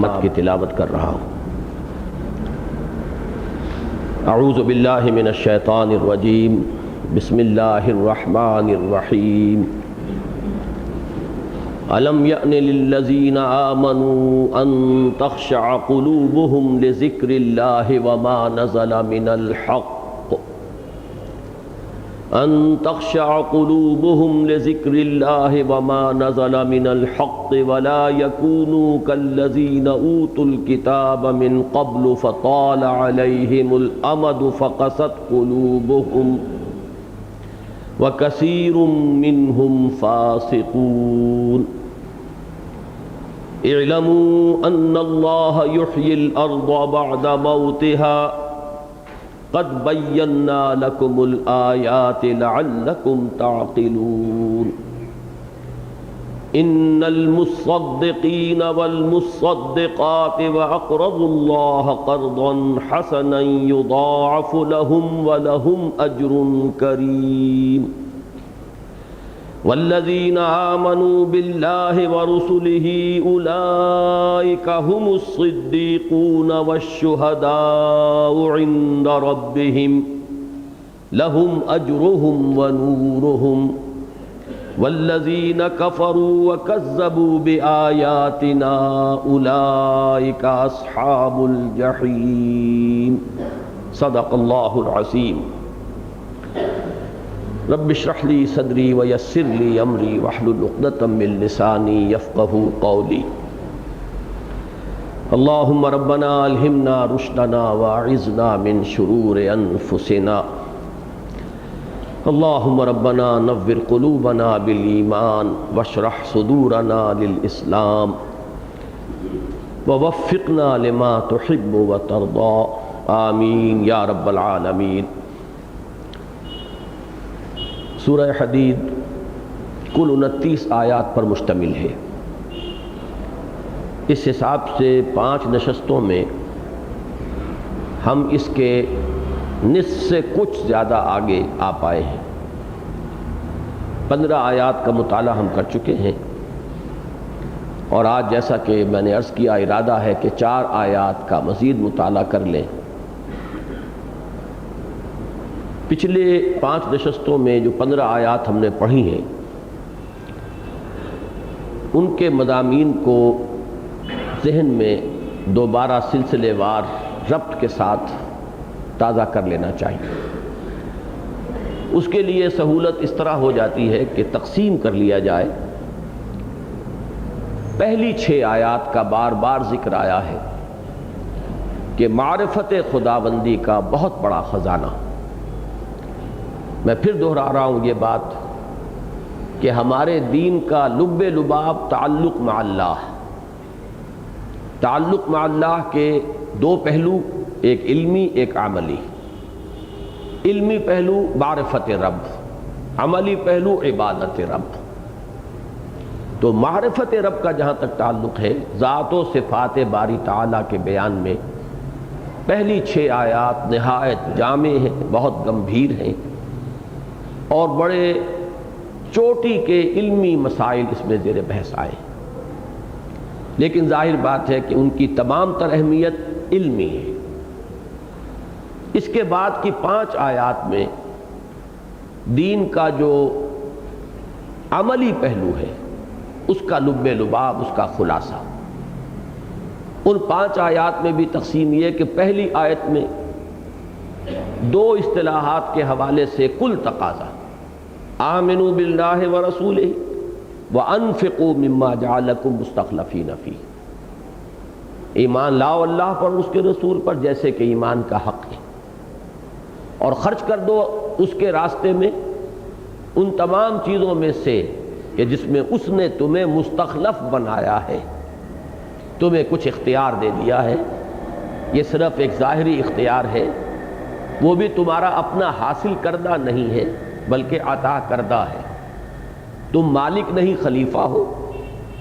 نعت کی تلاوت کر رہا ہوں۔ اعوذ باللہ من الشیطان الرجیم، بسم اللہ الرحمن الرحیم۔ الم یأن للذین آمنوا ان تخشع قلوبهم لذکر اللہ وما نزل من الحق ان تخشع قلوبهم لذکر اللہ وما نزل من الحق ولا يكونوا كالذین اوتوا الکتاب من قبل فطال علیہم الامد فقست قلوبهم وکثیر منهم فاسقون۔ اعلموا ان اللہ یحیی الارض بعد موتها قد بینا لکم الآیات لعلکم تعقلون۔ ان المصدقین والمصدقات واقرضوا اللہ قرضا حسنا یضاعف لهم ولهم اجر کریم۔ والذین آمنوا باللہ ورسلہ اولئک هم الصدیقون والشہداء عند ربہم لهم اجرهم ونورهم۔ والذین کفروا وکذبوا بآیاتنا اولئک اصحاب الجحیم۔ صدق اللہ العظیم۔ رب اشرح لي صدري ويسر لي امري واحلل عقدة من لساني يفقهوا قولي۔ اللهم ربنا الهمنا رشدنا واعذنا من شرور انفسنا۔ اللهم ربنا نور قلوبنا بالایمان واشرح صدورنا للاسلام ووفقنا لما تحب وترضى، آمین یا رب العالمین۔ سورہ حدید کل 29 آیات پر مشتمل ہے۔ اس حساب سے 5 نشستوں میں ہم اس کے نصف سے کچھ زیادہ آگے آ پائے ہیں۔ 15 آیات کا مطالعہ ہم کر چکے ہیں، اور آج جیسا کہ میں نے عرض کیا ارادہ ہے کہ 4 آیات کا مزید مطالعہ کر لیں۔ پچھلے 5 نشستوں میں جو 15 آیات ہم نے پڑھی ہیں، ان کے مضامین کو ذہن میں دوبارہ سلسلے وار ربط کے ساتھ تازہ کر لینا چاہیے۔ اس کے لیے سہولت اس طرح ہو جاتی ہے کہ تقسیم کر لیا جائے۔ پہلی 6 آیات کا بار بار ذکر آیا ہے کہ معرفت خداوندی کا بہت بڑا خزانہ۔ میں پھر دہرا رہا ہوں یہ بات کہ ہمارے دین کا لب لباب تعلق مع اللہ۔ تعلق مع اللہ کے 2 پہلو، ایک علمی ایک عملی۔ علمی پہلو معرفت رب، عملی پہلو عبادت رب۔ تو معرفت رب کا جہاں تک تعلق ہے، ذات و صفات باری تعالیٰ کے بیان میں پہلی 6 آیات نہایت جامع ہیں، بہت گمبھیر ہیں، اور بڑے چوٹی کے علمی مسائل اس میں زیر بحث آئے۔ لیکن ظاہر بات ہے کہ ان کی تمام تر اہمیت علمی ہے۔ اس کے بعد کی 5 آیات میں دین کا جو عملی پہلو ہے، اس کا لب لباب، اس کا خلاصہ۔ ان 5 آیات میں بھی تقسیم یہ کہ پہلی آیت میں 2 اصطلاحات کے حوالے سے کل تقاضا، آمنوا باللہ ورسولہ وانفقوا مما جعلکم مستخلفین فیہ۔ ایمان لاؤ اللہ پر اور اس کے رسول پر جیسے کہ ایمان کا حق ہے، اور خرچ کر دو اس کے راستے میں ان تمام چیزوں میں سے کہ جس میں اس نے تمہیں مستخلف بنایا ہے، تمہیں کچھ اختیار دے دیا ہے۔ یہ صرف ایک ظاہری اختیار ہے، وہ بھی تمہارا اپنا حاصل کردہ نہیں ہے بلکہ عطا کردہ ہے۔ تم مالک نہیں خلیفہ ہو،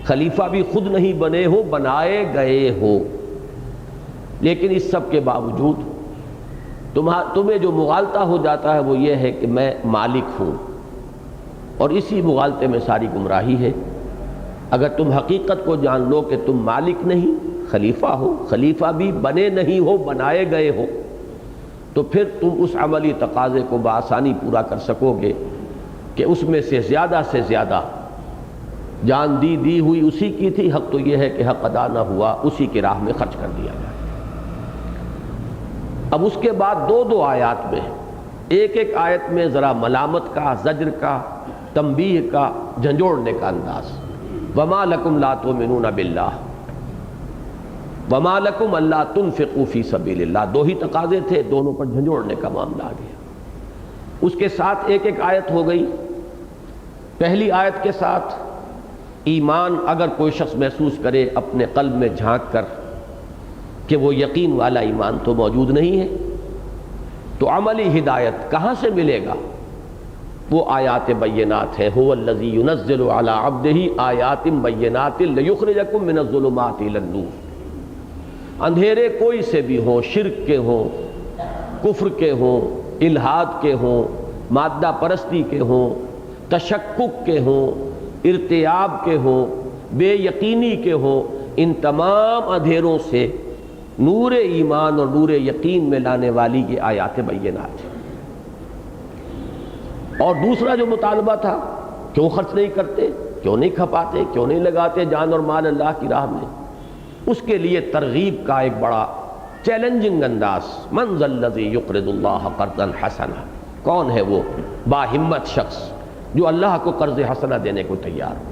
خلیفہ بھی خود نہیں بنے ہو، بنائے گئے ہو۔ لیکن اس سب کے باوجود تمہیں جو مغالطہ ہو جاتا ہے وہ یہ ہے کہ میں مالک ہوں، اور اسی مغالطے میں ساری گمراہی ہے۔ اگر تم حقیقت کو جان لو کہ تم مالک نہیں خلیفہ ہو، خلیفہ بھی بنے نہیں ہو، بنائے گئے ہو، تو پھر تم اس عملی تقاضے کو بآسانی پورا کر سکو گے کہ اس میں سے زیادہ جان دی ہوئی اسی کی تھی، حق تو یہ ہے کہ حق ادا نہ ہوا اسی کی راہ میں خرچ کر دیا جائے۔ اب اس کے بعد دو آیات میں، ایک آیت میں ذرا ملامت کا، زجر کا، تنبیہ کا، جھنجھوڑنے کا انداز، وما لکم لا تؤمنون باللہ وما لکم الا تنفقوا فی سبیل اللہ، دو ہی تقاضے تھے، دونوں پر جھنجھوڑنے کا معاملہ آ گیا۔ اس کے ساتھ ایک آیت ہو گئی۔ پہلی آیت کے ساتھ ایمان اگر کوئی شخص محسوس کرے اپنے قلب میں جھانک کر کہ وہ یقین والا ایمان تو موجود نہیں ہے، تو عملی ہدایت کہاں سے ملے گا؟ وہ آیات بینات ہے، هو الذی ينزل علی عبدہ آیات بینات لیخرجکم من الظلمات الی النور۔ اندھیرے کوئی سے بھی ہوں، شرک کے ہوں، کفر کے ہوں، الحاد کے ہوں، مادہ پرستی کے ہوں، تشکک کے ہوں، ارتیاب کے ہوں، بے یقینی کے ہوں، ان تمام اندھیروں سے نور ایمان اور نور یقین میں لانے والی یہ آیات بینات ہیں۔ اور دوسرا جو مطالبہ تھا، کیوں خرچ نہیں کرتے، کیوں نہیں کھپاتے، کیوں نہیں لگاتے جان اور مال اللہ کی راہ میں، اس کے لیے ترغیب کا ایک بڑا چیلنجنگ انداز، من ذا الذی یقرض اللہ قرضا حسنا، کون ہے وہ باہمت شخص جو اللہ کو قرض حسنہ دینے کو تیار ہو۔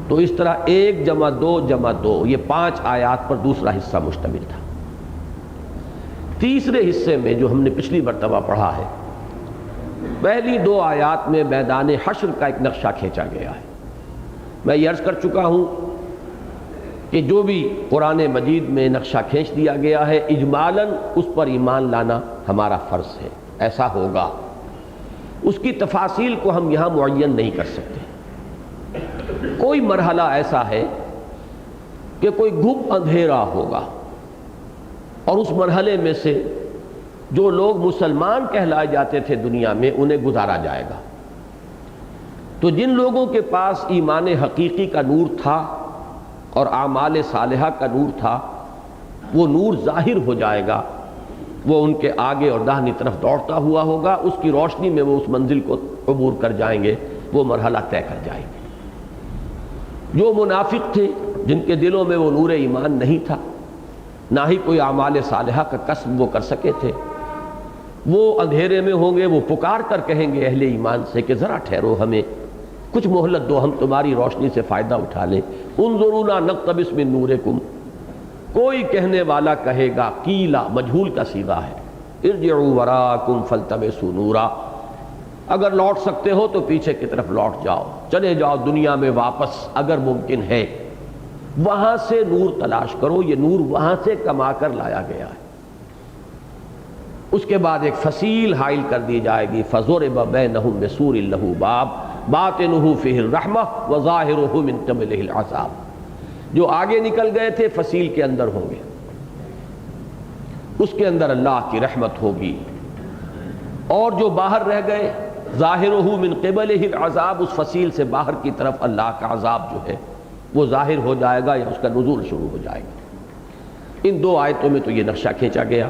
تو اس طرح 1 جمع 2 جمع 2 یہ 5 آیات پر دوسرا حصہ مشتمل تھا۔ تیسرے حصے میں جو ہم نے پچھلی مرتبہ پڑھا ہے، پہلی 2 آیات میں میدان حشر کا ایک نقشہ کھینچا گیا ہے۔ میں یہ عرض کر چکا ہوں کہ جو بھی قرآن مجید میں نقشہ کھینچ دیا گیا ہے، اجمالاً اس پر ایمان لانا ہمارا فرض ہے، ایسا ہوگا۔ اس کی تفاصیل کو ہم یہاں معین نہیں کر سکتے۔ کوئی مرحلہ ایسا ہے کہ کوئی گھپ اندھیرا ہوگا، اور اس مرحلے میں سے جو لوگ مسلمان کہلائے جاتے تھے دنیا میں، انہیں گزارا جائے گا۔ تو جن لوگوں کے پاس ایمان حقیقی کا نور تھا اور اعمال صالحہ کا نور تھا، وہ نور ظاہر ہو جائے گا، وہ ان کے آگے اور داہنی طرف دوڑتا ہوا ہوگا، اس کی روشنی میں وہ اس منزل کو عبور کر جائیں گے، وہ مرحلہ طے کر جائیں گے۔ جو منافق تھے، جن کے دلوں میں وہ نور ایمان نہیں تھا، نہ ہی کوئی اعمال صالحہ کا کسب وہ کر سکے تھے، وہ اندھیرے میں ہوں گے، وہ پکار کر کہیں گے اہل ایمان سے کہ ذرا ٹھہرو، ہمیں کچھ مہلت دو، ہم تمہاری روشنی سے فائدہ اٹھا لیں۔ انظرونا نقتبس من نورکم، کوئی کہنے والا کہے گا، قیلا مجہول کا صیغہ ہے، ارجعوا وراءکم فالتمسوا نورا، اگر لوٹ سکتے ہو تو پیچھے کی طرف لوٹ جاؤ، چلے جاؤ دنیا میں واپس، اگر ممکن ہے وہاں سے نور تلاش کرو، یہ نور وہاں سے کما کر لایا گیا ہے۔ اس کے بعد ایک فصیل حائل کر دی جائے گی، فضرب بینہم بسور لہ باب باطنہ فیہ الرحمہ وظاہرہ من قبلہ العذاب۔ جو آگے نکل گئے تھے فصیل کے اندر ہوں گے، اس کے اندر اللہ کی رحمت ہوگی، اور جو باہر رہ گئے ظاہرہ من قبلہ العذاب، اس فصیل سے باہر کی طرف اللہ کا عذاب جو ہے وہ ظاہر ہو جائے گا یا اس کا نزول شروع ہو جائے گا۔ ان 2 آیتوں میں تو یہ نقشہ کھینچا گیا۔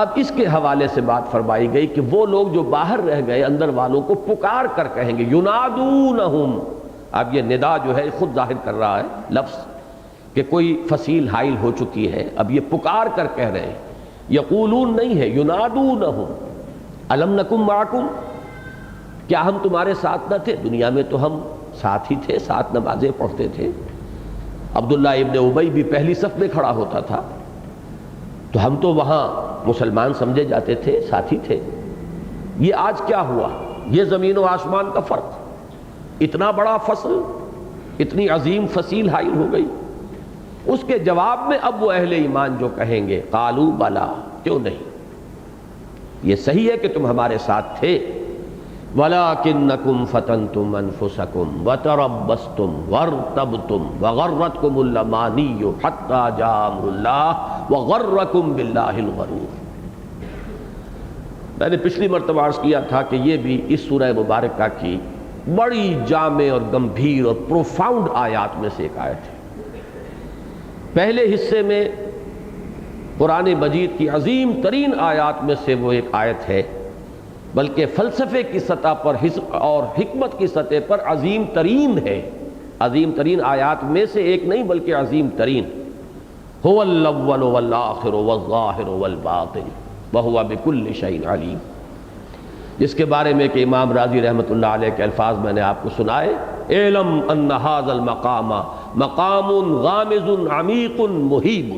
اب اس کے حوالے سے بات فرمائی گئی کہ وہ لوگ جو باہر رہ گئے، اندر والوں کو پکار کر کہیں گے، ینادونہم، اب یہ ندا جو ہے خود ظاہر کر رہا ہے لفظ کہ کوئی فصیل حائل ہو چکی ہے، اب یہ پکار کر کہہ رہے ہیں، یقولون نہیں ہے، ینادونہم، الم نکم معکم، کیا ہم تمہارے ساتھ نہ تھے؟ دنیا میں تو ہم ساتھ ہی تھے، ساتھ نمازیں پڑھتے تھے، عبداللہ ابن ابی بھی پہلی صف میں کھڑا ہوتا تھا، تو ہم تو وہاں مسلمان سمجھے جاتے تھے، ساتھی تھے، یہ آج کیا ہوا؟ یہ زمین و آسمان کا فرق، اتنا بڑا فصل، اتنی عظیم فصیل حائل ہو گئی۔ اس کے جواب میں اب وہ اہل ایمان جو کہیں گے، قالوا بلا، کیوں نہیں، یہ صحیح ہے کہ تم ہمارے ساتھ تھے، وَلَٰكِنَّكُمْ فَتَنْتُمْ أَنفُسَكُمْ وَتَرَبَّصْتُمْ وَارْتَبْتُمْ وَغَرَّتْكُمُ الْأَمَانِيُّ حَتَّىٰ جَاءَ أَمْرُ اللَّهِ وَغَرَّكُمْ بِاللَّهِ الْغَرُورُ۔ میں نے پچھلی مرتبہ عرض کیا تھا کہ یہ بھی اس سورہ مبارکہ کی بڑی جامع اور گمبھیر اور پروفاؤنڈ آیات میں سے ایک آیت ہے۔ پہلے حصے میں قرآن مجید کی عظیم ترین آیات میں سے وہ ایک آیت ہے، بلکہ فلسفے کی سطح پر اور حکمت کی سطح پر عظیم ترین ہے، عظیم ترین آیات میں سے ایک نہیں بلکہ عظیم ترین۔ هو الاول والآخر والظاہر والباطن وہو بکل شیء علیم، جس کے بارے میں کہ امام راضی رحمۃ اللہ علیہ کے الفاظ میں نے آپ کو سنائے، اعلم ان ھذا المقام مقام غامض عمیق محیب،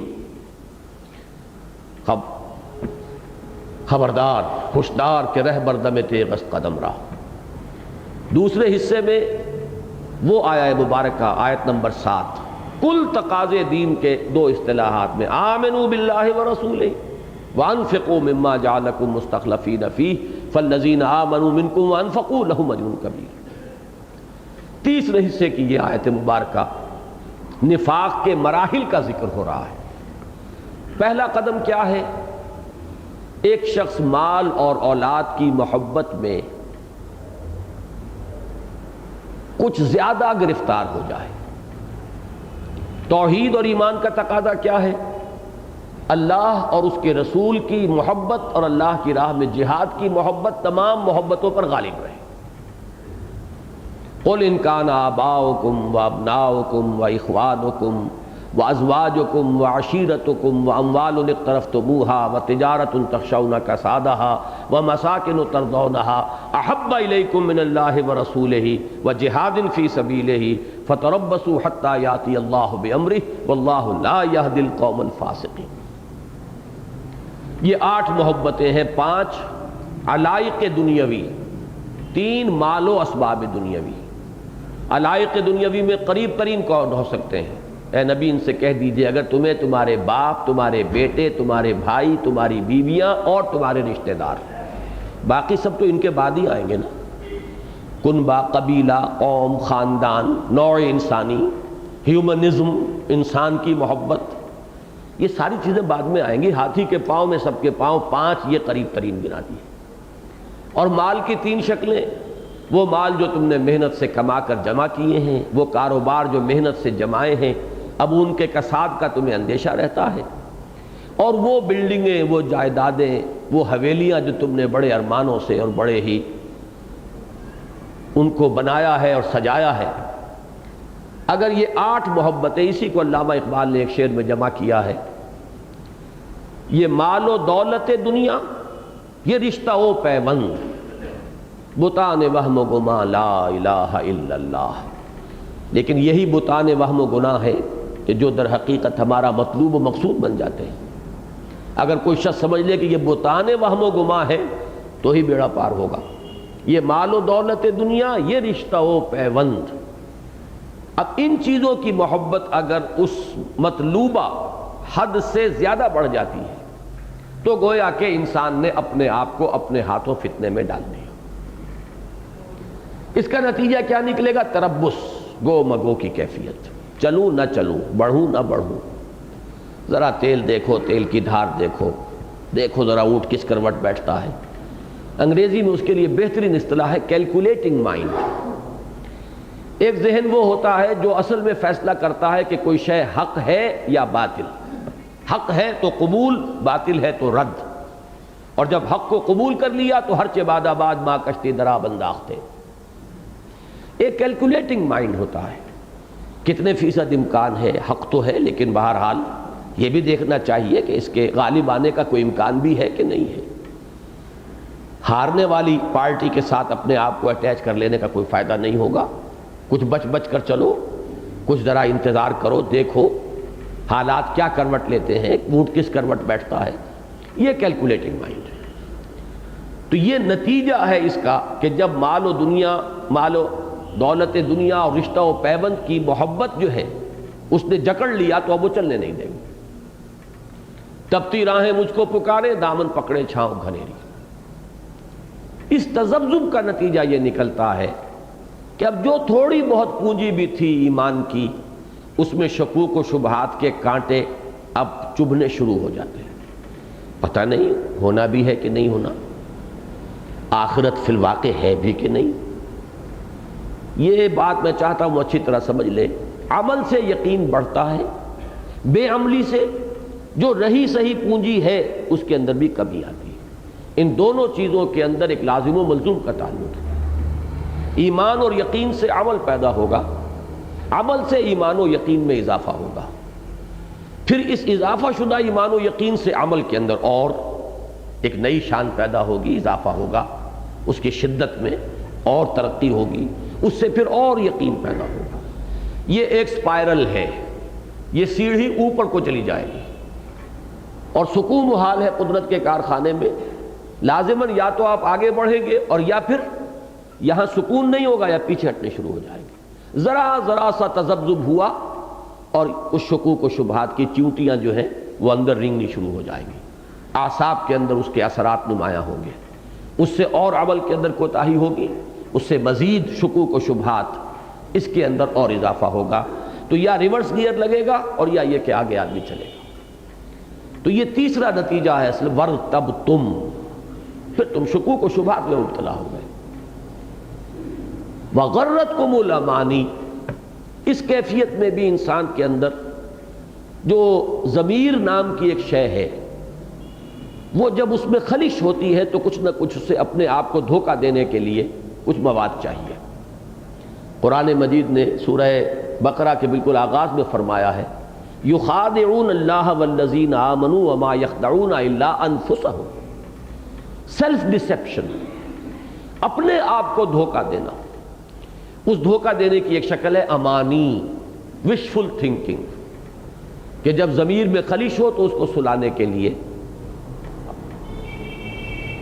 خبردار ہوشدار کہ رہبر دم تیغ قدم راہ۔ دوسرے حصے میں وہ آیہ مبارکہ آیت نمبر 7، کل تقاضے دین کے دو اصطلاحات میں، آمنوا باللہ ورسولہ وانفقوا مما جعلکم مستخلفین فیہ فالذین آمنوا منکم وانفقوا لہم اجر کبیر۔ تیسرے حصے کی یہ آیت مبارکہ نفاق کے مراحل کا ذکر ہو رہا ہے۔ پہلا قدم کیا ہے؟ ایک شخص مال اور اولاد کی محبت میں کچھ زیادہ گرفتار ہو جائے۔ توحید اور ایمان کا تقاضا کیا ہے؟ اللہ اور اس کے رسول کی محبت اور اللہ کی راہ میں جہاد کی محبت تمام محبتوں پر غالب رہے۔ قل ان کان آباؤکم وابناؤکم واخوانکم وازواجکم وعشیرتکم واموال اقترفتموها وتجارۃ تخشون کسادها ومساکن ترضونها احب الیکم من اللہ ورسولہ وجہاد فی سبیلہ فتربصوا حتی یاتی اللہ بامرہ واللہ لا یہدی القوم الفاسقین۔ یہ 8 محبتیں ہیں، 5 علائق دنیاوی، 3 مال و اسباب دنیاوی۔ علائق دنیاوی میں قریب ترین کون ہو سکتے ہیں؟ اے نبی ان سے کہہ دیجئے اگر تمہیں تمہارے باپ، تمہارے بیٹے، تمہارے بھائی، تمہاری بیویاں اور تمہارے رشتہ دار، باقی سب تو ان کے بعد ہی آئیں گے نا، کنبہ، قبیلہ، قوم، خاندان، نوع انسانی، ہیومنزم، انسان کی محبت، یہ ساری چیزیں بعد میں آئیں گی۔ ہاتھی کے پاؤں میں سب کے پاؤں، 5 یہ قریب ترین گنا دیے۔ اور مال کی 3 شکلیں، وہ مال جو تم نے محنت سے کما کر جمع کیے ہیں، وہ کاروبار جو محنت سے جمائے ہیں، اب ان کے کساد کا تمہیں اندیشہ رہتا ہے، اور وہ بلڈنگیں، وہ جائیدادیں، وہ حویلیاں جو تم نے بڑے ارمانوں سے اور بڑے ہی ان کو بنایا ہے اور سجایا ہے۔ اگر یہ 8 محبتیں، اسی کو علامہ اقبال نے ایک شعر میں جمع کیا ہے، یہ مال و دولت دنیا، یہ رشتہ و پیوند، بتان وہم و گماں لا الہ الا اللہ۔ لیکن یہی بتان وہم و گناہ ہے کہ جو در حقیقت ہمارا مطلوب و مقصود بن جاتے ہیں۔ اگر کوئی شخص سمجھ لے کہ یہ بتان وہم و گماں ہے تو ہی بیڑا پار ہوگا۔ یہ مال و دولت دنیا، یہ رشتہ و پیوند۔ اب ان چیزوں کی محبت اگر اس مطلوبہ حد سے زیادہ بڑھ جاتی ہے تو گویا کہ انسان نے اپنے آپ کو اپنے ہاتھوں فتنے میں ڈال دیا۔ اس کا نتیجہ کیا نکلے گا؟ تربص، گو مگو کی کیفیت، چلوں نہ چلوں، بڑھوں نہ بڑھوں، ذرا تیل دیکھو، تیل کی دھار دیکھو، دیکھو ذرا اونٹ کس کروٹ بیٹھتا ہے۔ انگریزی میں اس کے لیے بہترین اصطلاح ہے کیلکولیٹنگ مائنڈ۔ ایک ذہن وہ ہوتا ہے جو اصل میں فیصلہ کرتا ہے کہ کوئی شے حق ہے یا باطل، حق ہے تو قبول، باطل ہے تو رد، اور جب حق کو قبول کر لیا تو ہر چہ بعد آباد ماں کشتی درا بنداختے۔ ایک کیلکولیٹنگ مائنڈ ہوتا ہے، کتنے فیصد امکان ہے، حق تو ہے لیکن بہرحال یہ بھی دیکھنا چاہیے کہ اس کے غالب آنے کا کوئی امکان بھی ہے کہ نہیں ہے۔ ہارنے والی پارٹی کے ساتھ اپنے آپ کو اٹیچ کر لینے کا کوئی فائدہ نہیں ہوگا، کچھ بچ بچ کر چلو، کچھ ذرا انتظار کرو، دیکھو حالات کیا کروٹ لیتے ہیں، اونٹ کس کروٹ بیٹھتا ہے۔ یہ کیلکولیٹنگ مائنڈ ہے۔ تو یہ نتیجہ ہے اس کا کہ جب مال و دولت دنیا اور رشتہ و پیوند کی محبت جو ہے اس نے جکڑ لیا تو اب وہ چلنے نہیں دے گی۔ تپتی راہیں مجھ کو پکارے، دامن پکڑے چھاؤں گھنیری۔ اس تذبذب کا نتیجہ یہ نکلتا ہے کہ اب جو تھوڑی بہت پونجی بھی تھی ایمان کی، اس میں شکوک و شبہات کے کانٹے اب چبھنے شروع ہو جاتے ہیں۔ پتہ نہیں ہونا بھی ہے کہ نہیں ہونا، آخرت فی الواقع ہے بھی کہ نہیں۔ یہ بات میں چاہتا ہوں اچھی طرح سمجھ لے۔ عمل سے یقین بڑھتا ہے، بے عملی سے جو رہی صحیح پونجی ہے اس کے اندر بھی کمی آتی ہے۔ ان دونوں چیزوں کے اندر ایک لازم و ملزوم کا تعلق ہے۔ ایمان اور یقین سے عمل پیدا ہوگا، عمل سے ایمان و یقین میں اضافہ ہوگا، پھر اس اضافہ شدہ ایمان و یقین سے عمل کے اندر اور ایک نئی شان پیدا ہوگی، اضافہ ہوگا، اس کی شدت میں اور ترقی ہوگی، اس سے پھر اور یقین پیدا ہوگا۔ یہ ایک سپائرل ہے، یہ سیڑھی اوپر کو چلی جائے گی، اور سکون و حال ہے قدرت کے کارخانے میں، لازماً یا تو آپ آگے بڑھیں گے اور یا پھر یہاں سکون نہیں ہوگا یا پیچھے ہٹنے شروع ہو جائیں گے۔ ذرا سا تذبذب ہوا اور اس شکوک و شبہات کی چیوٹیاں جو ہیں وہ اندر رنگنی شروع ہو جائیں گی، اعصاب کے اندر اس کے اثرات نمایاں ہوں گے، اس سے اور عمل کے اندر کوتاہی ہوگی، اس سے مزید شکوک و شبہات اس کے اندر اور اضافہ ہوگا، تو یا ریورس گیئر لگے گا اور یا یہ کہ آگے آدمی چلے گا۔ تو یہ تیسرا نتیجہ ہے اصل وَارْتَبْتُمْ، پھر تم شکوک و شبہات میں مبتلا ہو گئے۔ وَغَرَّتْكُمُ الْأَمَانِي، اس کیفیت میں بھی انسان کے اندر جو ضمیر نام کی ایک شے ہے، وہ جب اس میں خلش ہوتی ہے تو کچھ نہ کچھ اسے اپنے آپ کو دھوکہ دینے کے لیے کچھ مواد چاہیے۔ قرآن مجید نے سورہ بقرہ کے بالکل آغاز میں فرمایا ہے یخادعون اللہ والذین آمنوا وما یخدعون الا انفسهم، سیلف ڈسیپشن، اپنے آپ کو دھوکہ دینا۔ اس دھوکہ دینے کی ایک شکل ہے امانی، وشفل تھنکنگ، کہ جب ضمیر میں خلش ہو تو اس کو سلانے کے لیے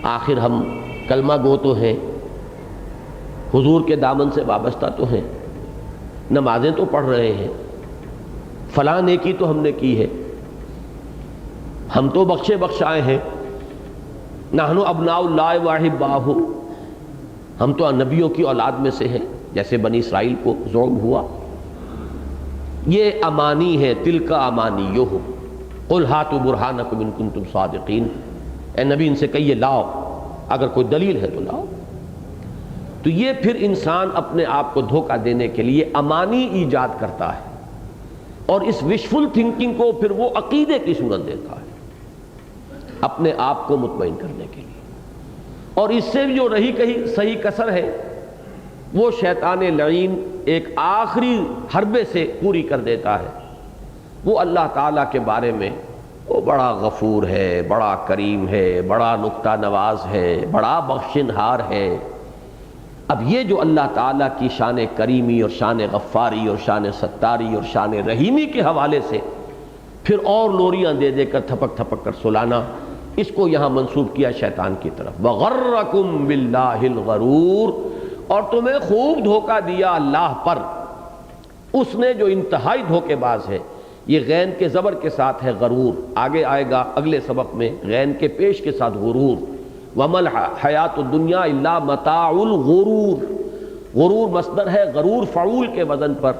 آخر ہم کلمہ گو تو ہیں، حضور کے دامن سے وابستہ تو ہیں، نمازیں تو پڑھ رہے ہیں، فلاں نیکی تو ہم نے کی ہے، ہم تو بخشے بخشائے ہیں، نحن ابناء اللہ واحباہ، ہم تو نبیوں کی اولاد میں سے ہیں جیسے بنی اسرائیل کو زعم ہوا۔ یہ امانی ہے، تلک امانیہم قل ہاتوا برہانکم ان کنتم صادقین، اے نبی ان سے کہیے لاؤ، اگر کوئی دلیل ہے تو لاؤ۔ تو یہ پھر انسان اپنے آپ کو دھوکہ دینے کے لیے امانی ایجاد کرتا ہے، اور اس وشفل تھنکنگ کو پھر وہ عقیدے کی صورت دیتا ہے اپنے آپ کو مطمئن کرنے کے لیے، اور اس سے جو رہی کہیں صحیح کسر ہے وہ شیطان لعین ایک آخری حربے سے پوری کر دیتا ہے۔ وہ اللہ تعالیٰ کے بارے میں وہ بڑا غفور ہے، بڑا کریم ہے، بڑا نکتہ نواز ہے، بڑا بخشنہار ہے۔ اب یہ جو اللہ تعالیٰ کی شان کریمی اور شان غفاری اور شان ستاری اور شان رحیمی کے حوالے سے پھر اور لوریاں دے دے کر تھپک تھپک کر سلانا، اس کو یہاں منسوب کیا شیطان کی طرف۔ وَغَرَّكُمْ بِاللَّهِ الْغَرُورُ، اور تمہیں خوب دھوکہ دیا اللہ پر، اس نے جو انتہائی دھوکے باز ہے۔ یہ غین کے زبر کے ساتھ ہے غرور، آگے آئے گا اگلے سبق میں غین کے پیش کے ساتھ غرور۔ وَمَا الْحَيَاةُ الدُّنْيَا إِلَّا مَتَاعُ الْغُرُورِ، غرور مصدر ہے، غرور فعول کے وزن پر،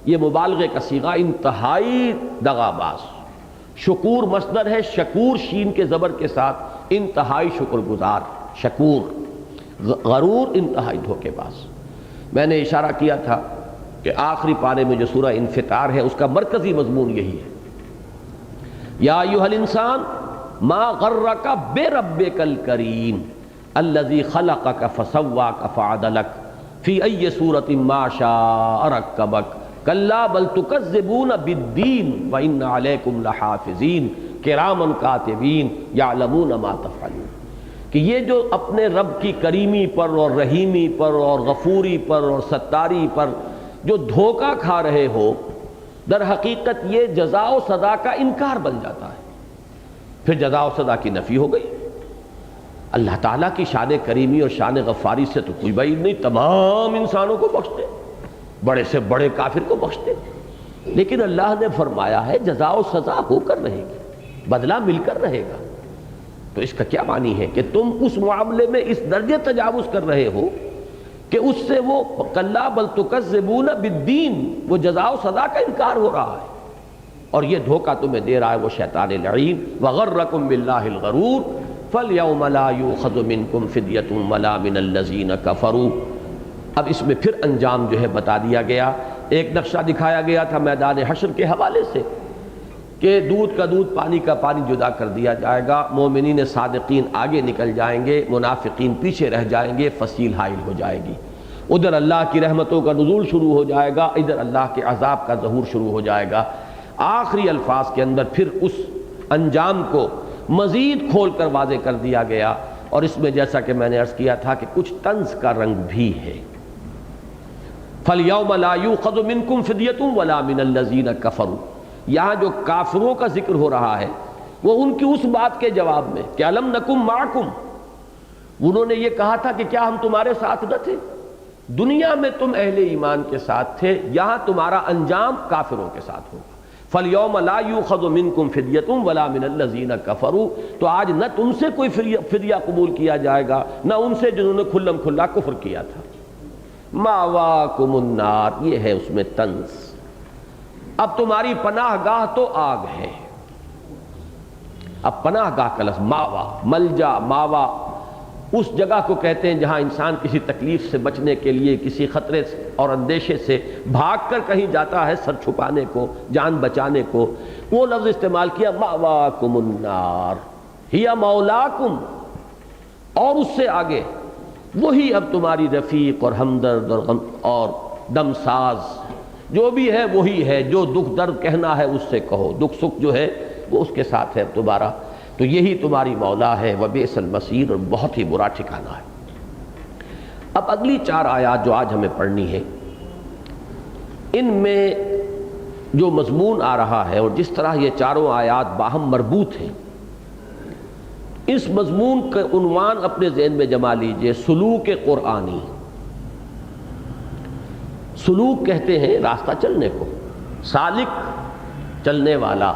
یہ مبالغے کا صیغہ، انتہائی دغاباز۔ شکور مصدر ہے، شکور شین کے زبر کے ساتھ، انتہائی شکر گزار، شکور۔ غرور انتہائی دھوکے باز۔ میں نے اشارہ کیا تھا کہ آخری پارے میں جو سورہ انفطار ہے اس کا مرکزی مضمون یہی ہے، یا ایھا الانسان ما غرک بربک الکریم الذی خلقک فسواک فعدلک فی ای صورۃ ما شاء رکبک کلا بل تکذبون بالدین وان علیکم لحافظین کراما کاتبین یعلمون ما تفعلون، کہ یہ جو اپنے رب کی کریمی پر اور رحیمی پر اور غفوری پر اور ستاری پر جو دھوکہ کھا رہے ہو، در حقیقت یہ جزا و سزا کا انکار بن جاتا ہے، پھر جزا و سزا کی نفی ہو گئی۔ اللہ تعالیٰ کی شان کریمی اور شان غفاری سے تو کوئی بعید نہیں، تمام انسانوں کو بخش دے، بڑے سے بڑے کافر کو بخش دے، لیکن اللہ نے فرمایا ہے جزا و سزا ہو کر رہے گی، بدلہ مل کر رہے گا۔ تو اس کا کیا معنی ہے کہ تم اس معاملے میں اس درجے تجاوز کر رہے ہو کہ اس سے وہ کلا بل تکذبون بالدین، وہ جزا و سزا کا انکار ہو رہا ہے، اور یہ دھوکہ تمہیں دے رہا ہے وہ شیطان لعین۔ وغرکم باللہ الغرور فالیوم لا یؤخذ منکم فدیۃ ولا من الذین کفروا۔ اب اس میں پھر انجام جو ہے بتا دیا گیا، ایک نقشہ دکھایا گیا تھا میدان حشر کے حوالے سے کہ دودھ کا دودھ پانی کا پانی جدا کر دیا جائے گا، مومنین صادقین آگے نکل جائیں گے، منافقین پیچھے رہ جائیں گے، فصیل حائل ہو جائے گی۔ ادھر اللہ کی رحمتوں کا نزول شروع ہو جائے گا، ادھر اللہ کے عذاب کا ظہور شروع ہو جائے گا۔ آخری الفاظ کے اندر پھر اس انجام کو مزید کھول کر واضح کر دیا گیا، اور اس میں جیسا کہ میں نے عرض کیا تھا کہ کچھ طنز کا رنگ بھی ہے۔ فَالْيَوْمَ لَا يُؤْخَذُ مِنْكُمْ فِدْيَةٌ وَلَا مِنَ الَّذِينَ كَفَرُوا، یہاں جو کافروں کا ذکر ہو رہا ہے وہ ان کی اس بات کے جواب میں کہ أَلَمْ نَكُنْ مَعَكُمْ، انہوں نے یہ کہا تھا کہ کیا ہم تمہارے ساتھ نہ تھے؟ دنیا میں تم اہل ایمان کے ساتھ تھے، یہاں تمہارا انجام کافروں کے ساتھ ہوگا۔ فَالْيَوْمَ لَا يُؤْخَذُ مِنْكُمْ فِدْيَةٌ وَلَا مِنَ الَّذِينَ كَفَرُوا، تو آج نہ تم سے کوئی فدیہ قبول کیا جائے گا، نہ ان سے جنہوں نے کھلم کھلا کفر کیا تھا۔ مَأْوَاكُمُ النَّارُ، یہ ہے اس میں طنز۔ اب تمہاری پناہ گاہ تو آگ ہے۔ اب پناہ گاہ کا لفظ ماوا، ملجا، ماوا اس جگہ کو کہتے ہیں جہاں انسان کسی تکلیف سے بچنے کے لیے، کسی خطرے اور اندیشے سے بھاگ کر کہیں جاتا ہے، سر چھپانے کو، جان بچانے کو، وہ لفظ استعمال کیا مأواکم النار ہی مولاکم، اور اس سے آگے وہی اب تمہاری رفیق اور ہمدرد اور دمساز جو بھی ہے وہی ہے، جو دکھ درد کہنا ہے اس سے کہو، دکھ سکھ جو ہے وہ اس کے ساتھ ہے تمہارا، تو یہی تمہاری مولا ہے، وبئس المصیر، اور بہت ہی برا ٹھکانہ ہے۔ اب اگلی 4 آیات جو آج ہمیں پڑھنی ہے، ان میں جو مضمون آ رہا ہے اور جس طرح یہ چاروں آیات باہم مربوط ہیں، اس مضمون کا عنوان اپنے ذہن میں جما لیجئے، سلوک قرآنی۔ سلوک کہتے ہیں راستہ چلنے کو، سالک چلنے والا،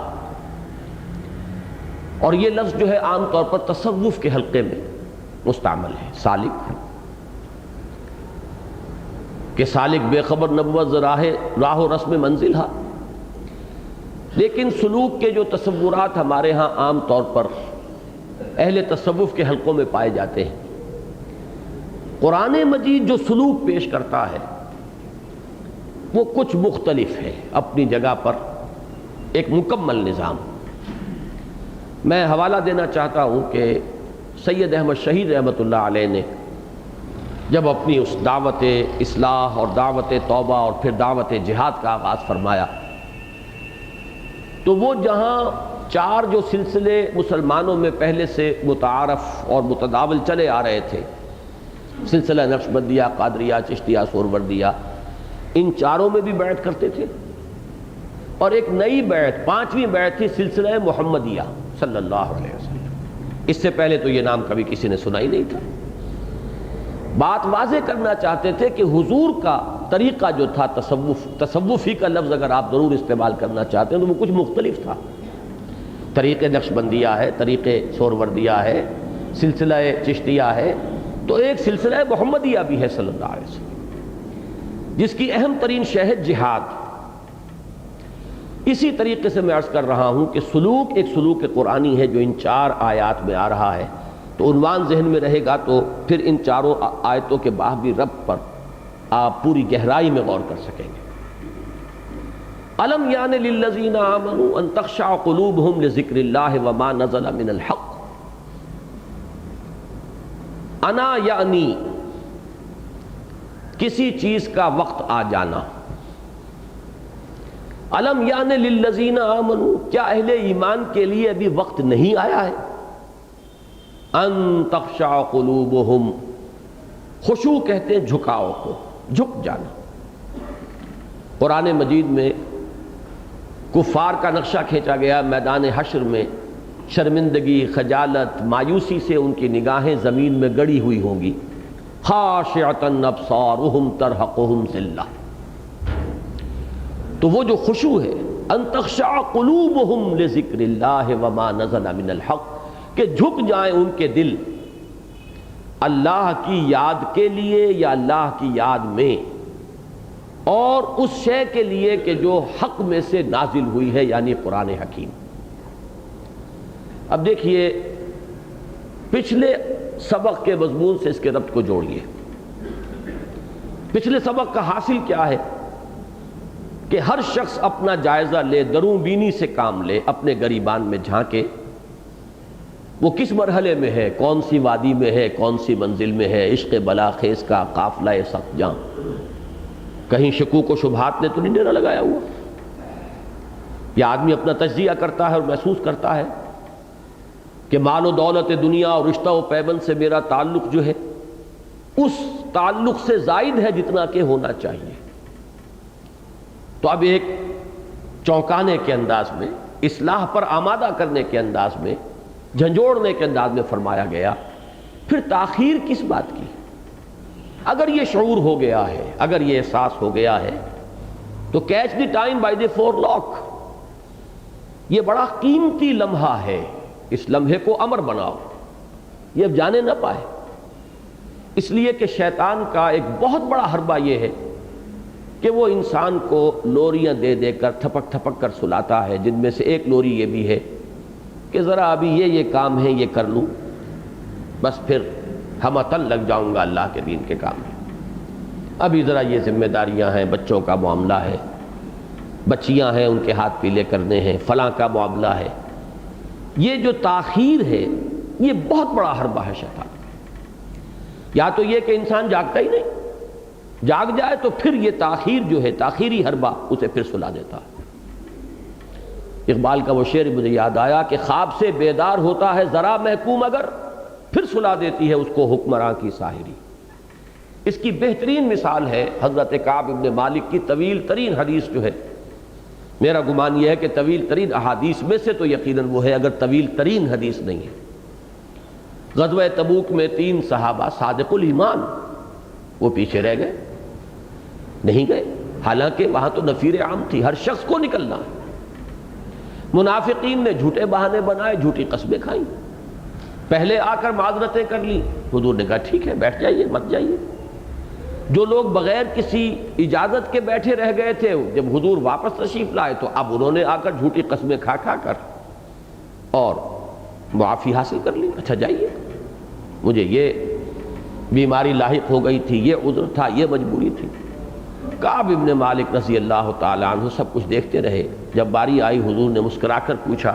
اور یہ لفظ جو ہے عام طور پر تصوف کے حلقے میں مستعمل ہے، سالک، کہ سالک بے خبر نبوت راہ و رسم منزل ہا۔ لیکن سلوک کے جو تصورات ہمارے ہاں عام طور پر اہل تصوف کے حلقوں میں پائے جاتے ہیں، قرآن مجید جو سلوک پیش کرتا ہے وہ کچھ مختلف ہے، اپنی جگہ پر ایک مکمل نظام۔ میں حوالہ دینا چاہتا ہوں کہ سید احمد شہید رحمۃ اللہ علیہ نے جب اپنی اس دعوت اصلاح اور دعوت توبہ اور پھر دعوت جہاد کا آغاز فرمایا، تو وہ جہاں 4 جو سلسلے مسلمانوں میں پہلے سے متعارف اور متداول چلے آ رہے تھے، سلسلہ نقشبندیہ، قادریہ، چشتیہ، سہروردیہ، ان 4 میں بھی بیعت کرتے تھے، اور ایک نئی بیعت، 5ویں بیعت تھی سلسلہ محمدیہ صلی اللہ علیہ وسلم۔ اس سے پہلے تو یہ نام کبھی کسی نے سنا ہی نہیں تھا۔ بات واضح کرنا چاہتے تھے کہ حضور کا طریقہ جو تھا، تصوفی کا لفظ اگر آپ ضرور استعمال کرنا چاہتے ہیں تو وہ کچھ مختلف تھا۔ طریق نقشبندیہ ہے، طریق سہروردیہ ہے، سلسلہ چشتیہ ہے، تو ایک سلسلہ محمدیہ بھی ہے صلی اللہ علیہ وسلم، جس کی اہم ترین شے ہے جہاد۔ اسی طریقے سے میں عرض کر رہا ہوں کہ سلوک ایک سلوک قرآنی ہے جو ان 4 آیات میں آ رہا ہے، تو عنوان ذہن میں رہے گا تو پھر ان 4 آیتوں کے باہمی ربط پر آپ پوری گہرائی میں غور کر سکیں گے۔ الم یان للذین آمنوا ان تخشع قلوبہم لذکر اللہ وما نزل من الحق، انا یعنی کسی چیز کا وقت آ جانا۔ الم یان للذین آمنوا، کیا اہل ایمان کے لیے ابھی وقت نہیں آیا ہے؟ ان تخشع قلوبہم، خشوع کہتے ہیں جھکاؤ کو، جھک جانا۔ قرآن مجید میں کفار کا نقشہ کھینچا گیا، میدان حشر میں شرمندگی، خجالت، مایوسی سے ان کی نگاہیں زمین میں گڑی ہوئی ہوں گی۔ خاشعۃ ابصارہم ترہقہم ذلہ، تو وہ جو خشوع ہے، ان تخشع قلوبہم لذکر اللہ وما نزل من الحق، کہ جھک جائیں ان کے دل اللہ کی یاد کے لیے یا اللہ کی یاد میں، اور اس شے کے لیے کہ جو حق میں سے نازل ہوئی ہے، یعنی قرآن حکیم۔ اب دیکھیے پچھلے سبق کے مضمون سے اس کے ربط کو جوڑیے۔ پچھلے سبق کا حاصل کیا ہے کہ ہر شخص اپنا جائزہ لے، دروں بینی سے کام لے، اپنے گریبان میں جھانکے، وہ کس مرحلے میں ہے، کون سی وادی میں ہے، کون سی منزل میں ہے، عشق بلاخیز کا قافلہ سخت جاں، کہیں شکوک و شبہات نے تو نہیں ڈیرا لگایا ہوا؟ یہ آدمی اپنا تجزیہ کرتا ہے اور محسوس کرتا ہے کہ مال و دولت دنیا اور رشتہ و پیوند سے میرا تعلق جو ہے اس تعلق سے زائد ہے جتنا کہ ہونا چاہیے۔ تو اب ایک چونکانے کے انداز میں، اصلاح پر آمادہ کرنے کے انداز میں، جھنجھوڑنے کے انداز میں فرمایا گیا پھر تاخیر کس بات کی؟ اگر یہ شعور ہو گیا ہے، اگر یہ احساس ہو گیا ہے تو catch the time by the forelock, یہ بڑا قیمتی لمحہ ہے، اس لمحے کو امر بناؤ، یہ اب جانے نہ پائے۔ اس لیے کہ شیطان کا ایک بہت بڑا حربہ یہ ہے کہ وہ انسان کو لوریاں دے دے کر تھپک تھپک کر سلاتا ہے، جن میں سے ایک لوری یہ بھی ہے کہ ذرا ابھی یہ کام ہے یہ کر لوں، بس پھر ہمتن لگ جاؤں گا اللہ کے دین کے کام میں۔ ابھی ذرا یہ ذمہ داریاں ہیں، بچوں کا معاملہ ہے، بچیاں ہیں ان کے ہاتھ پیلے کرنے ہیں، فلاں کا معاملہ ہے۔ یہ جو تاخیر ہے یہ بہت بڑا حربہ ہے شیطان۔ یا تو یہ کہ انسان جاگتا ہی نہیں، جاگ جائے تو پھر یہ تاخیر جو ہے، تاخیری حربہ اسے پھر سلا دیتا ہے۔ اقبال کا وہ شعر مجھے یاد آیا کہ خواب سے بیدار ہوتا ہے ذرا محکوم اگر، پھر سلا دیتی ہے اس کو حکمراں کی ساحری۔ اس کی بہترین مثال ہے حضرت کعب ابن مالک کی طویل ترین حدیث جو ہے، میرا گمان یہ ہے کہ طویل ترین احادیث میں سے تو یقیناً وہ ہے، اگر طویل ترین حدیث نہیں ہے۔ غزوہ تبوک میں 3 صحابہ صادق الایمان وہ پیچھے رہ گئے، نہیں گئے، حالانکہ وہاں تو نفیر عام تھی، ہر شخص کو نکلنا ہے۔ منافقین نے جھوٹے بہانے بنائے، جھوٹی قسمیں کھائیں، پہلے آ کر معذرتیں کر لی، حضور نے کہا ٹھیک ہے بیٹھ جائیے مت جائیے۔ جو لوگ بغیر کسی اجازت کے بیٹھے رہ گئے تھے، جب حضور واپس تشریف لائے تو اب انہوں نے آ کر جھوٹی قسمیں کھا کھا کر اور معافی حاصل کر لی، اچھا جائیے، مجھے یہ بیماری لاحق ہو گئی تھی، یہ عذر تھا، یہ مجبوری تھی۔ کعب ابن مالک رضی اللہ تعالیٰ عنہ سب کچھ دیکھتے رہے، جب باری آئی حضور نے مسکرا کر پوچھا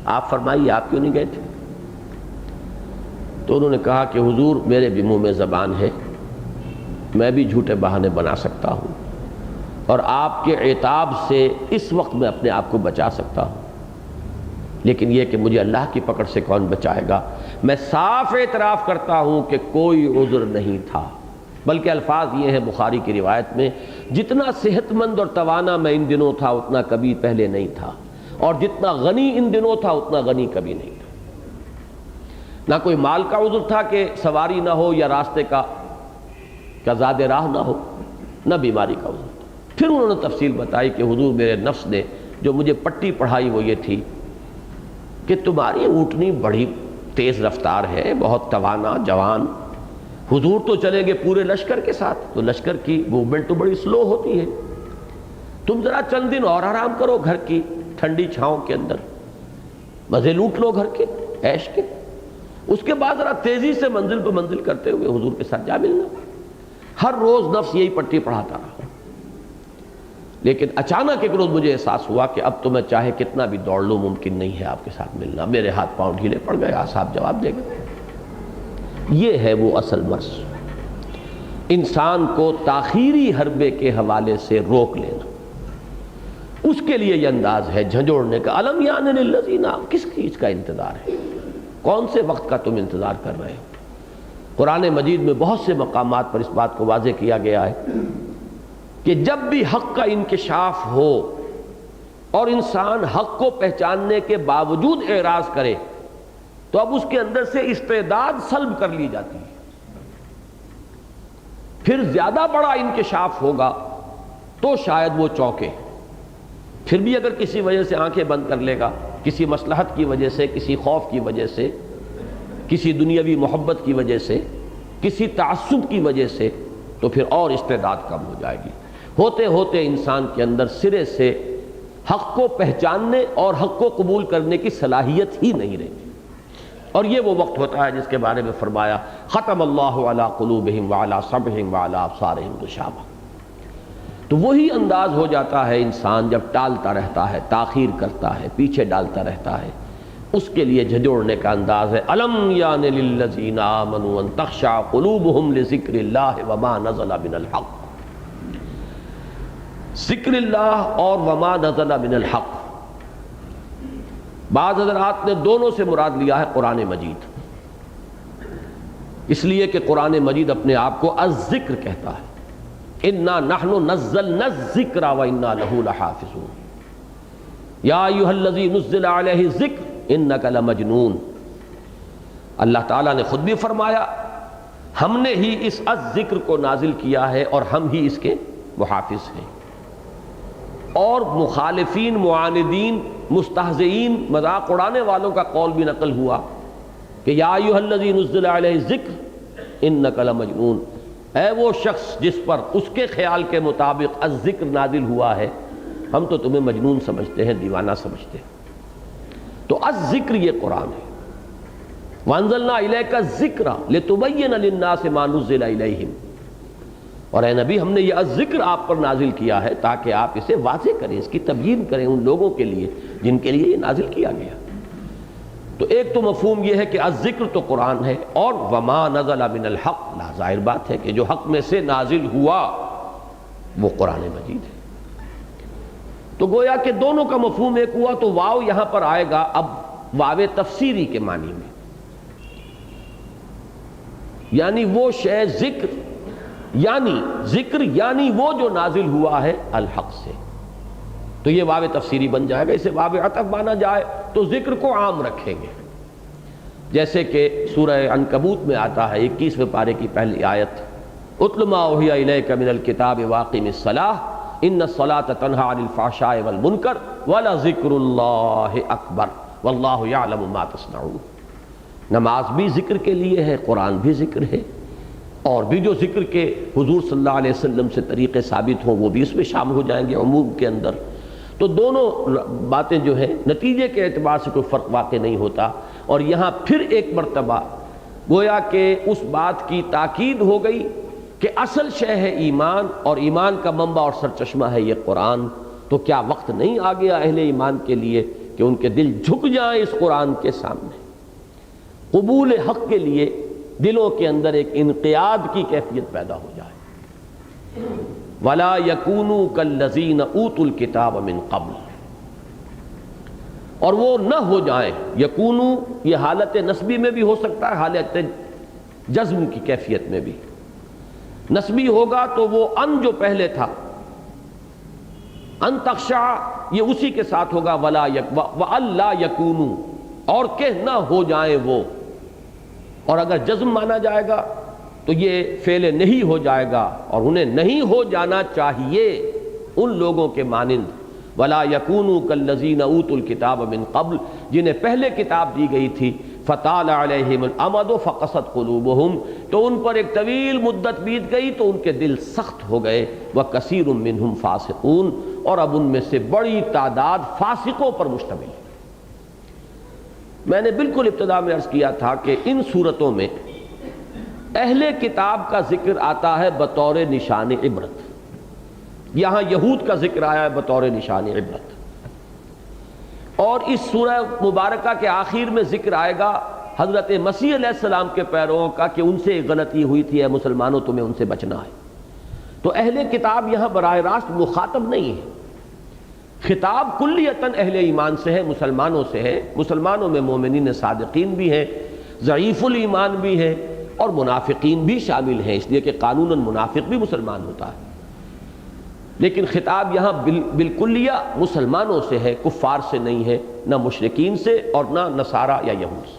آپ فرمائیے آپ کیوں نہیں گئے تھے؟ تو انہوں نے کہا کہ حضور میرے بھی منہ میں زبان ہے، میں بھی جھوٹے بہانے بنا سکتا ہوں، اور آپ کے عتاب سے اس وقت میں اپنے آپ کو بچا سکتا ہوں، لیکن یہ کہ مجھے اللہ کی پکڑ سے کون بچائے گا؟ میں صاف اعتراف کرتا ہوں کہ کوئی عذر نہیں تھا، بلکہ الفاظ یہ ہیں بخاری کی روایت میں، جتنا صحت مند اور توانا میں ان دنوں تھا اتنا کبھی پہلے نہیں تھا، اور جتنا غنی ان دنوں تھا اتنا غنی کبھی نہیں تھا۔ نہ کوئی مال کا عذر تھا کہ سواری نہ ہو یا راستے کا زاد راہ نہ ہو، نہ بیماری کا عذر تھا۔ پھر انہوں نے تفصیل بتائی کہ حضور میرے نفس نے جو مجھے پٹی پڑھائی وہ یہ تھی کہ تمہاری اونٹنی بڑی تیز رفتار ہے، بہت توانا جوان، حضور تو چلیں گے پورے لشکر کے ساتھ، تو لشکر کی موومنٹ تو بڑی سلو ہوتی ہے، تم ذرا چند دن اور آرام کرو گھر کی ٹھنڈی چھاؤں کے اندر، مزے لوٹ لو گھر کے عیش کے، اس کے بعد ذرا تیزی سے منزل پہ منزل کرتے ہوئے حضور کے ساتھ جا ملنا۔ ہر روز نفس یہی پٹی پڑھاتا رہا، لیکن اچانک ایک روز مجھے احساس ہوا کہ اب تو میں چاہے کتنا بھی دوڑ لوں ممکن نہیں ہے آپ کے ساتھ ملنا، میرے ہاتھ پاؤں ڈھیلے پڑ گئے، اعصاب جواب دے گئے۔ یہ ہے وہ اصل مرض، انسان کو تاخیری حربے کے حوالے سے روک لینا، اس کے لیے یہ انداز ہے جھنجھوڑنے کا۔ الم یعن للذین، کس چیز کا انتظار ہے؟ کون سے وقت کا تم انتظار کر رہے ہو؟ قرآن مجید میں بہت سے مقامات پر اس بات کو واضح کیا گیا ہے کہ جب بھی حق کا انکشاف ہو اور انسان حق کو پہچاننے کے باوجود اعراض کرے تو اب اس کے اندر سے استعداد سلب کر لی جاتی ہے۔ پھر زیادہ بڑا انکشاف ہوگا تو شاید وہ چونکے، پھر بھی اگر کسی وجہ سے آنکھیں بند کر لے گا، کسی مصلحت کی وجہ سے، کسی خوف کی وجہ سے، کسی دنیاوی محبت کی وجہ سے، کسی تعصب کی وجہ سے، تو پھر اور استعداد کم ہو جائے گی۔ ہوتے ہوتے انسان کے اندر سرے سے حق کو پہچاننے اور حق کو قبول کرنے کی صلاحیت ہی نہیں رہتی، اور یہ وہ وقت ہوتا ہے جس کے بارے میں فرمایا ختم اللہ علی قلوبہم وعلی سمعہم وعلی ابصارہم غشاوہ۔ تو وہی انداز ہو جاتا ہے انسان جب ٹالتا رہتا ہے، تاخیر کرتا ہے، پیچھے ڈالتا رہتا ہے، اس کے لیے جھنجھوڑنے کا انداز ہے الم یان للذین آمنوا ان تخشع قلوبہم لذکر اللہ وما نزل من الحق. ذکر اللہ اور وما نزل من الحق، بعض حضرات نے دونوں سے مراد لیا ہے قرآن مجید، اس لیے کہ قرآن مجید اپنے آپ کو الذکر کہتا ہے. انا نحن نزلنا الذکر وانا لہ لحافظون. یا ایھا الذی نزل علیہ الذکر انک لمجنون. اللہ تعالیٰ نے خود بھی فرمایا ہم نے ہی اس الذکر کو نازل کیا ہے اور ہم ہی اس کے محافظ ہیں. اور مخالفین، معاندین، مستہزئین، مذاق اڑانے والوں کا قول بھی نقل ہوا کہ یا ایھا الذی نزل علیہ الذکر انک لمجنون، اے وہ شخص جس پر اس کے خیال کے مطابق الذکر نازل ہوا ہے، ہم تو تمہیں مجنون سمجھتے ہیں، دیوانہ سمجھتے ہیں. تو الذکر یہ قرآن ہے. وانزلنا الیک الذکر لتبین للناس ما نزل الیہم. اور اے نبی ہم نے یہ الذکر آپ پر نازل کیا ہے تاکہ آپ اسے واضح کریں، اس کی تبیین کریں ان لوگوں کے لیے جن کے لیے یہ نازل کیا گیا. تو ایک تو مفہوم یہ ہے کہ الذکر تو قرآن ہے، اور وما نزل من الحق، لا ظاہر بات ہے کہ جو حق میں سے نازل ہوا وہ قرآن مجید ہے. تو گویا کہ دونوں کا مفہوم ایک ہوا. تو واو یہاں پر آئے گا اب واو تفسیری کے معنی میں، یعنی وہ شے ذکر یعنی وہ جو نازل ہوا ہے الحق سے. تو یہ واو تفسیری بن جائے گا. اسے واو عطف مانا جائے تو ذکر کو عام رکھیں گے، جیسے کہ سورہ عنکبوت میں آتا ہے 21ویں پارے کی پہلی آیت اتل ما اوحی الیک من الکتاب واقم الصلاۃ ان الصلاۃ تنہی عن الفحشاء والمنکر ولذکر اللہ اکبر واللہ یعلم ما تصنعون. نماز بھی ذکر کے لیے ہے، قرآن بھی ذکر ہے، اور بھی جو ذکر کے حضور صلی اللہ علیہ وسلم سے طریقے ثابت ہوں وہ بھی اس میں شامل ہو جائیں گے عموم کے اندر. تو دونوں باتیں جو ہیں نتیجے کے اعتبار سے کوئی فرق واقع نہیں ہوتا. اور یہاں پھر ایک مرتبہ گویا کہ اس بات کی تاکید ہو گئی کہ اصل شے ہے ایمان، اور ایمان کا منبع اور سرچشمہ ہے یہ قرآن. تو کیا وقت نہیں آ گیا اہل ایمان کے لیے کہ ان کے دل جھک جائیں اس قرآن کے سامنے؟ قبول حق کے لیے دلوں کے اندر ایک انقیاد کی کیفیت پیدا ہو جائے. وَلَا يَكُونُوا كَالَّذِينَ أُوتُوا الْكِتَابَ مِن قَبْلُ، اور وہ نہ ہو جائیں. یکونو یہ حالت نسبی میں بھی ہو سکتا ہے، حالت جزم کی کیفیت میں بھی. نسبی ہوگا تو وہ ان جو پہلے تھا ان تخشع یہ اسی کے ساتھ ہوگا وَأَلَّا يَكُونُوا، اور کہ نہ ہو جائیں وہ. اور اگر جزم مانا جائے گا تو یہ فعل نہیں ہو جائے گا، اور انہیں نہیں ہو جانا چاہیے ان لوگوں کے مانند وَلَا يَكُونُوا كَالَّذِينَ أُوتُوا الْكِتَابَ مِن قَبْلُ، جنہیں پہلے کتاب دی گئی تھی فَطَالَ عَلَيْهِمُ الْأَمَدُ فَقَسَتْ قُلُوبُهُمْ، تو ان پر ایک طویل مدت بیت گئی تو ان کے دل سخت ہو گئے. وَكَثِيرٌ مِّنْهُمْ فَاسِقُونَ، اور اب ان میں سے بڑی تعداد فاسقوں پر مشتمل ہے. میں نے بالکل ابتدا میں عرض کیا تھا کہ ان صورتوں میں اہل کتاب کا ذکر آتا ہے بطور نشان عبرت. یہاں یہود کا ذکر آیا ہے بطور نشان عبرت، اور اس سورہ مبارکہ کے آخر میں ذکر آئے گا حضرت مسیح علیہ السلام کے پیرووں کا کہ ان سے ایک غلطی ہوئی تھی، اے مسلمانوں تمہیں ان سے بچنا ہے. تو اہل کتاب یہاں براہ راست مخاطب نہیں ہے. خطاب کلیتاً اہل ایمان سے ہے، مسلمانوں سے ہے. مسلمانوں میں مومنین صادقین بھی ہیں، ضعیف الایمان بھی ہیں، اور منافقین بھی شامل ہیں، اس لیے کہ قانوناً منافق بھی مسلمان ہوتا ہے. لیکن خطاب یہاں بالکلیہ مسلمانوں سے ہے، کفار سے نہیں ہے، نہ مشرکین سے اور نہ نصارہ یا یہود سے.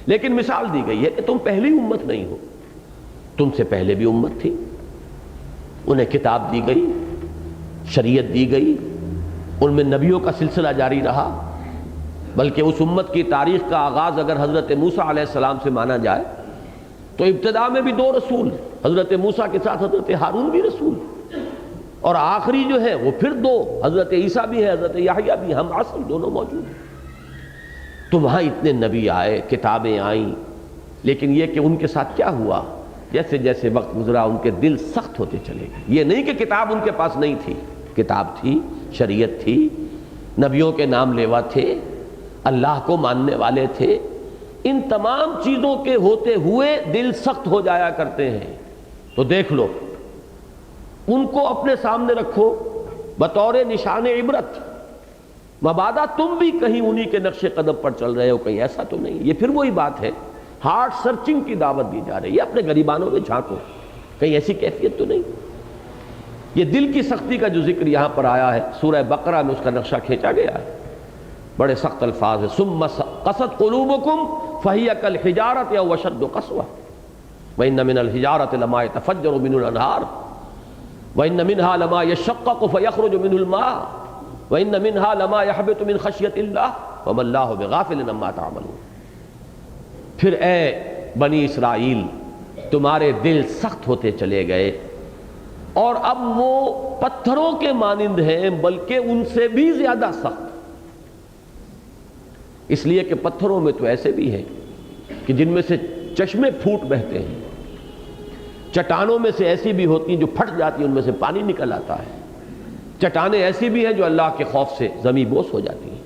لیکن مثال دی گئی ہے کہ تم پہلی امت نہیں ہو، تم سے پہلے بھی امت تھی، انہیں کتاب دی گئی، شریعت دی گئی، ان میں نبیوں کا سلسلہ جاری رہا. بلکہ اس امت کی تاریخ کا آغاز اگر حضرت موسیٰ علیہ السلام سے مانا جائے تو ابتدا میں بھی 2 رسول، حضرت موسیٰ کے ساتھ حضرت ہارون بھی رسول، اور آخری جو ہے وہ پھر 2 حضرت عیسیٰ بھی ہے، حضرت یحییٰ بھی، ہم عصر دونوں موجود ہیں. تو وہاں اتنے نبی آئے، کتابیں آئیں، لیکن یہ کہ ان کے ساتھ کیا ہوا جیسے جیسے وقت گزرا ان کے دل سخت ہوتے چلے گئے. یہ نہیں کہ کتاب ان کے پاس نہیں تھی، کتاب تھی، شریعت تھی، نبیوں کے نام لیوا تھے، اللہ کو ماننے والے تھے. ان تمام چیزوں کے ہوتے ہوئے دل سخت ہو جایا کرتے ہیں. تو دیکھ لو، ان کو اپنے سامنے رکھو بطور نشان عبرت. مبادا تم بھی کہیں انہی کے نقش قدم پر چل رہے ہو، کہیں ایسا تو نہیں. یہ پھر وہی بات ہے، ہارٹ سرچنگ کی دعوت دی جا رہی ہے. اپنے غریبانوں میں جھانکو، کہیں ایسی کیفیت تو نہیں. یہ دل کی سختی کا جو ذکر یہاں پر آیا ہے سورہ بقرہ میں، اس کا نقشہ کھینچا گیا ہے. بڑے سخت الفاظ ہیں. ثم قست قلوبکم فہی کالحجارۃ او اشد قسوۃ وان من الحجارۃ لما يتفجر منه الانہار وان منها لما يشقق فيخرج منه الماء وان منها لما يهبط من خشیۃ اللہ وما اللہ بغافل عما تعملون. پھر اے بنی اسرائیل، تمہارے دل سخت ہوتے چلے گئے اور اب وہ پتھروں کے مانند ہیں، بلکہ ان سے بھی زیادہ سخت. اس لیے کہ پتھروں میں تو ایسے بھی ہیں کہ جن میں سے چشمے پھوٹ بہتے ہیں، چٹانوں میں سے ایسی بھی ہوتی ہیں جو پھٹ جاتی ہیں، ان میں سے پانی نکل آتا ہے. چٹانیں ایسی بھی ہیں جو اللہ کے خوف سے زمیں بوس ہو جاتی ہیں.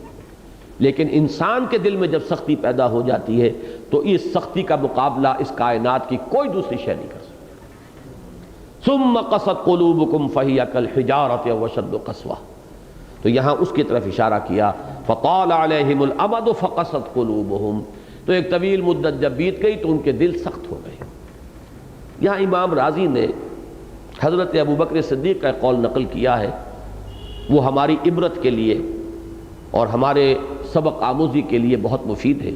لیکن انسان کے دل میں جب سختی پیدا ہو جاتی ہے تو اس سختی کا مقابلہ اس کائنات کی کوئی دوسری شے نہیں کر سکتی. ثم قست قلوبکم فہی کالحجارۃ او اشد قسوۃ. تو یہاں اس کی طرف اشارہ کیا، فطال علیہم الامد فقست قلوبہم. تو ایک طویل مدت جب بیت گئی تو ان کے دل سخت ہو گئے. یہاں امام رازی نے حضرت ابوبکر صدیق کا قول نقل کیا ہے، وہ ہماری عبرت کے لیے اور ہمارے سبق آموزی کے لیے بہت مفید ہے.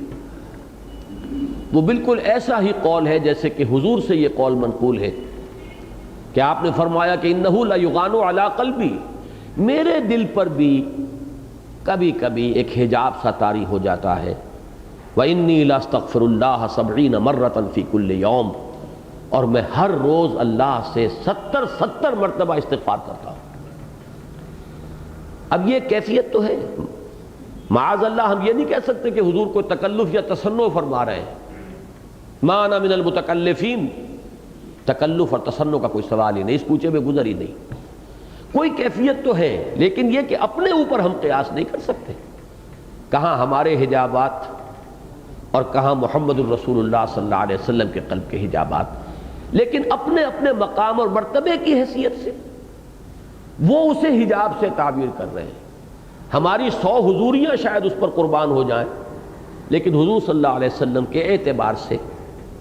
وہ بالکل ایسا ہی قول ہے جیسے کہ حضور سے یہ قول منقول ہے کہ آپ نے فرمایا کہ انہ لیغان علی قلبی، میرے دل پر بھی کبھی کبھی ایک حجاب سا طاری ہو جاتا ہے. وانی لاستغفر اللہ 70 مرۃ فی کل یوم، اور میں ہر روز اللہ سے 70 مرتبہ استغفار کرتا ہوں. اب یہ کیفیت تو ہے، معاذ اللہ ہم یہ نہیں کہہ سکتے کہ حضور کو تکلف یا تصنع فرما رہے ہیں. ما انا من المتکلفین، تکلف اور تصنع کا کوئی سوال ہی نہیں، اس کوچے میں گزر ہی نہیں. کوئی کیفیت تو ہے، لیکن یہ کہ اپنے اوپر ہم قیاس نہیں کر سکتے. کہاں ہمارے حجابات اور کہاں محمد الرسول اللہ صلی اللہ علیہ وسلم کے قلب کے حجابات. لیکن اپنے اپنے مقام اور مرتبے کی حیثیت سے وہ اسے حجاب سے تعبیر کر رہے ہیں. ہماری 100 حضوریاں شاید اس پر قربان ہو جائیں، لیکن حضور صلی اللہ علیہ وسلم کے اعتبار سے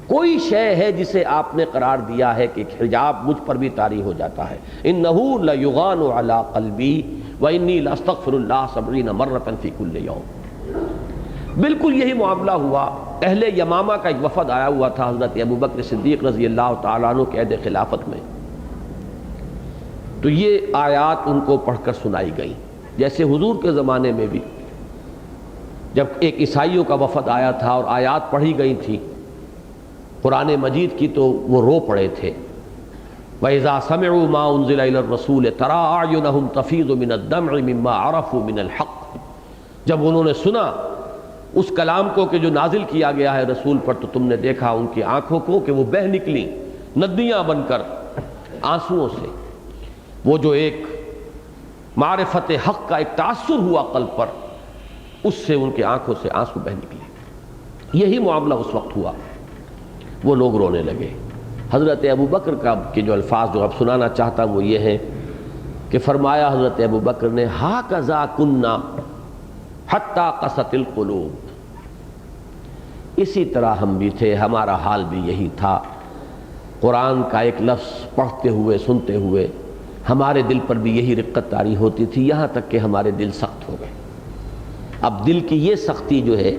کوئی شے ہے جسے آپ نے قرار دیا ہے کہ حجاب مجھ پر بھی طاری ہو جاتا ہے. انہ لیغان علی قلبی وانی لاستغفر اللہ 70 مرۃ فی کل یوم. بالکل یہی معاملہ ہوا. اہل یمامہ کا ایک وفد آیا ہوا تھا حضرت ابوبکر صدیق رضی اللہ تعالیٰ عنہ کے عہد خلافت میں. تو یہ آیات ان کو پڑھ کر سنائی گئی، جیسے حضور کے زمانے میں بھی جب ایک عیسائیوں کا وفد آیا تھا اور آیات پڑھی گئی تھی قرآن مجید کی، تو وہ رو پڑے تھے. وَإِذَا سَمِعُوا مَا أُنزِلَ إِلَى الرَّسُولِ تَرَىٰ أَعْيُنَهُمْ تَفِيضُ مِنَ الدَّمْعِ مِمَّا عَرَفُوا مِنَ الْحَقِّ. جب انہوں نے سنا اس کلام کو کہ جو نازل کیا گیا ہے رسول پر، تو تم نے دیکھا ان کی آنکھوں کو کہ وہ بہہ نکلیں ندیاں بن کر آنسوؤں سے. وہ جو ایک معرفت حق کا ایک تاثر ہوا قلب پر، اس سے ان کی آنکھوں سے آنسو بہہ نکلے. یہی معاملہ اس وقت ہوا. وہ لوگ رونے لگے. حضرت ابوبکر کا کے جو الفاظ جو اب سنانا چاہتا ہوں وہ یہ ہیں کہ فرمایا حضرت ابوبکر نے، ہاکذا کنا حتی قست القلوب. اسی طرح ہم بھی تھے، ہمارا حال بھی یہی تھا. قرآن کا ایک لفظ پڑھتے ہوئے سنتے ہوئے ہمارے دل پر بھی یہی رقت طاری ہوتی تھی، یہاں تک کہ ہمارے دل سخت ہو گئے. اب دل کی یہ سختی جو ہے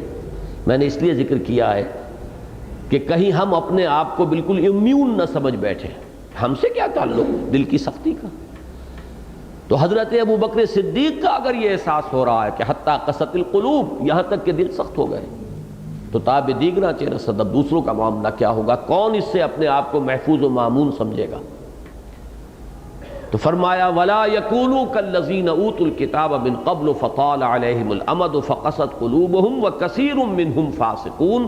میں نے اس لیے ذکر کیا ہے کہ کہیں ہم اپنے آپ کو بالکل امیون نہ سمجھ بیٹھے. ہم سے کیا تعلق دل کی سختی کا؟ تو حضرت ابوبکر صدیق کا اگر یہ احساس ہو رہا ہے کہ حتی قست القلوب، یہاں تک کہ دل سخت ہو گئے، تو تاب دیگرہ چہرہ صدب دوسروں کا معاملہ کیا ہوگا؟ کون اس سے اپنے آپ کو محفوظ و مامون سمجھے گا؟ تو فرمایا وَلَا يَكُونُوا كَالَّذِينَ أُوتُوا الْكِتَابَ مِنْ قَبْلُ فَطَالَ عَلَيْهِمُ الْأَمَدُ فَقَسَتْ قُلُوبُهُمْ وَكَثِيرٌ مِّنْهُمْ فَاسِقُونَ.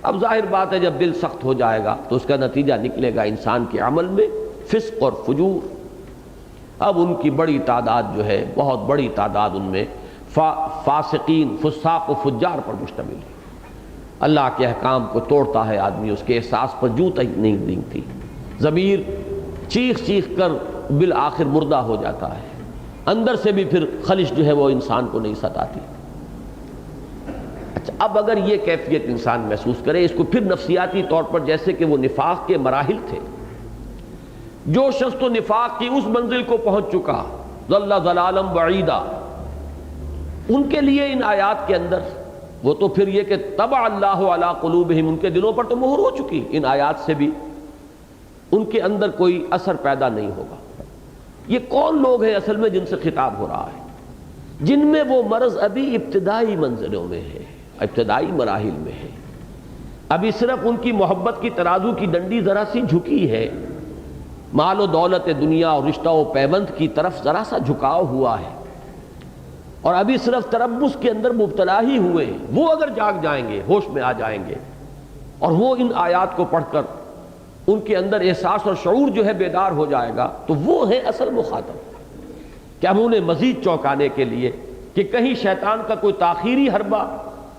اب ظاہر بات ہے جب دل سخت ہو جائے گا تو اس کا نتیجہ نکلے گا انسان کے عمل میں فسق اور فجور۔ اب ان کی بڑی تعداد جو ہے، بہت بڑی تعداد ان میں فاسقین، فساق و فجار پر مشتمل ہے۔ اللہ کے احکام کو توڑتا ہے آدمی، اس کے احساس پر جوں تک نہیں دینگتی، ضمیر چیخ چیخ کر بالآخر مردہ ہو جاتا ہے، اندر سے بھی پھر خلش جو ہے وہ انسان کو نہیں ستاتی۔ اچھا، اب اگر یہ کیفیت انسان محسوس کرے، اس کو پھر نفسیاتی طور پر جیسے کہ وہ نفاق کے مراحل تھے، جو شخص تو نفاق کی اس منزل کو پہنچ چکا، ضل ضلالا بعیدا، ان کے لیے ان آیات کے اندر وہ تو پھر یہ کہ طبع اللہ علی قلوبہم، ان کے دلوں پر تو مہر ہو چکی، ان آیات سے بھی ان کے اندر کوئی اثر پیدا نہیں ہوگا۔ یہ کون لوگ ہیں اصل میں جن سے خطاب ہو رہا ہے؟ جن میں وہ مرض ابھی ابتدائی منزلوں میں ہے، ابتدائی مراحل میں ہے، ابھی صرف ان کی محبت کی ترازو کی ڈنڈی ذرا سی جھکی ہے، مال و دولت دنیا اور رشتہ و پیوند کی طرف ذرا سا جھکاؤ ہوا ہے، اور ابھی صرف تربص کے اندر مبتلا ہی ہوئے ہیں۔ وہ اگر جاگ جائیں گے، ہوش میں آ جائیں گے، اور وہ ان آیات کو پڑھ کر ان کے اندر احساس اور شعور جو ہے بیدار ہو جائے گا، تو وہ ہے اصل مخاطب۔ کہ ہم انہیں مزید چونکانے کے لیے کہ کہیں شیطان کا کوئی تاخیری حربہ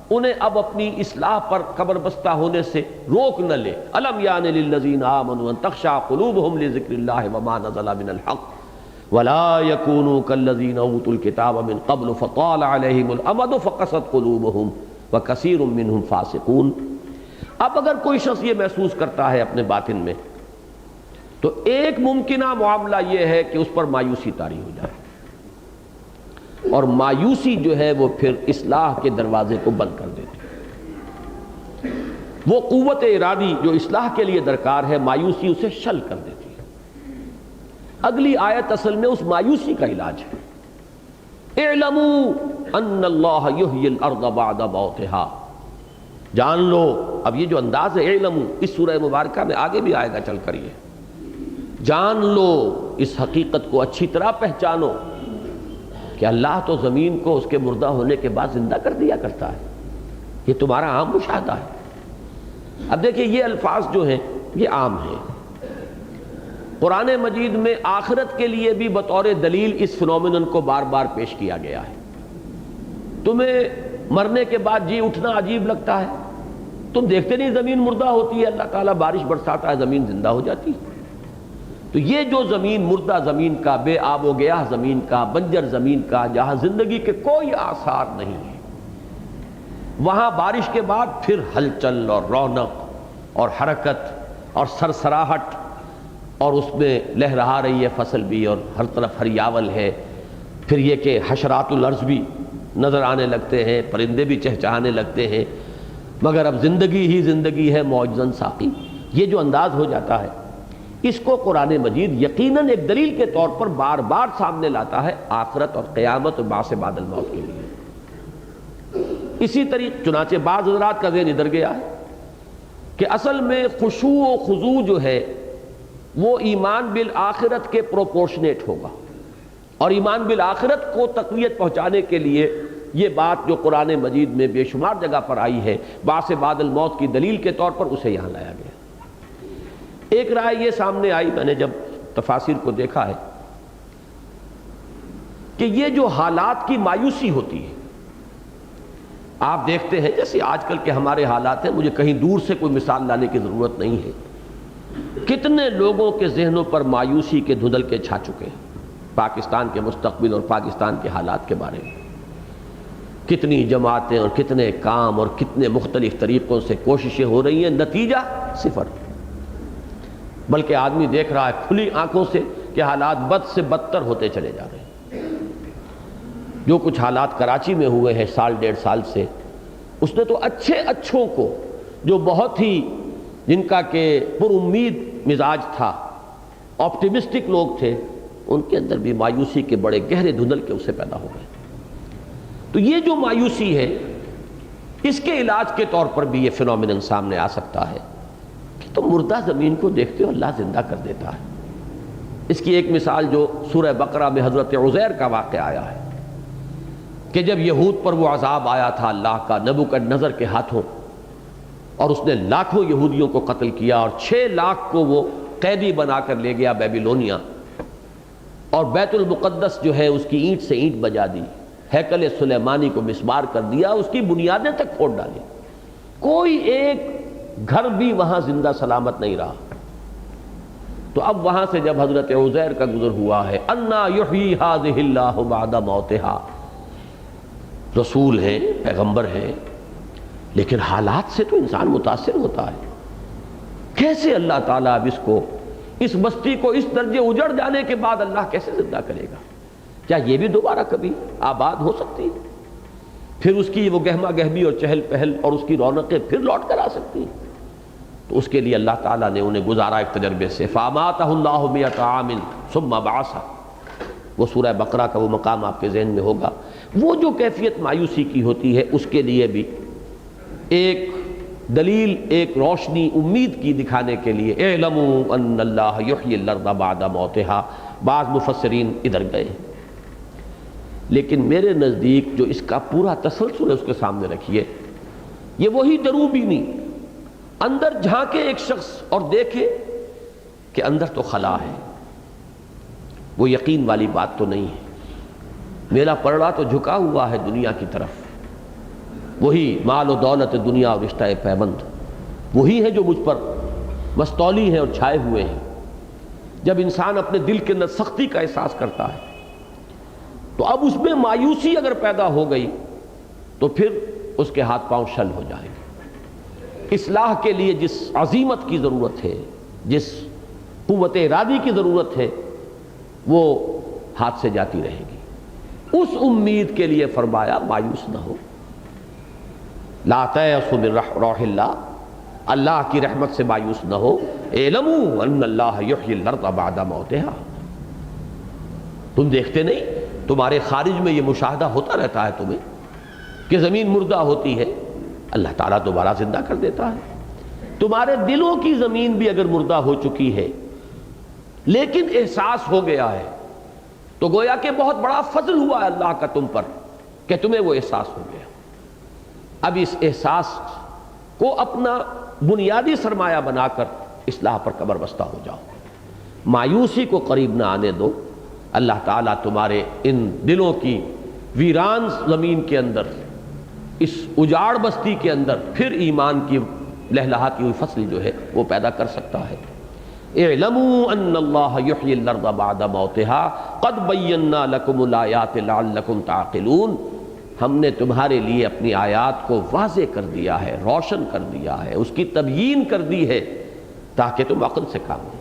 انہیں اب اپنی اصلاح پر قبر بستہ ہونے سے روک نہ لے۔ الم یان للذین آمنوا ان تخشع قلوبہم لذکر اللہ وما نزل من الحق ولا يكونوا كالذین اوتوا الکتاب من قبل فطال علیہم الامد فقست قلوبہم وکثیر منہم فاسقون۔ اب اگر کوئی شخص یہ محسوس کرتا ہے اپنے باطن میں، تو ایک ممکنہ معاملہ یہ ہے کہ اس پر مایوسی طاری ہو جائے، اور مایوسی جو ہے وہ پھر اصلاح کے دروازے کو بند کر دیتی ہے۔ وہ قوت ارادی جو اصلاح کے لیے درکار ہے، مایوسی اسے شل کر دیتی ہے۔ اگلی آیت اصل میں اس مایوسی کا علاج ہے۔ اعلموا ان اللہ یحیی الارض بعد موتها، جان لو۔ اب یہ جو انداز ہے اعلموا، اس سورہ مبارکہ میں آگے بھی آئے گا چل کر، یہ جان لو، اس حقیقت کو اچھی طرح پہچانو کہ اللہ تو زمین کو اس کے مردہ ہونے کے بعد زندہ کر دیا کرتا ہے۔ یہ تمہارا عام مشاہدہ ہے۔ اب دیکھیں یہ الفاظ جو ہیں یہ عام ہیں، قرآن مجید میں آخرت کے لیے بھی بطور دلیل اس فنومینن کو بار بار پیش کیا گیا ہے۔ تمہیں مرنے کے بعد جی اٹھنا عجیب لگتا ہے، تم دیکھتے نہیں زمین مردہ ہوتی ہے، اللہ تعالیٰ بارش برساتا ہے، زمین زندہ ہو جاتی ہے۔ تو یہ جو زمین، مردہ زمین کا، بے آب و گیاہ زمین کا، بنجر زمین کا، جہاں زندگی کے کوئی آثار نہیں ہے، وہاں بارش کے بعد پھر ہلچل اور رونق اور حرکت اور سرسراہٹ، اور اس میں لہرا رہی ہے فصل بھی، اور ہر طرف ہریاول ہے۔ پھر یہ کہ حشرات الارض بھی نظر آنے لگتے ہیں، پرندے بھی چہچہانے لگتے ہیں، مگر اب زندگی ہی زندگی ہے معجزاً ساقی۔ یہ جو انداز ہو جاتا ہے، اس کو قرآن مجید یقیناً ایک دلیل کے طور پر بار بار سامنے لاتا ہے آخرت اور قیامت اور بعث بعد الموت کے لیے۔ اسی طریقے چنانچہ بعض حضرات کا ذہن ادھر گیا ہے کہ اصل میں خشوع و خضوع جو ہے وہ ایمان بالآخرت کے پروپورشنیٹ ہوگا، اور ایمان بالآخرت کو تقویت پہنچانے کے لیے یہ بات جو قرآن مجید میں بے شمار جگہ پر آئی ہے، بعث بعد الموت کی دلیل کے طور پر اسے یہاں لایا گیا۔ ایک رائے یہ سامنے آئی، میں نے جب تفاسیر کو دیکھا ہے، کہ یہ جو حالات کی مایوسی ہوتی ہے، آپ دیکھتے ہیں جیسے آج کل کے ہمارے حالات ہیں، مجھے کہیں دور سے کوئی مثال لانے کی ضرورت نہیں ہے، کتنے لوگوں کے ذہنوں پر مایوسی کے دھندل کے چھا چکے ہیں پاکستان کے مستقبل اور پاکستان کے حالات کے بارے میں۔ کتنی جماعتیں اور کتنے کام اور کتنے مختلف طریقوں سے کوششیں ہو رہی ہیں، نتیجہ صفر۔ بلکہ آدمی دیکھ رہا ہے کھلی آنکھوں سے کہ حالات بد سے بدتر ہوتے چلے جا رہے ہیں۔ جو کچھ حالات کراچی میں ہوئے ہیں سال ڈیڑھ سال سے، اس نے تو اچھوں کو، جو بہت ہی جن کا کہ پر امید مزاج تھا، آپٹیمسٹک لوگ تھے، ان کے اندر بھی مایوسی کے بڑے گہرے دھندل کے اسے پیدا ہو گئے۔ تو یہ جو مایوسی ہے، اس کے علاج کے طور پر بھی یہ فنومینن سامنے آ سکتا ہے کہ تم مردہ زمین کو دیکھتے ہو، اللہ زندہ کر دیتا ہے۔ اس کی ایک مثال جو سورہ بقرہ میں حضرت عزیر کا واقعہ آیا ہے کہ جب یہود پر وہ عذاب آیا تھا اللہ کا نبوکدنضر کے ہاتھوں، اور اس نے لاکھوں یہودیوں کو قتل کیا اور 6 لاکھ کو وہ قیدی بنا کر لے گیا بیبیلونیا، اور بیت المقدس جو ہے اس کی اینٹ سے اینٹ بجا دی، ہیکل سلیمانی کو مسمار کر دیا، اس کی بنیادیں تک پھوڑ ڈالی، کوئی ایک گھر بھی وہاں زندہ سلامت نہیں رہا۔ تو اب وہاں سے جب حضرت عزیر کا گزر ہوا ہے، انا یحیی ھذہ اللہ بعد موتہا، رسول ہیں، پیغمبر ہیں، لیکن حالات سے تو انسان متاثر ہوتا ہے۔ کیسے اللہ تعالیٰ اب اس بستی کو اس درجے اجڑ جانے کے بعد اللہ کیسے زندہ کرے گا؟ کیا یہ بھی دوبارہ کبھی آباد ہو سکتی ہے؟ پھر اس کی وہ گہما گہمی اور چہل پہل اور اس کی رونقیں پھر لوٹ کر آ سکتی ہیں؟ تو اس کے لیے اللہ تعالیٰ نے انہیں گزارا ایک تجربے سے، فَأَمَاتَهُ اللَّهُ مِئَةَ عَامٍ ثُمَّ بَعَثَهُ، وہ سورہ بقرہ کا وہ مقام آپ کے ذہن میں ہوگا۔ وہ جو کیفیت مایوسی کی ہوتی ہے، اس کے لیے بھی ایک دلیل، ایک روشنی امید کی دکھانے کے لیے اعلموا ان اللہ یحیی الارض بعد موتہا، بعض مفسرین ادھر گئے، لیکن میرے نزدیک جو اس کا پورا تسلسل ہے اس کے سامنے رکھیے، یہ وہی دروبینی اندر جھانکے ایک شخص اور دیکھے کہ اندر تو خلا ہے، وہ یقین والی بات تو نہیں ہے، میرا پرڑا تو جھکا ہوا ہے دنیا کی طرف، وہی مال و دولت دنیا اور رشتہ پیوند، وہی ہے جو مجھ پر مستولی ہیں اور چھائے ہوئے ہیں۔ جب انسان اپنے دل کے اندر سختی کا احساس کرتا ہے تو اب اس میں مایوسی اگر پیدا ہو گئی تو پھر اس کے ہاتھ پاؤں شل ہو جائیں گے۔ اصلاح کے لیے جس عزیمت کی ضرورت ہے، جس قوت ارادی کی ضرورت ہے، وہ ہاتھ سے جاتی رہے گی۔ اس امید کے لیے فرمایا مایوس نہ ہو، لا تیأسوا من روح اللہ، اللہ کی رحمت سے مایوس نہ ہو، اعلموا ان اللہ یحیی الارض بعد موتہا۔ تم دیکھتے نہیں، تمہارے خارج میں یہ مشاہدہ ہوتا رہتا ہے تمہیں کہ زمین مردہ ہوتی ہے، اللہ تعالیٰ دوبارہ زندہ کر دیتا ہے۔ تمہارے دلوں کی زمین بھی اگر مردہ ہو چکی ہے لیکن احساس ہو گیا ہے تو گویا کہ بہت بڑا فضل ہوا ہے اللہ کا تم پر کہ تمہیں وہ احساس ہو گیا۔ اب اس احساس کو اپنا بنیادی سرمایہ بنا کر اصلاح پر کمر بستہ ہو جاؤ، مایوسی کو قریب نہ آنے دو۔ اللہ تعالیٰ تمہارے ان دلوں کی ویران زمین کے اندر، اس اجاڑ بستی کے اندر پھر ایمان کی لہلہاتی ہوئی فصل جو ہے وہ پیدا کر سکتا ہے۔ اعلموا ان اللہ یحیی الارض بعد موتہا قد بینا لکم الآیات لعلکم تعقلون، ہم نے تمہارے لیے اپنی آیات کو واضح کر دیا ہے، روشن کر دیا ہے، اس کی تبیین کر دی ہے تاکہ تم عقل سے کام لو۔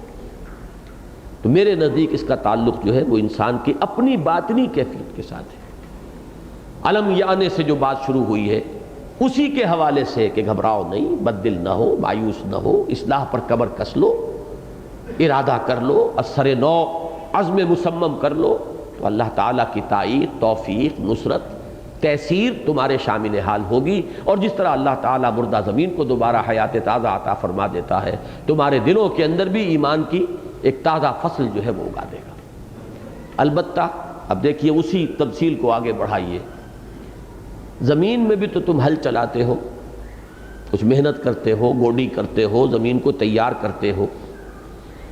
تو میرے نزدیک اس کا تعلق جو ہے وہ انسان کی اپنی باطنی کیفیت کے ساتھ ہے۔ علم یانے سے جو بات شروع ہوئی ہے اسی کے حوالے سے کہ گھبراؤ نہیں، بد دل نہ ہو، مایوس نہ ہو، اصلاح پر کمر کس لو، ارادہ کر لو، اثر نو عزم مصمم کر لو، تو اللہ تعالیٰ کی تائید، توفیق، نصرت، تیسیر تمہارے شامل حال ہوگی۔ اور جس طرح اللہ تعالیٰ مردہ زمین کو دوبارہ حیات تازہ عطا فرما دیتا ہے، تمہارے دلوں کے اندر بھی ایمان کی ایک تازہ فصل جو ہے وہ اگا دے گا۔ البتہ اب دیکھیے اسی تفصیل کو آگے بڑھائیے، زمین میں بھی تو تم ہل چلاتے ہو، کچھ محنت کرتے ہو، گوڈی کرتے ہو، زمین کو تیار کرتے ہو،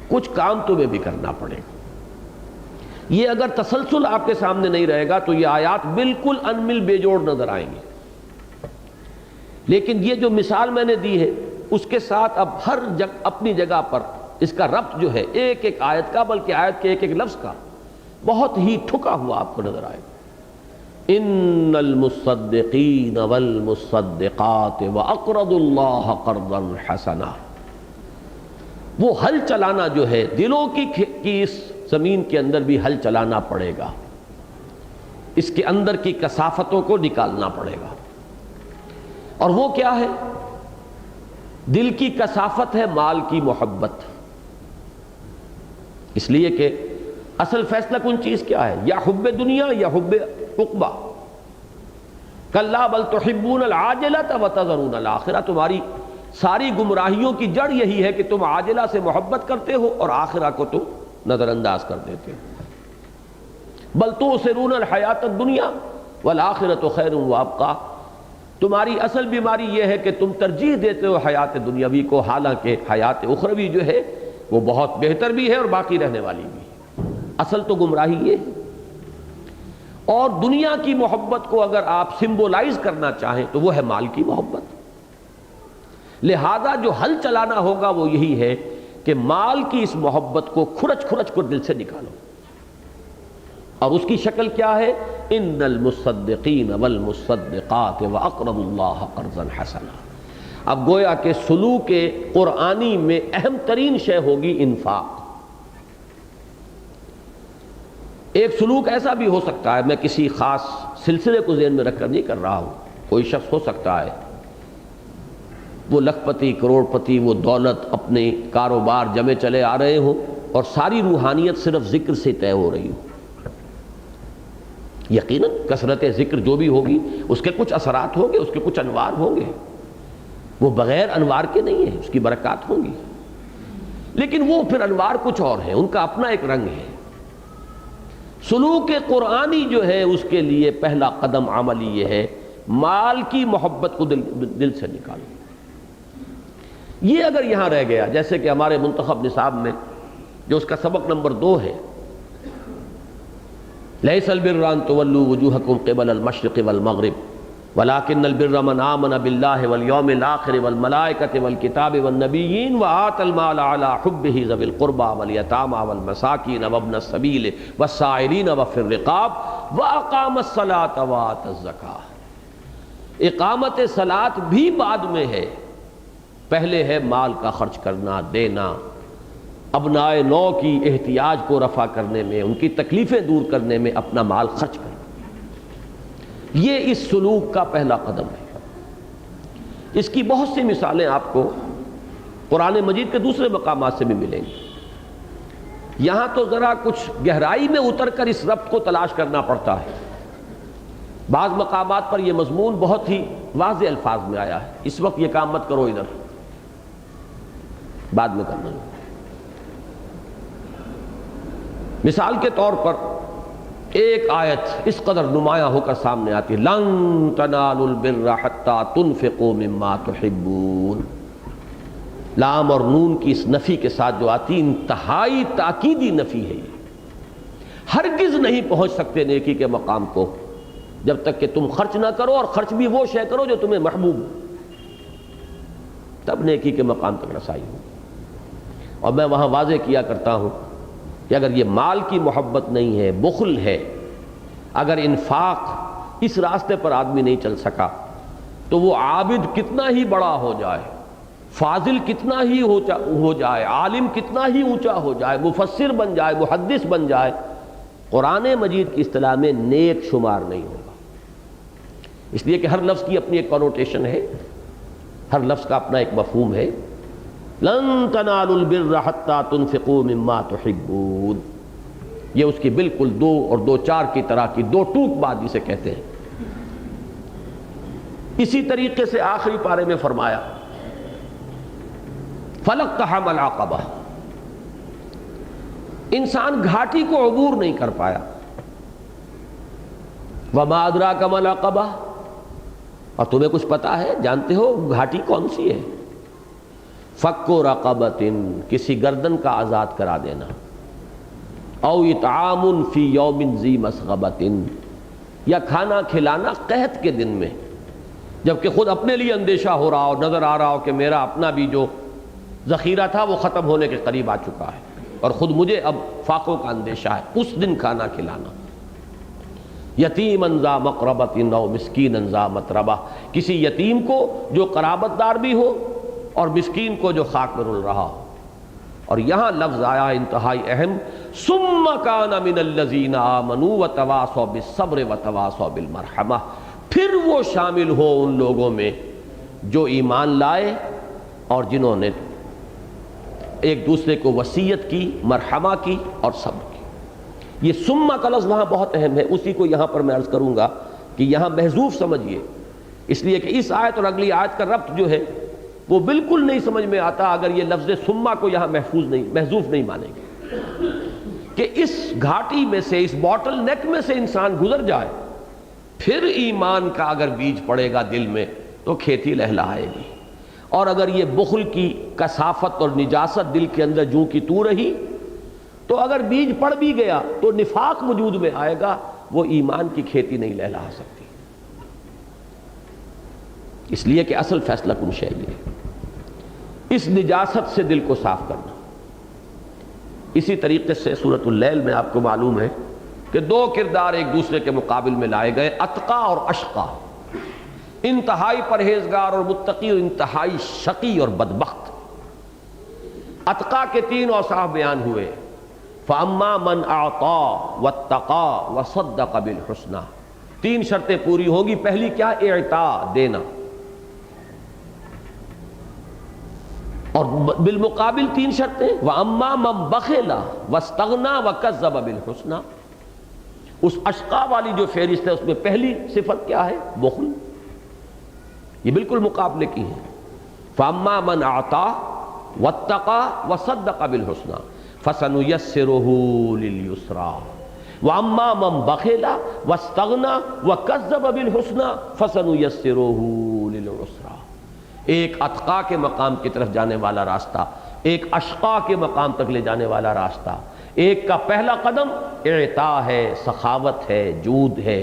کچھ کام تمہیں بھی کرنا پڑے گا۔ یہ اگر تسلسل آپ کے سامنے نہیں رہے گا تو یہ آیات بالکل انمل بے جوڑ نظر آئیں گے، لیکن یہ جو مثال میں نے دی ہے اس کے ساتھ اب ہر اپنی جگہ پر اس کا ربط جو ہے ایک ایک آیت کا، بلکہ آیت کے ایک ایک لفظ کا بہت ہی ٹھکا ہوا آپ کو نظر آئے گا۔ ان المصدقین والمصدقات واقرضوا اللہ قرضا حسنا، وہ ہل چلانا جو ہے دلوں کی اس زمین کے اندر بھی ہل چلانا پڑے گا، اس کے اندر کی کثافتوں کو نکالنا پڑے گا۔ اور وہ کیا ہے؟ دل کی کثافت ہے مال کی محبت، اس لیے کہ اصل فیصلہ کن چیز کیا ہے؟ یا حب دنیا یا حب عقبہ، کلا بل تحبون العاجلۃ وتذرون الآخرۃ، تمہاری ساری گمراہیوں کی جڑ یہی ہے کہ تم عاجلہ سے محبت کرتے ہو اور آخرہ کو تم نظر انداز کر دیتے ہو۔ بل تؤثرون الحیاۃ الدنیا والآخرۃ خیر وابقیٰ، تمہاری اصل بیماری یہ ہے کہ تم ترجیح دیتے ہو حیات دنیاوی کو، حالانکہ حیات اخروی جو ہے وہ بہت بہتر بھی ہے اور باقی رہنے والی بھی۔ اصل تو گمراہی یہ ہے۔ اور دنیا کی محبت کو اگر آپ سمبولائز کرنا چاہیں تو وہ ہے مال کی محبت۔ لہذا جو حل چلانا ہوگا وہ یہی ہے کہ مال کی اس محبت کو کھرچ کھرچ کر دل سے نکالو۔ اور اس کی شکل کیا ہے؟ ان المصدقین والمصدقات واقرضوا اللہ قرضا حسنا۔ اب گویا کہ سلوک قرآنی میں اہم ترین شے ہوگی انفاق۔ ایک سلوک ایسا بھی ہو سکتا ہے، میں کسی خاص سلسلے کو ذہن میں رکھ کر نہیں کر رہا ہوں، کوئی شخص ہو سکتا ہے وہ لکھ پتی کروڑ پتی، وہ دولت اپنے کاروبار جمے چلے آ رہے ہوں اور ساری روحانیت صرف ذکر سے طے ہو رہی ہو۔ یقیناً کثرت ذکر جو بھی ہوگی اس کے کچھ اثرات ہوں گے، اس کے کچھ انوار ہوں گے، وہ بغیر انوار کے نہیں ہیں، اس کی برکات ہوں گی، لیکن وہ پھر انوار کچھ اور ہیں، ان کا اپنا ایک رنگ ہے۔ سلوک قرآنی جو ہے اس کے لیے پہلا قدم عملی یہ ہے، مال کی محبت کو دل سے نکالو۔ یہ اگر یہاں رہ گیا، جیسے کہ ہمارے منتخب نصاب میں جو اس کا سبق نمبر 2 ہے، لیس البر ان تولوا وجوہکم قبل المشرق والمغرب ولکن البر من آمن باللہ والیوم الآخر والملائکۃ والکتاب والنبیین وآتى المال علی حبہ ذوی القربى والیتامى والمساکین وابن السبیل والسائلین وفی الرقاب واقام الصلاۃ وآتى الزکاۃ۔ اقامت صلاۃ بھی بعد میں ہے، پہلے ہے مال کا خرچ کرنا، دینا، ابنائے نو کی احتیاج کو رفع کرنے میں، ان کی تکلیفیں دور کرنے میں اپنا مال خرچ کرنا۔ یہ اس سلوک کا پہلا قدم ہے۔ اس کی بہت سی مثالیں آپ کو قرآن مجید کے دوسرے مقامات سے بھی ملیں گی۔ یہاں تو ذرا کچھ گہرائی میں اتر کر اس ربط کو تلاش کرنا پڑتا ہے۔ بعض مقامات پر یہ مضمون بہت ہی واضح الفاظ میں آیا ہے، اس وقت یہ کام مت کرو، ادھر بعد میں کرنا۔ مثال کے طور پر ایک آیت اس قدر نمایاں ہو کر سامنے آتی ہے، لن تنالوا البر حتی تنفقوا مما تحبون۔ لام اور نون کی اس نفی کے ساتھ جو آتی انتہائی تاکیدی نفی ہے، یہ ہرگز نہیں پہنچ سکتے نیکی کے مقام کو جب تک کہ تم خرچ نہ کرو، اور خرچ بھی وہ شے کرو جو تمہیں محبوب، تب نیکی کے مقام تک رسائی ہو۔ اور میں وہاں واضح کیا کرتا ہوں کہ اگر یہ مال کی محبت نہیں ہے، بخل ہے، اگر انفاق اس راستے پر آدمی نہیں چل سکا تو وہ عابد کتنا ہی بڑا ہو جائے، فاضل کتنا ہی ہو جائے، عالم کتنا ہی اونچا ہو جائے، مفسر بن جائے، محدث بن جائے، قرآن مجید کی اصطلاح میں نیک شمار نہیں ہوگا۔ اس لیے کہ ہر لفظ کی اپنی ایک کنوٹیشن ہے، ہر لفظ کا اپنا ایک مفہوم ہے۔ لن تنالوا البر حتی تنفقوا مما تحبون، یہ اس کی بالکل 2 اور 2 4 کی طرح کی 2 ٹوک بات جسے کہتے ہیں۔ اسی طریقے سے آخری پارے میں فرمایا فلقتحم العقبہ، انسان گھاٹی کو عبور نہیں کر پایا۔ وما ادراک ما العقبہ، اور تمہیں کچھ پتا ہے، جانتے ہو گھاٹی کون سی ہے؟ فک رقبۃ، کسی گردن کا آزاد کرا دینا، او اطعام فی یوم ذی مسغبۃ، یا کھانا کھلانا قحط کے دن میں، جبکہ خود اپنے لیے اندیشہ ہو رہا ہو، نظر آ رہا ہو کہ میرا اپنا بھی جو ذخیرہ تھا وہ ختم ہونے کے قریب آ چکا ہے اور خود مجھے اب فاقوں کا اندیشہ ہے، اس دن کھانا کھلانا۔ یتیما ذا مقربۃ او مسکینا ذا متربہ، کسی یتیم کو جو قرابت دار بھی ہو اور مسکین کو جو خاک میں رل رہا ہو۔ اور یہاں لفظ آیا انتہائی اہم، ثم کان من الذین آمنوا وتواصوا بالصبر وتواصوا بالمرحمہ، پھر وہ شامل ہو ان لوگوں میں جو ایمان لائے اور جنہوں نے ایک دوسرے کو وصیت کی، مرحمہ کی اور صبر کی۔ یہ ثم کا لفظ وہاں بہت اہم ہے، اسی کو یہاں پر میں عرض کروں گا کہ یہاں محذوف سمجھیے، اس لیے کہ اس آیت اور اگلی آیت کا ربط جو ہے وہ بالکل نہیں سمجھ میں آتا اگر یہ لفظ ثم کو یہاں محذوف نہیں مانیں گے، کہ اس گھاٹی میں سے، اس باٹل نیک میں سے انسان گزر جائے پھر ایمان کا اگر بیج پڑے گا دل میں تو کھیتی لہلہائے گی، اور اگر یہ بخل کی کثافت اور نجاست دل کے اندر جوں کی تو رہی تو اگر بیج پڑ بھی گیا تو نفاق وجود میں آئے گا، وہ ایمان کی کھیتی نہیں لہلہا سکتی۔ اس لیے کہ اصل فیصلہ کن شے یہ ہے، اس نجاست سے دل کو صاف کرنا۔ اسی طریقے سے سورۃ اللیل میں آپ کو معلوم ہے کہ دو کردار ایک دوسرے کے مقابل میں لائے گئے، اتقا اور اشقا، انتہائی پرہیزگار اور متقی اور انتہائی شقی اور بدبخت۔ اتقا کے تین اوصاف بیان ہوئے، فَأَمَّا مَنْ أَعْطَى وَاتَّقَى وَصَدَّقَ بِالْحُسْنَى، تین شرطیں پوری ہوں گی۔ پہلی کیا؟ اعطاء، دینا، اور بالمقابل تین شرطیں، وَأَمَّا مَنْ بَخِلَ وَاسْتَغْنَى وَكَذَّبَ بِالْحُسْنَى۔ اس اشقا والی جو فہرست ہے اس میں پہلی صفت کیا ہے؟ بخل۔ یہ بالکل مقابلے کی ہے۔ فَأَمَّا مَنْ أَعْطَى وَاتَّقَى وَصَدَّقَ بِالْحُسْنَى فَسَنُيَسِّرُهُ لِلْيُسْرَى وَأَمَّا مَنْ بَخِلَ وَاسْتَغْنَى وَكَذَّبَ بِالْحُسْنَى فَسَنُيَسِّرُهُ لِلْعُسْرَى۔ ایک اتقا کے مقام کی طرف جانے والا راستہ، ایک اشقا کے مقام تک لے جانے والا راستہ۔ ایک کا پہلا قدم اعطاء ہے، سخاوت ہے، جود ہے،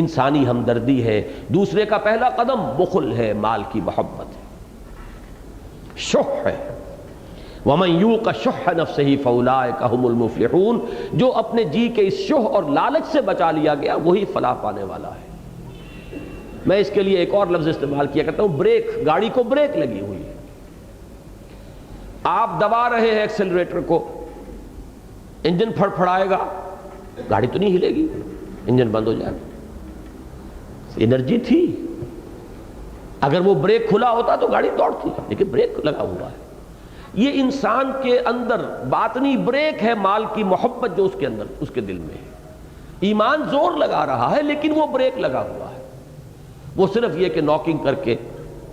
انسانی ہمدردی ہے۔ دوسرے کا پہلا قدم بخل ہے، مال کی محبت ہے، شح ہے۔ وَمَنْ يُوقَ شُحَّ نَفْسِهِ فَأُولَٰئِكَ هُمُ الْمُفْلِحُونَ۔ جو اپنے جی کے اس شح اور لالچ سے بچا لیا گیا وہی فلاح پانے والا ہے۔ میں اس کے لیے ایک اور لفظ استعمال کیا کرتا ہوں، بریک۔ گاڑی کو بریک لگی ہوئی ہے، آپ دبا رہے ہیں ایکسلریٹر کو، انجن پھڑپھڑائے گا، گاڑی تو نہیں ہلے گی، انجن بند ہو جائے گا۔ انرجی تھی، اگر وہ بریک کھلا ہوتا تو گاڑی دوڑتی، لیکن بریک لگا ہوا ہے۔ یہ انسان کے اندر باطنی بریک ہے، مال کی محبت جو اس کے اندر، اس کے دل میں ہے۔ ایمان زور لگا رہا ہے لیکن وہ بریک لگا ہوا ہے، وہ صرف یہ کہ ناکنگ کر کے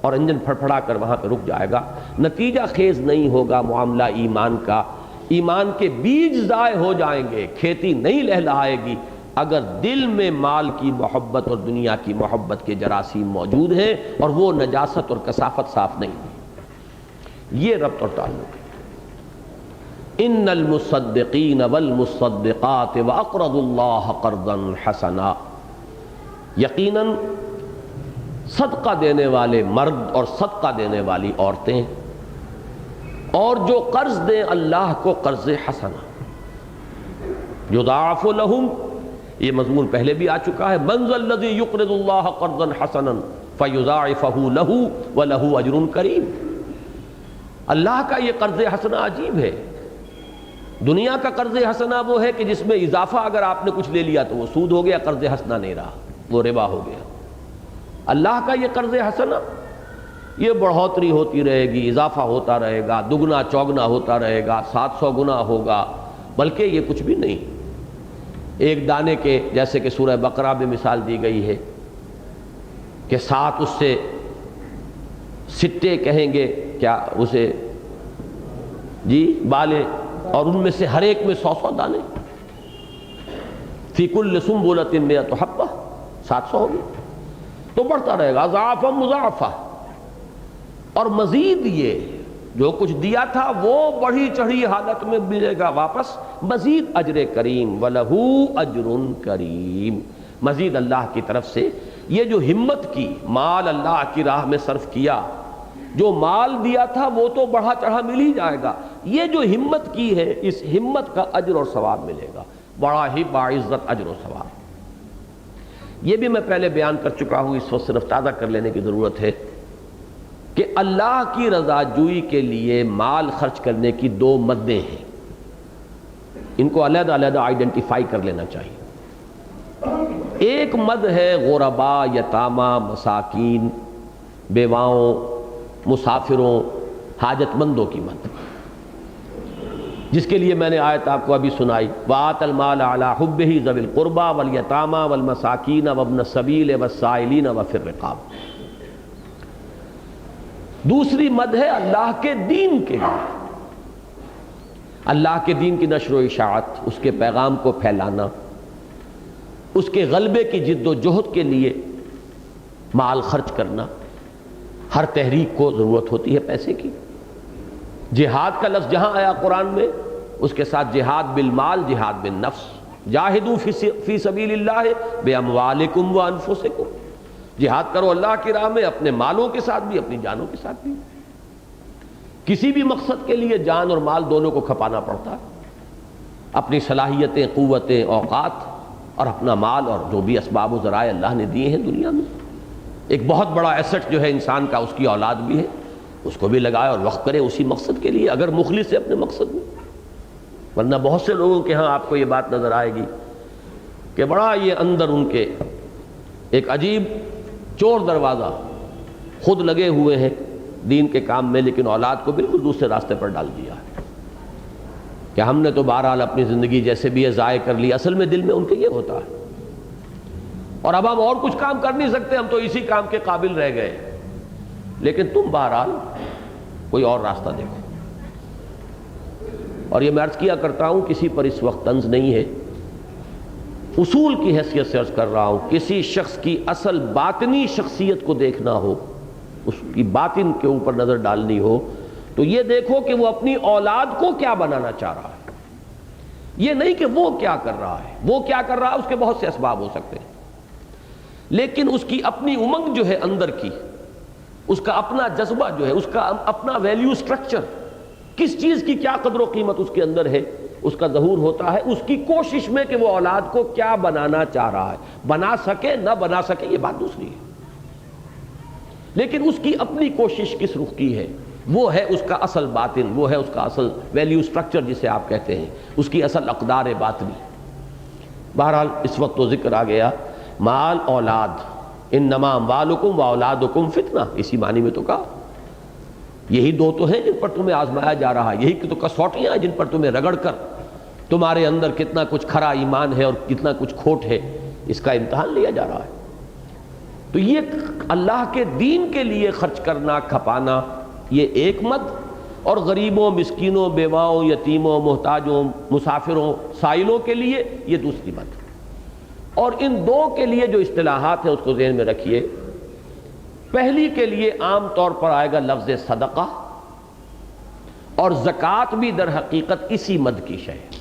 اور انجن پھڑپھڑا کر وہاں پہ رک جائے گا، نتیجہ خیز نہیں ہوگا معاملہ ایمان کا۔ ایمان کے بیج ضائع ہو جائیں گے، کھیتی نہیں لہلہائے گی اگر دل میں مال کی محبت اور دنیا کی محبت کے جراثیم موجود ہیں اور وہ نجاست اور کثافت صاف نہیں ہے۔ یہ ربط اور تعلق ہے۔ ان المصدقین والمصدقات واقرضوا اللہ قرضا حسنا، یقیناً صدقہ دینے والے مرد اور صدقہ دینے والی عورتیں اور جو قرض دیں اللہ کو قرض حسنا، یضاعف لہم، یہ مضمون پہلے بھی آ چکا ہے، من ذا الذی یقرض اللہ قرضا حسنا فیضاعفہ لہ ولہ اجر کریم۔ اللہ کا یہ قرض حسنہ عجیب ہے۔ دنیا کا قرض حسنہ وہ ہے کہ جس میں اضافہ اگر آپ نے کچھ لے لیا تو وہ سود ہو گیا، قرض حسنہ نہیں رہا، وہ ربا ہو گیا۔ اللہ کا یہ قرض حسنہ یہ بڑھوتری ہوتی رہے گی، اضافہ ہوتا رہے گا، دگنا چوگنا ہوتا رہے گا، 700 گنا ہوگا، بلکہ یہ کچھ بھی نہیں۔ ایک دانے کے جیسے کہ سورہ بقرہ میں مثال دی گئی ہے کہ 7 اس سے سٹے کہیں گے کیا اسے جی بالے، اور ان میں سے ہر ایک میں 100 دانے، فی کل سنبلۃ مئۃ حبۃ، 700 ہوگی، تو بڑھتا رہے گا، ضعفا مضاعفہ۔ اور مزید یہ جو کچھ دیا تھا وہ بڑھی چڑھی حالت میں ملے گا واپس، مزید اجر کریم، وَلَهُ أَجْرٌ کریم، مزید اللہ کی طرف سے۔ یہ جو ہمت کی، مال اللہ کی راہ میں صرف کیا، جو مال دیا تھا وہ تو بڑھا چڑھا مل ہی جائے گا، یہ جو ہمت کی ہے اس ہمت کا اجر اور ثواب ملے گا، بڑا ہی باعزت اجر و ثواب۔ یہ بھی میں پہلے بیان کر چکا ہوں، اس وقت صرف تازہ کر لینے کی ضرورت ہے کہ اللہ کی رضا جوئی کے لیے مال خرچ کرنے کی 2 مدیں ہیں، ان کو علیحدہ علیحدہ آئیڈینٹیفائی کر لینا چاہیے۔ ایک مد ہے غرباء، یتامہ، مساکین، بیواؤں، مسافروں، حاجت مندوں کی مد، جس کے لیے میں نے آیت آپ کو ابھی سنائی، وَآتَ الْمَالَ عَلَىٰ حُبِّهِ ذَوِي الْقُرْبَىٰ وَالْيَتَامَىٰ وَالْمَسَاكِينَ وَابْنَ السَّبِيلِ وَالسَّائِلِينَ وَفِي الرِّقَابِ۔ دوسری مد ہے اللہ کے دین کے لیے، اللہ کے دین کی نشر و اشاعت، اس کے پیغام کو پھیلانا، اس کے غلبے کی جد و جہد کے لیے مال خرچ کرنا. ہر تحریک کو ضرورت ہوتی ہے پیسے کی. جہاد کا لفظ جہاں آیا قرآن میں اس کے ساتھ جہاد بالمال، جہاد بالنفس. جاہدوا فی سبیل اللہ باموالکم وانفسکم. جہاد کرو اللہ کی راہ میں اپنے مالوں کے ساتھ بھی، اپنی جانوں کے ساتھ بھی. کسی بھی مقصد کے لیے جان اور مال دونوں کو کھپانا پڑتا ہے. اپنی صلاحیتیں، قوتیں، اوقات اور اپنا مال اور جو بھی اسباب و ذرائع اللہ نے دیے ہیں دنیا میں. ایک بہت بڑا ایسٹ جو ہے انسان کا اس کی اولاد بھی ہے، اس کو بھی لگائے اور وقف کرے اسی مقصد کے لیے اگر مخلص ہے اپنے مقصد میں. ورنہ بہت سے لوگوں کے ہاں آپ کو یہ بات نظر آئے گی کہ بڑا یہ اندر ان کے ایک عجیب چور دروازہ خود لگے ہوئے ہیں دین کے کام میں، لیکن اولاد کو بالکل دوسرے راستے پر ڈال دیا ہے کہ ہم نے تو بہرحال اپنی زندگی جیسے بھی ہے ضائع کر لی. اصل میں دل میں ان کے یہ ہوتا ہے اور اب ہم اور کچھ کام کر نہیں سکتے، ہم تو اسی کام کے قابل رہ گئے. لیکن تم بہرحال کوئی اور راستہ دیکھو. اور یہ میں عرض کیا کرتا ہوں، کسی پر اس وقت طنز نہیں ہے، اصول کی حیثیت سے عرض کر رہا ہوں. کسی شخص کی اصل باطنی شخصیت کو دیکھنا ہو، اس کی باطن کے اوپر نظر ڈالنی ہو تو یہ دیکھو کہ وہ اپنی اولاد کو کیا بنانا چاہ رہا ہے. یہ نہیں کہ وہ کیا کر رہا ہے. وہ کیا کر رہا ہے اس کے بہت سے اسباب ہو سکتے ہیں، لیکن اس کی اپنی امنگ جو ہے اندر کی، اس کا اپنا جذبہ جو ہے، اس کا اپنا ویلیو سٹرکچر، کس چیز کی کیا قدر و قیمت اس کے اندر ہے، اس کا ظہور ہوتا ہے اس کی کوشش میں کہ وہ اولاد کو کیا بنانا چاہ رہا ہے. بنا سکے نہ بنا سکے یہ بات دوسری ہے، لیکن اس کی اپنی کوشش کس رخ کی ہے، وہ ہے اس کا اصل باطن، وہ ہے اس کا اصل ویلیو سٹرکچر جسے آپ کہتے ہیں، اس کی اصل اقدار باطنی. بہرحال اس وقت تو ذکر آ گیا مال اولاد، انما اموالکم واولادکم فتنہ، اسی معنی میں تو کہا یہی دو تو ہیں جن پر تمہیں آزمایا جا رہا ہے، یہی تو کسوٹیاں ہیں جن پر تمہیں رگڑ کر تمہارے اندر کتنا کچھ کھرا ایمان ہے اور کتنا کچھ کھوٹ ہے اس کا امتحان لیا جا رہا ہے. تو یہ اللہ کے دین کے لیے خرچ کرنا، کھپانا، یہ ایک مد، اور غریبوں، مسکینوں، بیواؤں، یتیموں، محتاجوں، مسافروں، سائلوں کے لیے یہ دوسری مد. اور ان دو کے لیے جو اصطلاحات ہیں اس کو ذہن میں رکھیے. پہلی کے لیے عام طور پر آئے گا لفظ صدقہ، اور زکوٰۃ بھی در حقیقت اسی مد کی شے ہے.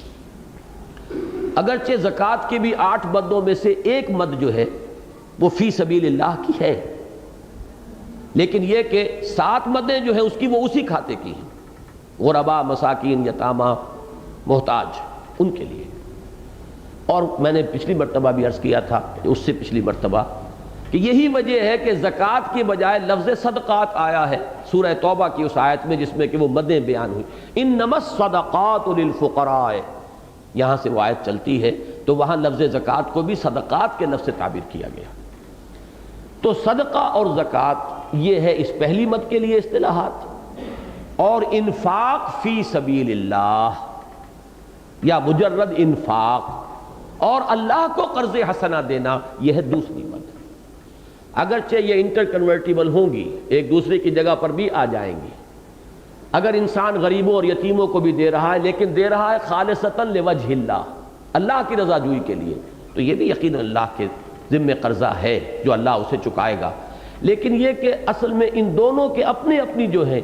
اگرچہ زکوٰۃ کی بھی 8 مدوں میں سے ایک مد جو ہے وہ فی سبیل اللہ کی ہے، لیکن یہ کہ 7 مدیں جو ہیں اس کی وہ اسی کھاتے کی ہیں، غربا، مساکین، یتامہ، محتاج، ان کے لیے. اور میں نے پچھلی مرتبہ بھی عرض کیا تھا، اس سے پچھلی مرتبہ، کہ یہی وجہ ہے کہ زکوٰۃ کی بجائے لفظ صدقات آیا ہے سورہ توبہ کی اس آیت میں جس میں کہ وہ مدیں بیان ہوئی. انما الصدقات للفقراء، یہاں سے وہ آیت چلتی ہے تو وہاں لفظ زکوٰۃ کو بھی صدقات کے لفظ سے تعبیر کیا گیا. تو صدقہ اور زکوٰۃ یہ ہے اس پہلی مد کے لیے اصطلاحات. اور انفاق فی سبیل اللہ یا مجرد انفاق اور اللہ کو قرض حسنہ دینا یہ ہے دوسری مد. اگرچہ یہ انٹر کنورٹیبل ہوں گی، ایک دوسرے کی جگہ پر بھی آ جائیں گی. اگر انسان غریبوں اور یتیموں کو بھی دے رہا ہے لیکن دے رہا ہے خالصتاً لوجہ اللہ، اللہ کی رضا جوئی کے لیے، تو یہ بھی یقیناً اللہ کے ذمہ قرضہ ہے جو اللہ اسے چکائے گا. لیکن یہ کہ اصل میں ان دونوں کے اپنی اپنی جو ہیں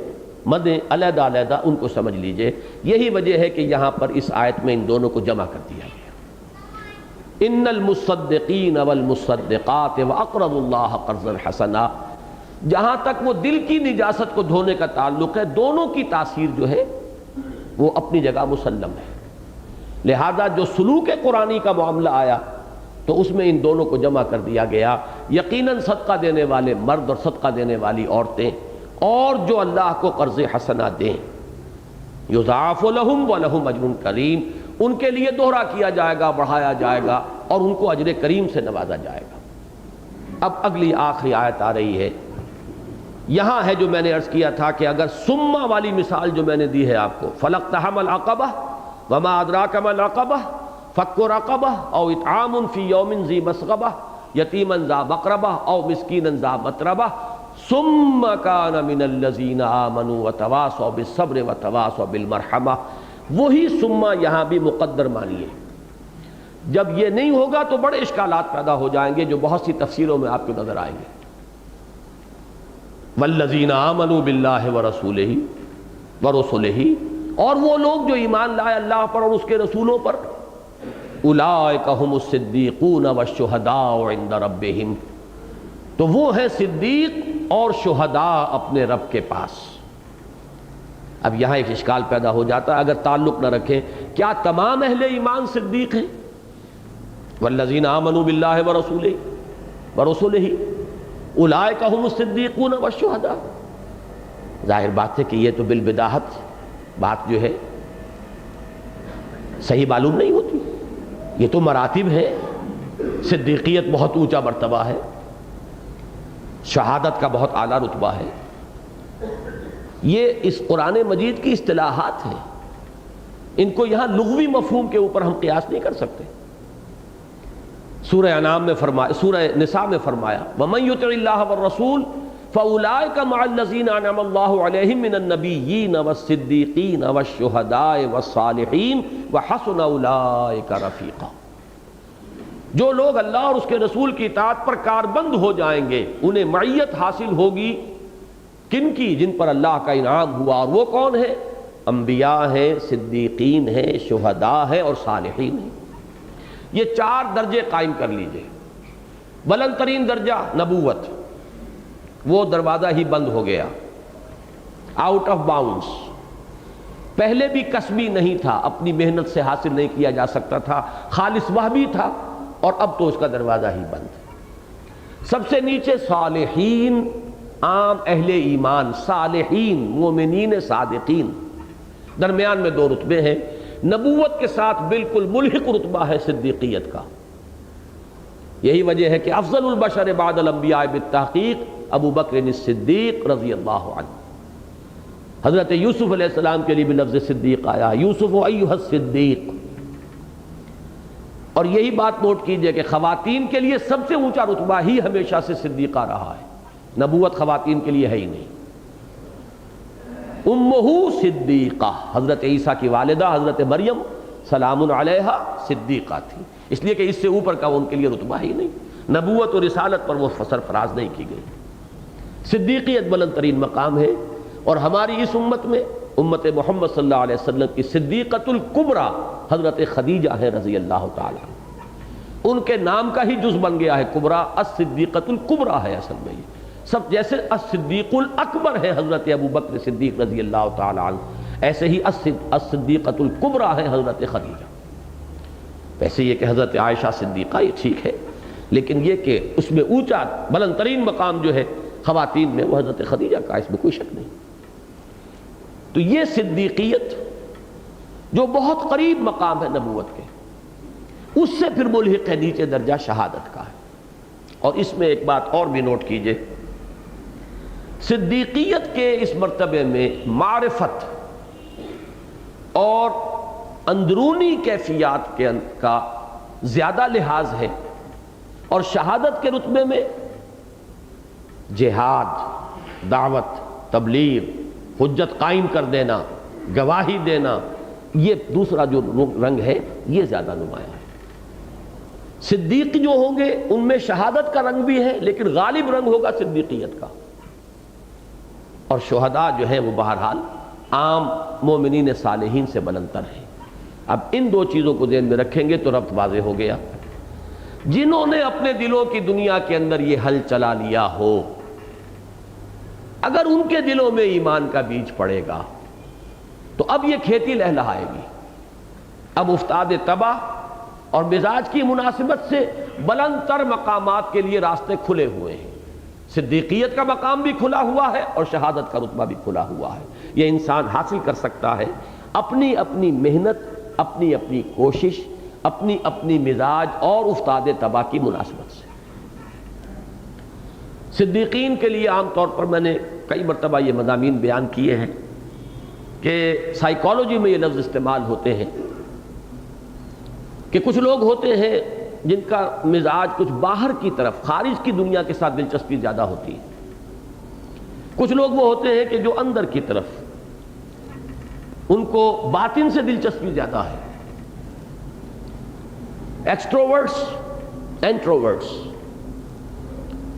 مدیں علیحدہ علیحدہ، ان کو سمجھ لیجئے. یہی وجہ ہے کہ یہاں پر اس آیت میں ان دونوں کو جمع کر دیا گیا. ان المصدقین والمصدقات واقرضوا اللہ قرضا حسنا. جہاں تک وہ دل کی نجاست کو دھونے کا تعلق ہے، دونوں کی تاثیر جو ہے وہ اپنی جگہ مسلم ہے. لہذا جو سلوک قرآنی کا معاملہ آیا تو اس میں ان دونوں کو جمع کر دیا گیا. یقیناً صدقہ دینے والے مرد اور صدقہ دینے والی عورتیں، اور جو اللہ کو قرض حسنہ دیں، یضاعف لہم ولہم اجر کریم، ان کے لیے دوہرا کیا جائے گا، بڑھایا جائے گا اور ان کو اجر کریم سے نوازا جائے گا. اب اگلی آخری آیت آ رہی ہے. یہاں ہے جو میں نے عرض کیا تھا کہ اگر سما والی مثال جو میں نے دی ہے آپ کو، فلقتحم العقبہ وما ادراک ما العقبہ فک رقبہ او اطعام فی یوم ذی مسغبہ یتیما ذا مقربہ او مسکینا ذا متربہ ثم کان من الذین آمنوا وتواصوا بالصبر وتواصوا بالمرحمہ. وہی ثم یہاں بھی مقدر مانیے. جب یہ نہیں ہوگا تو بڑے اشکالات پیدا ہو جائیں گے جو بہت سی تفسیروں میں آپ کو نظر آئیں گے. والذین آمنوا باللہ ورسولہ ورسلہ، اور وہ لوگ جو ایمان لائے اللہ پر اور اس کے رسولوں پر، اولئک ھم الصدیقون والشہداء عند ربہم، تو وہ ہیں صدیق اور شہداء اپنے رب کے پاس. اب یہاں ایک اشکال پیدا ہو جاتا ہے اگر تعلق نہ رکھیں، کیا تمام اہل ایمان صدیق ہیں؟ والذین آمنوا باللہ ورسولہ ورسلہ اولئک ھم الصدیقون والشہداء. ظاہر بات ہے کہ یہ تو بالبداہت بات جو ہے صحیح معلوم نہیں ہوتی. یہ تو مراتب ہے، صدیقیت بہت اونچا مرتبہ ہے، شہادت کا بہت اعلیٰ رتبہ ہے. یہ اس قرآن مجید کی اصطلاحات ہیں، ان کو یہاں لغوی مفہوم کے اوپر ہم قیاس نہیں کر سکتے. سورہ انعام میں فرمایا، سورہ نساء میں فرمایا وَمَن يُطِعِ اللَّهَ وَالرَّسُولَ فَأُولَٰئِكَ مَعَ الَّذِينَ أَنْعَمَ اللَّهُ عَلَيْهِم مِّنَ النَّبِيِّينَ وَالصِّدِّيقِينَ وَالشُّهَدَاءِ وَالصَّالِحِينَ وَحَسُنَ أُولَٰئِكَ رَفِيقًا. جو لوگ اللہ اور اس کے رسول کی اطاعت پر کاربند ہو جائیں گے انہیں معیت حاصل ہوگی. کن کی؟ جن پر اللہ کا انعام ہوا. اور وہ کون ہے؟ انبیاء ہیں، صدیقین ہیں، شہداء ہیں اور صالحین ہیں. یہ 4 درجے قائم کر لیجئے. بلند ترین درجہ نبوت، وہ دروازہ ہی بند ہو گیا، آؤٹ آف باؤنڈز. پہلے بھی کسبی نہیں تھا، اپنی محنت سے حاصل نہیں کیا جا سکتا تھا، خالص وہبی تھا، اور اب تو اس کا دروازہ ہی بند. سب سے نیچے صالحین، عام اہل ایمان، صالحین مومنین صادقین. درمیان میں 2 رتبے ہیں. نبوت کے ساتھ بالکل ملحق رتبہ ہے صدیقیت کا. یہی وجہ ہے کہ افضل البشر بعد الانبیاء بالتحقیق ابو بکر الصدیق رضی اللہ عنہ. حضرت یوسف علیہ السلام کے لیے بھی لفظ صدیق آیا، یوسف ایھا الصدیق. اور یہی بات نوٹ کیجئے کہ خواتین کے لیے سب سے اونچا رتبہ ہی ہمیشہ سے صدیقہ رہا ہے. نبوت خواتین کے لیے ہے ہی نہیں. امہ صدیقہ، حضرت عیسیٰ کی والدہ حضرت مریم سلام علیہا صدیقہ تھی، اس لیے کہ اس سے اوپر کا ان کے لیے رتبہ ہی نہیں. نبوت اور رسالت پر وہ سرفراز نہیں کی گئی. صدیقیت بلند ترین مقام ہے. اور ہماری اس امت میں، امت محمد صلی اللہ علیہ وسلم کی صدیقۃ الکبریٰ حضرت خدیجہ ہے رضی اللہ تعالی. ان کے نام کا ہی جز بن گیا ہے کبریٰ. الصدیقۃ الکبریٰ ہے اصل میں. یہ سب جیسے الصدیق الاکبر ہے حضرت ابو بکر صدیق رضی اللہ تعالی عنہ، ایسے ہی الصدیقۃ الکبریٰ ہے حضرت خدیجہ. ویسے یہ کہ حضرت عائشہ صدیقہ یہ ٹھیک ہے، لیکن یہ کہ اس میں اونچا بلند ترین مقام جو ہے خواتین میں وہ حضرت خدیجہ کا، اس میں کوئی شک نہیں. تو یہ صدیقیت جو بہت قریب مقام ہے نبوت کے، اس سے پھر ملحق ہے نیچے درجہ شہادت کا ہے. اور اس میں ایک بات اور بھی نوٹ کیجئے، صدیقیت کے اس مرتبے میں معرفت اور اندرونی کیفیات کا زیادہ لحاظ ہے، اور شہادت کے رتبے میں جہاد، دعوت، تبلیغ، حجت قائم کر دینا، گواہی دینا، یہ دوسرا جو رنگ ہے یہ زیادہ نمایاں ہے. صدیق جو ہوں گے ان میں شہادت کا رنگ بھی ہے، لیکن غالب رنگ ہوگا صدیقیت کا. اور شہداء جو ہیں وہ بہرحال عام مومنین صالحین سے بلند تر ہیں. اب ان 2 چیزوں کو ذہن میں رکھیں گے تو ربط واضح ہو گیا. جنہوں نے اپنے دلوں کی دنیا کے اندر یہ حل چلا لیا ہو، اگر ان کے دلوں میں ایمان کا بیج پڑے گا تو اب یہ کھیتی لہلہائے گی. اب افتاد تباہ اور مزاج کی مناسبت سے بلند تر مقامات کے لیے راستے کھلے ہوئے ہیں. صدیقیت کا مقام بھی کھلا ہوا ہے اور شہادت کا رتبہ بھی کھلا ہوا ہے. یہ انسان حاصل کر سکتا ہے اپنی اپنی محنت، اپنی اپنی کوشش، اپنی اپنی مزاج اور افتاد تباہ کی مناسبت سے. صدیقین کے لیے عام طور پر میں نے کئی مرتبہ یہ مضامین بیان کیے ہیں کہ سائیکالوجی میں یہ لفظ استعمال ہوتے ہیں کہ کچھ لوگ ہوتے ہیں جن کا مزاج کچھ باہر کی طرف، خارج کی دنیا کے ساتھ دلچسپی زیادہ ہوتی ہے. کچھ لوگ وہ ہوتے ہیں کہ جو اندر کی طرف، ان کو باطن سے دلچسپی زیادہ ہے. ایکسٹروورٹس، انٹروورٹس،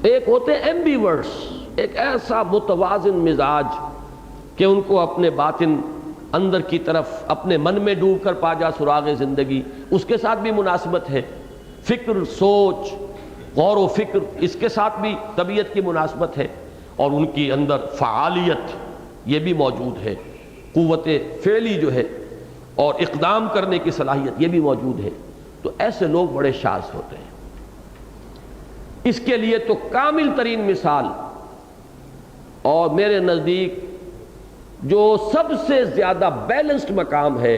ایک ہوتے ہیں ایمبیورٹس، ایک ایسا متوازن مزاج کہ ان کو اپنے باطن اندر کی طرف اپنے من میں ڈوب کر پا جا سراغ زندگی، اس کے ساتھ بھی مناسبت ہے، فکر، سوچ، غور و فکر، اس کے ساتھ بھی طبیعت کی مناسبت ہے، اور ان کی اندر فعالیت یہ بھی موجود ہے، قوت فعلی جو ہے اور اقدام کرنے کی صلاحیت یہ بھی موجود ہے۔ تو ایسے لوگ بڑے شاذ ہوتے ہیں۔ اس کے لیے تو کامل ترین مثال اور میرے نزدیک جو سب سے زیادہ بیلنسڈ مقام ہے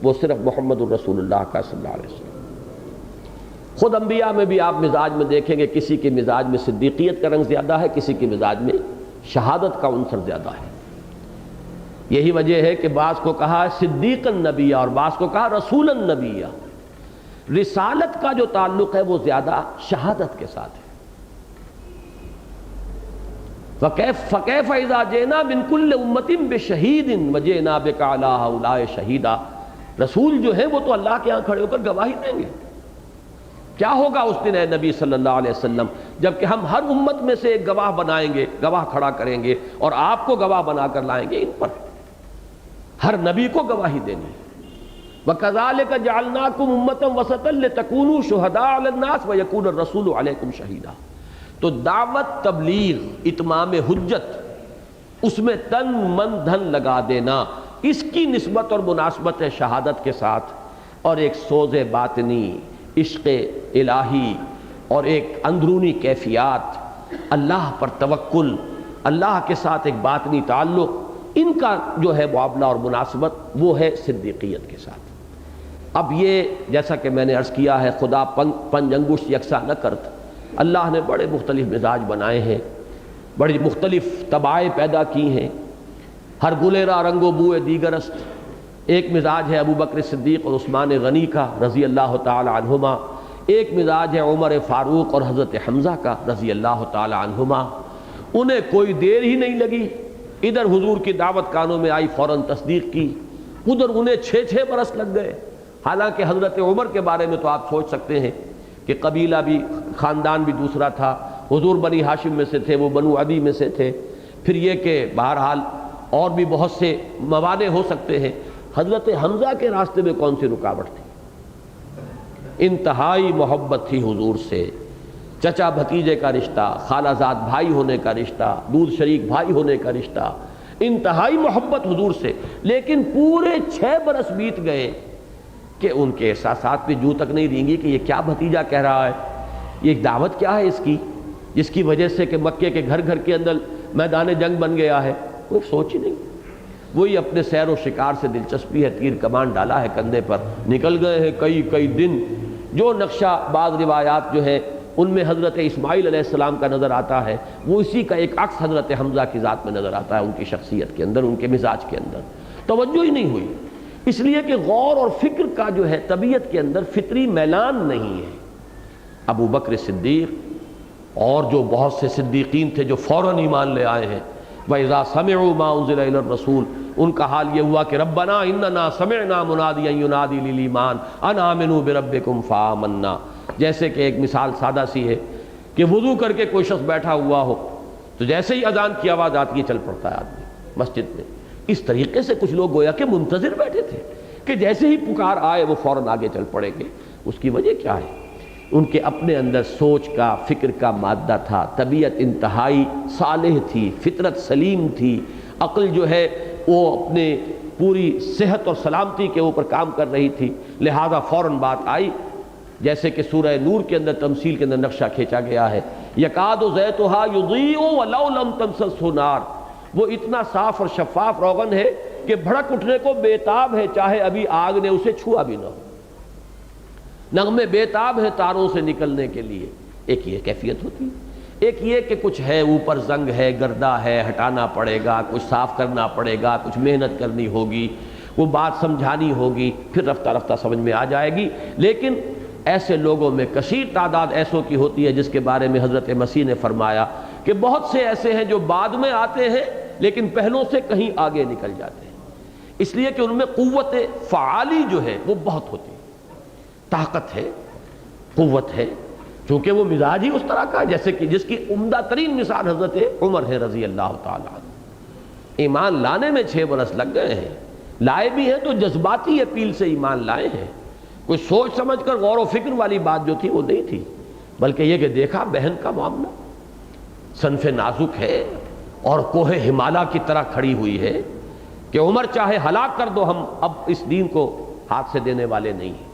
وہ صرف محمد الرسول اللہ کا صلی اللہ علیہ وسلم۔ خود انبیاء میں بھی آپ مزاج میں دیکھیں گے، کسی کے مزاج میں صدیقیت کا رنگ زیادہ ہے، کسی کے مزاج میں شہادت کا عنصر زیادہ ہے۔ یہی وجہ ہے کہ بعض کو کہا صدیق النبیہ اور بعض کو کہا رسول النبیہ۔ رسالت کا جو تعلق ہے وہ زیادہ شہادت کے ساتھ ہے۔ فَكَيْفَ إِذَا جِئْنَا مِن كُلِّ أُمَّةٍ بِشَهِيدٍ وَجِئْنَا بِكَ عَلَىٰ هَؤُلَاءِ شَهِيدًا۔ رسول جو ہیں وہ تو اللہ کے ہاں کھڑے ہو کر گواہی دیں گے۔ کیا ہوگا اس دن اے نبی صلی اللہ علیہ وسلم، جبکہ ہم ہر امت میں سے ایک گواہ بنائیں گے، گواہ کھڑا کریں گے اور آپ کو گواہ بنا کر لائیں گے ان پر۔ ہر نبی کو گواہی دینی ہے۔ وَكَذَلِكَ جَعَلْنَاكُمْ أُمَّةً وَسَطًا لِتَكُونُوا شُهَدَاءَ عَلَى النَّاسِ وَيَكُونَ الرَّسُولُ عَلَيْكُمْ شَهِيدًا۔ تو دعوت، تبلیغ، اتمام حجت، اس میں تن من دھن لگا دینا، اس کی نسبت اور مناسبت ہے شہادت کے ساتھ، اور ایک سوز باطنی، عشق الہی اور ایک اندرونی کیفیات، اللہ پر توکل، اللہ کے ساتھ ایک باطنی تعلق، ان کا جو ہے معاملہ اور مناسبت وہ ہے صدیقیت کے ساتھ۔ اب یہ جیسا کہ میں نے عرض کیا ہے، خدا پنج انگشت یکساں نہ کرت، اللہ نے بڑے مختلف مزاج بنائے ہیں، بڑی مختلف طبائع پیدا کی ہیں، ہر گلیرا رنگ و بوئے دیگر است۔ ایک مزاج ہے ابو بکر صدیق اور عثمان غنی کا رضی اللہ تعالی عنہما، ایک مزاج ہے عمر فاروق اور حضرت حمزہ کا رضی اللہ تعالی عنہما۔ انہیں کوئی دیر ہی نہیں لگی، ادھر حضور کی دعوت کانوں میں آئی، فوراً تصدیق کی، ادھر انہیں 6 برس لگ گئے۔ حالانکہ حضرت عمر کے بارے میں تو آپ سوچ سکتے ہیں کہ قبیلہ بھی، خاندان بھی دوسرا تھا، حضور بنی ہاشم میں سے تھے، وہ بنو عدی میں سے تھے، پھر یہ کہ بہرحال اور بھی بہت سے موانع ہو سکتے ہیں۔ حضرت حمزہ کے راستے میں کون سی رکاوٹ تھی؟ انتہائی محبت تھی حضور سے، چچا بھتیجے کا رشتہ، خالہ زاد بھائی ہونے کا رشتہ، دودھ شریک بھائی ہونے کا رشتہ، انتہائی محبت حضور سے، لیکن پورے 6 برس بیت گئے کہ ان کے احساسات پہ جو تک نہیں رینگی کہ یہ کیا بھتیجا کہہ رہا ہے، یہ دعوت کیا ہے اس کی، جس کی وجہ سے کہ مکے کے گھر گھر کے اندر میدان جنگ بن گیا ہے۔ کوئی سوچ ہی نہیں، وہی اپنے سیر و شکار سے دلچسپی ہے، تیر کمان ڈالا ہے کندھے پر، نکل گئے ہیں کئی دن۔ جو نقشہ بعض روایات جو ہے ان میں حضرت اسماعیل علیہ السلام کا نظر آتا ہے، وہ اسی کا ایک عکس حضرت حمزہ کی ذات میں نظر آتا ہے، ان کی شخصیت کے اندر، ان کے مزاج کے اندر۔ توجہ ہی نہیں ہوئی، اس لیے کہ غور اور فکر کا جو ہے طبیعت کے اندر فطری میلان نہیں ہے۔ ابو بکر صدیق اور جو بہت سے صدیقین تھے جو فوراً ایمان لے آئے ہیں، وَإِذَا سَمِعُوا مَا أُنزِلَ إِلَى الرَّسُولِ، ان کا حال یہ ہوا کہ ربنا اننا سمعنا منادیا ینادی للایمان ان آمنوا بربکم فآمنا۔ جیسے کہ ایک مثال سادہ سی ہے کہ وضو کر کے کوئی شخص بیٹھا ہوا ہو تو جیسے ہی اذان کی آواز آتی ہے چل پڑتا ہے آدمی مسجد میں۔ اس طریقے سے کچھ لوگ گویا کہ منتظر بیٹھے تھے کہ جیسے ہی پکار آئے وہ فوراً آگے چل پڑیں گے۔ اس کی وجہ کیا ہے؟ ان کے اپنے اندر سوچ کا، فکر کا مادہ تھا، طبیعت انتہائی صالح تھی، فطرت سلیم تھی، عقل جو ہے وہ اپنے پوری صحت اور سلامتی کے اوپر کام کر رہی تھی، لہذا فوراً بات آئی۔ جیسے کہ سورہ نور کے اندر تمثیل کے اندر نقشہ کھینچا گیا ہے، یکاد زیتھا یضیء ولو لم تمسسہ نار، وہ اتنا صاف اور شفاف روغن ہے کہ بھڑک اٹھنے کو بیتاب ہے، چاہے ابھی آگ نے اسے چھوا بھی نہ ہو، نغمے بیتاب ہے تاروں سے نکلنے کے لیے۔ ایک یہ کیفیت ہوتی ہے، ایک یہ کہ کچھ ہے اوپر زنگ ہے، گردہ ہے، ہٹانا پڑے گا، کچھ صاف کرنا پڑے گا، کچھ محنت کرنی ہوگی، وہ بات سمجھانی ہوگی، پھر رفتہ رفتہ سمجھ میں آ جائے گی۔ لیکن ایسے لوگوں میں کثیر تعداد ایسوں کی ہوتی ہے جس کے بارے میں حضرت مسیح نے فرمایا کہ بہت سے ایسے ہیں جو بعد میں آتے ہیں لیکن پہلوں سے کہیں آگے نکل جاتے ہیں، اس لیے کہ ان میں قوت فعالی جو ہے وہ بہت ہوتی ہے، طاقت ہے، قوت ہے، چونکہ وہ مزاج ہی اس طرح کا ہے جیسے کہ جس کی عمدہ ترین مثال حضرت عمر ہے رضی اللہ تعالیٰ عنہ۔ ایمان لانے میں 6 برس لگ گئے ہیں، لائے بھی ہیں تو جذباتی اپیل سے ایمان لائے ہیں، کوئی سوچ سمجھ کر غور و فکر والی بات جو تھی وہ نہیں تھی، بلکہ یہ کہ دیکھا بہن کا معاملہ صنف نازک ہے اور کوہ ہمالیہ کی طرح کھڑی ہوئی ہے کہ عمر چاہے ہلاک کر دو ہم اب اس دین کو ہاتھ سے دینے والے نہیں ہیں۔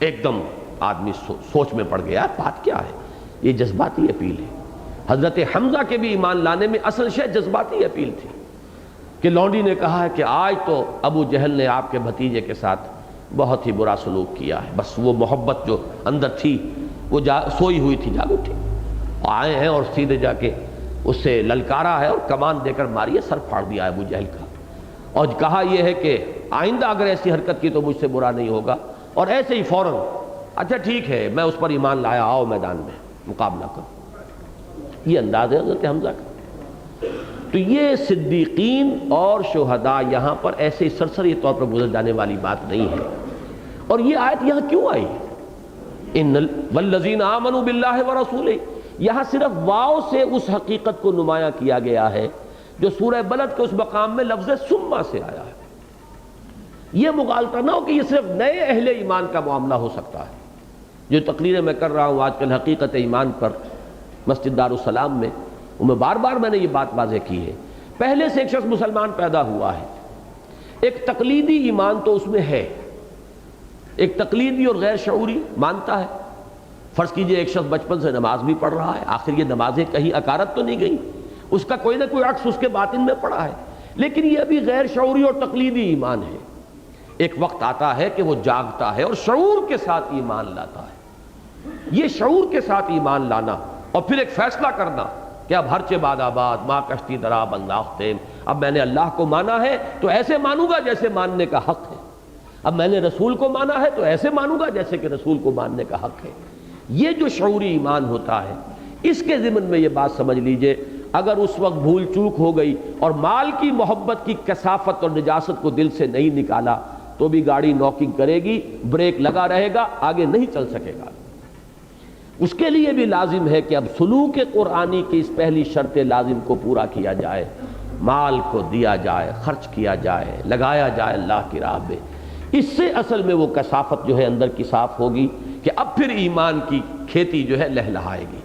ایک دم آدمی سوچ میں پڑ گیا، بات کیا ہے؟ یہ جذباتی اپیل ہے۔ حضرت حمزہ کے بھی ایمان لانے میں اصل شے جذباتی اپیل تھی کہ لونڈی نے کہا ہے کہ آج تو ابو جہل نے آپ کے بھتیجے کے ساتھ بہت ہی برا سلوک کیا ہے، بس وہ محبت جو اندر تھی وہ سوئی ہوئی تھی، جاگ اٹھی، آئے ہیں اور سیدھے جا کے اس سے للکارا ہے اور کمان دے کر ماری ہے، سر پھاڑ دیا ابو جہل کا، اور کہا یہ ہے کہ آئندہ اگر ایسی حرکت کی تو مجھ سے برا نہیں ہوگا، اور ایسے ہی فوراً اچھا ٹھیک ہے میں اس پر ایمان لایا، آؤ میدان میں مقابلہ کرو۔ یہ انداز ہے حضرت حمزہ کا۔ تو یہ صدیقین اور شہداء یہاں پر ایسے سرسری طور پر گزر جانے والی بات نہیں ہے۔ اور یہ آیت یہاں کیوں آئی؟ ان والذین آمنوا باللہ ورسولہ، یہاں صرف واو سے اس حقیقت کو نمایاں کیا گیا ہے جو سورہ بلد کے اس مقام میں لفظ ثم سے آیا ہے۔ یہ مغالطہ نہ ہو کہ یہ صرف نئے اہل ایمان کا معاملہ ہو سکتا ہے۔ جو تقریریں میں کر رہا ہوں آج کل حقیقت ایمان پر مسجد دارالسلام میں، میں بار بار میں نے یہ بات واضح کی ہے، پہلے سے ایک شخص مسلمان پیدا ہوا ہے، ایک تقلیدی ایمان تو اس میں ہے، ایک تقلیدی اور غیر شعوری مانتا ہے۔ فرض کیجئے ایک شخص بچپن سے نماز بھی پڑھ رہا ہے، آخر یہ نمازیں کہیں اکارت تو نہیں گئی، اس کا کوئی نہ کوئی عکس اس کے باطن میں پڑا ہے، لیکن یہ ابھی غیر شعوری اور تقلیدی ایمان ہے۔ ایک وقت آتا ہے کہ وہ جاگتا ہے اور شعور کے ساتھ ایمان لاتا ہے۔ یہ شعور کے ساتھ ایمان لانا اور پھر ایک فیصلہ کرنا کہ اب ہر چہ باد آباد ماں کشتی درا بنداختیم، اب میں نے اللہ کو مانا ہے تو ایسے مانوں گا جیسے ماننے کا حق ہے، اب میں نے رسول کو مانا ہے تو ایسے مانوں گا جیسے کہ رسول کو ماننے کا حق ہے۔ یہ جو شعوری ایمان ہوتا ہے، اس کے ضمن میں یہ بات سمجھ لیجئے، اگر اس وقت بھول چوک ہو گئی اور مال کی محبت کی کثافت اور نجاست کو دل سے نہیں نکالا تو بھی گاڑی نوکنگ کرے گی، بریک لگا رہے گا، آگے نہیں چل سکے گا۔ اس کے لیے بھی لازم ہے کہ اب سلوک قرآنی کی اس پہلی شرط لازم کو پورا کیا جائے، مال کو دیا جائے، خرچ کیا جائے، لگایا جائے اللہ کی راہ میں۔ اس سے اصل میں وہ کثافت جو ہے اندر کی صاف ہوگی کہ اب پھر ایمان کی کھیتی جو ہے لہلہائے گی،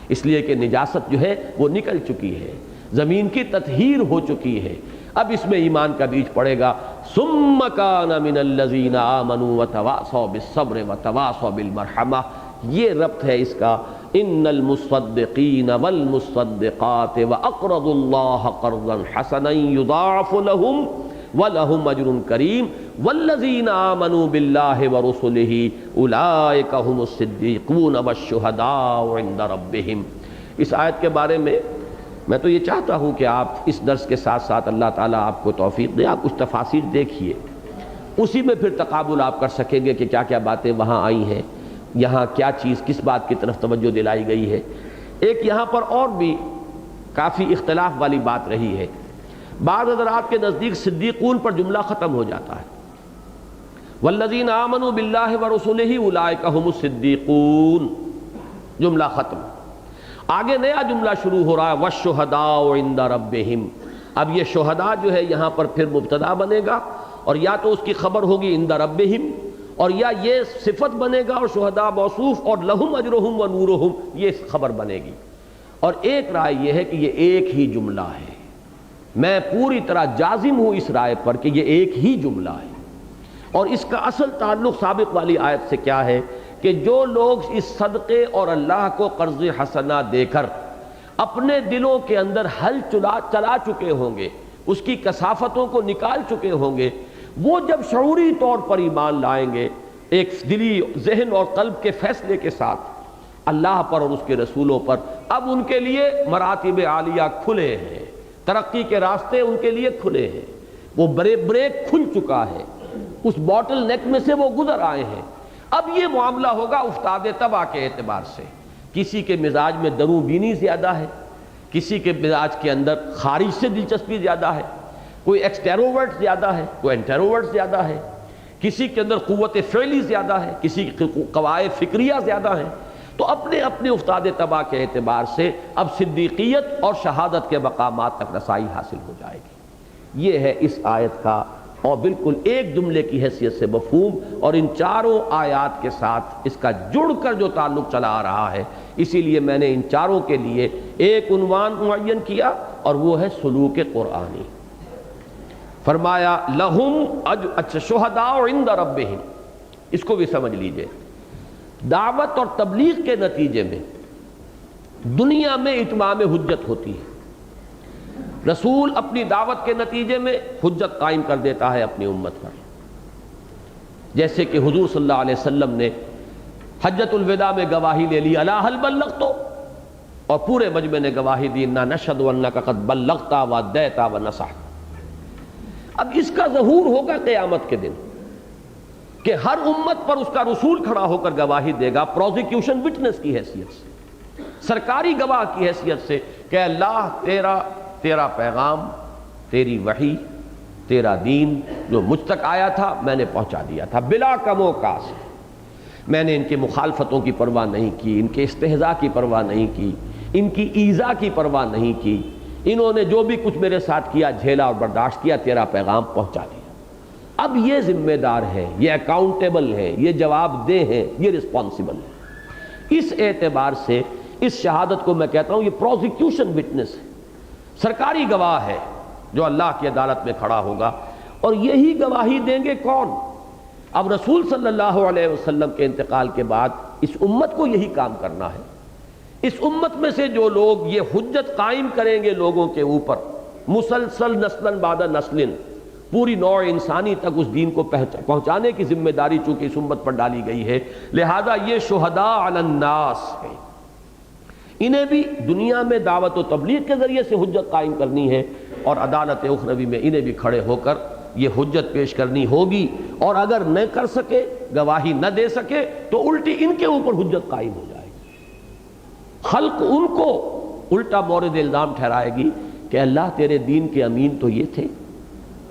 اس لیے کہ نجاست جو ہے وہ نکل چکی ہے، زمین کی تطہیر ہو چکی ہے، اب اس میں ایمان کا بیج پڑے گا۔ ثم کان من الذین آمنوا وتواصوا بالصبر وتواصوا بالمرحمہ، یہ ربط ہے اس کا۔ ان المصدقین والمصدقات واقرضوا اللہ قرضا حسنا یضاعف لهم وَلَهُمْ أَجْرٌ كَرِيمٌ وَالَّذِينَ آمَنُوا بِاللَّهِ وَرُسُلِهِ أُولَٰئِكَ هُمُ الصِّدِّيقُونَ وَالشُّهَدَاءُ عِندَ رَبِّهِمْ۔ اس آیت کے بارے میں تو یہ چاہتا ہوں کہ آپ اس درس کے ساتھ ساتھ اللہ تعالیٰ آپ کو توفیق دے، آپ کچھ تفاسیر دیکھیے، اسی میں پھر تقابل آپ کر سکیں گے کہ کیا کیا باتیں وہاں آئی ہیں، یہاں کیا چیز کس بات کی طرف توجہ دلائی گئی ہے۔ ایک یہاں پر اور بھی کافی اختلاف والی بات رہی ہے، بعض حضرات کے نزدیک صدیقون پر جملہ ختم ہو جاتا ہے، والذین آمنوا باللہ ورسلہ اولئک ھم الصدیقون، جملہ ختم، آگے نیا جملہ شروع ہو رہا ہے، والشہداء عند ربہم۔ اب یہ شہداء جو ہے یہاں پر پھر مبتدا بنے گا، اور یا تو اس کی خبر ہوگی عند ربہم، اور یا یہ صفت بنے گا اور شہداء موصوف، اور لہم اجرہم و نورہم یہ خبر بنے گی۔ اور ایک رائے یہ ہے کہ یہ ایک ہی جملہ ہے، میں پوری طرح جازم ہوں اس رائے پر کہ یہ ایک ہی جملہ ہے، اور اس کا اصل تعلق سابق والی آیت سے کیا ہے کہ جو لوگ اس صدقے اور اللہ کو قرض حسنہ دے کر اپنے دلوں کے اندر حل چلا چکے ہوں گے، اس کی کثافتوں کو نکال چکے ہوں گے، وہ جب شعوری طور پر ایمان لائیں گے، ایک دلی ذہن اور قلب کے فیصلے کے ساتھ اللہ پر اور اس کے رسولوں پر، اب ان کے لیے مراتب عالیہ کھلے ہیں، ترقی کے راستے ان کے لیے کھلے ہیں، وہ بریک کھل چکا ہے، اس باٹل نیک میں سے وہ گزر آئے ہیں۔ اب یہ معاملہ ہوگا افتاد طبع کے اعتبار سے، کسی کے مزاج میں دروں بینی زیادہ ہے، کسی کے مزاج کے اندر خارج سے دلچسپی زیادہ ہے، کوئی ایکسٹروورٹ زیادہ ہے، کوئی انٹروورٹ زیادہ ہے، کسی کے اندر قوت فعلی زیادہ ہے، کسی کی قواعد فکریہ زیادہ ہیں، تو اپنے اپنے استاد تباہ کے اعتبار سے اب صدیقیت اور شہادت کے مقامات تک رسائی حاصل ہو جائے گی۔ یہ ہے اس آیت کا اور بالکل ایک جملے کی حیثیت سے مفہوم، اور ان چاروں آیات کے ساتھ اس کا جڑ کر جو تعلق چلا آ رہا ہے، اسی لیے میں نے ان چاروں کے لیے ایک عنوان معین کیا، اور وہ ہے سلوک قرآنی۔ فرمایا لہم اچھا شہداء عند ربہم، اس کو بھی سمجھ لیجئے۔ دعوت اور تبلیغ کے نتیجے میں دنیا میں اتمام حجت ہوتی ہے۔ رسول اپنی دعوت کے نتیجے میں حجت قائم کر دیتا ہے اپنی امت پر، جیسے کہ حضور صلی اللہ علیہ وسلم نے حجۃ الوداع میں گواہی لے لی، الا هل بلغت، اور پورے مجمع نے گواہی دی، انا نشهد انک قد بلغت وادیت ونصحت۔ اب اس کا ظہور ہوگا قیامت کے دن کہ ہر امت پر اس کا رسول کھڑا ہو کر گواہی دے گا، پروزیکیوشن وٹنس کی حیثیت سے، سرکاری گواہ کی حیثیت سے، کہ اللہ تیرا پیغام، تیری وحی، تیرا دین جو مجھ تک آیا تھا میں نے پہنچا دیا تھا بلا کم و کاست۔ میں نے ان کی مخالفتوں کی پرواہ نہیں کی، ان کے استہزاء کی پرواہ نہیں کی، ان کی ایذا کی پرواہ نہیں کی، انہوں نے جو بھی کچھ میرے ساتھ کیا جھیلا اور برداشت کیا، تیرا پیغام پہنچا دیا۔ اب یہ ذمہ دار ہے، یہ اکاؤنٹیبل ہے، یہ جواب دہ ہے، یہ رسپانسبل ہے۔ اس اعتبار سے اس شہادت کو میں کہتا ہوں یہ پروزیکیوشن وٹنس ہے، سرکاری گواہ ہے جو اللہ کی عدالت میں کھڑا ہوگا۔ اور یہی گواہی دیں گے کون؟ اب رسول صلی اللہ علیہ وسلم کے انتقال کے بعد اس امت کو یہی کام کرنا ہے۔ اس امت میں سے جو لوگ یہ حجت قائم کریں گے لوگوں کے اوپر، مسلسل نسلاً بعد نسلن، پوری نوع انسانی تک اس دین کو پہنچانے کی ذمہ داری چونکہ اس امت پر ڈالی گئی ہے، لہذا یہ شہداء علی الناس ہے۔ انہیں بھی دنیا میں دعوت و تبلیغ کے ذریعے سے حجت قائم کرنی ہے، اور عدالت اخروی میں انہیں بھی کھڑے ہو کر یہ حجت پیش کرنی ہوگی، اور اگر نہ کر سکے، گواہی نہ دے سکے، تو الٹی ان کے اوپر حجت قائم ہو جائے گی۔ خلق ان کو الٹا مورد الزام ٹھہرائے گی کہ اللہ تیرے دین کے امین تو یہ تھے،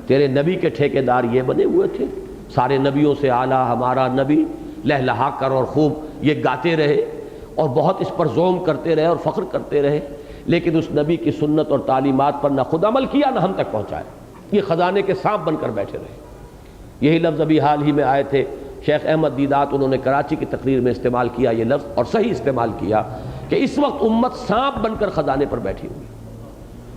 تیرے نبی کے ٹھیکیدار یہ بنے ہوئے تھے، سارے نبیوں سے اعلیٰ ہمارا نبی، لہلہا کر اور خوب یہ گاتے رہے اور بہت اس پر زوم کرتے رہے اور فخر کرتے رہے، لیکن اس نبی کی سنت اور تعلیمات پر نہ خود عمل کیا نہ ہم تک پہنچائے، یہ خزانے کے سانپ بن کر بیٹھے رہے۔ یہی لفظ ابھی حال ہی میں آئے تھے، شیخ احمد دیدات انہوں نے کراچی کی تقریر میں استعمال کیا یہ لفظ، اور صحیح استعمال کیا، کہ اس وقت امت سانپ بن کر خزانے پر بیٹھی ہوئی،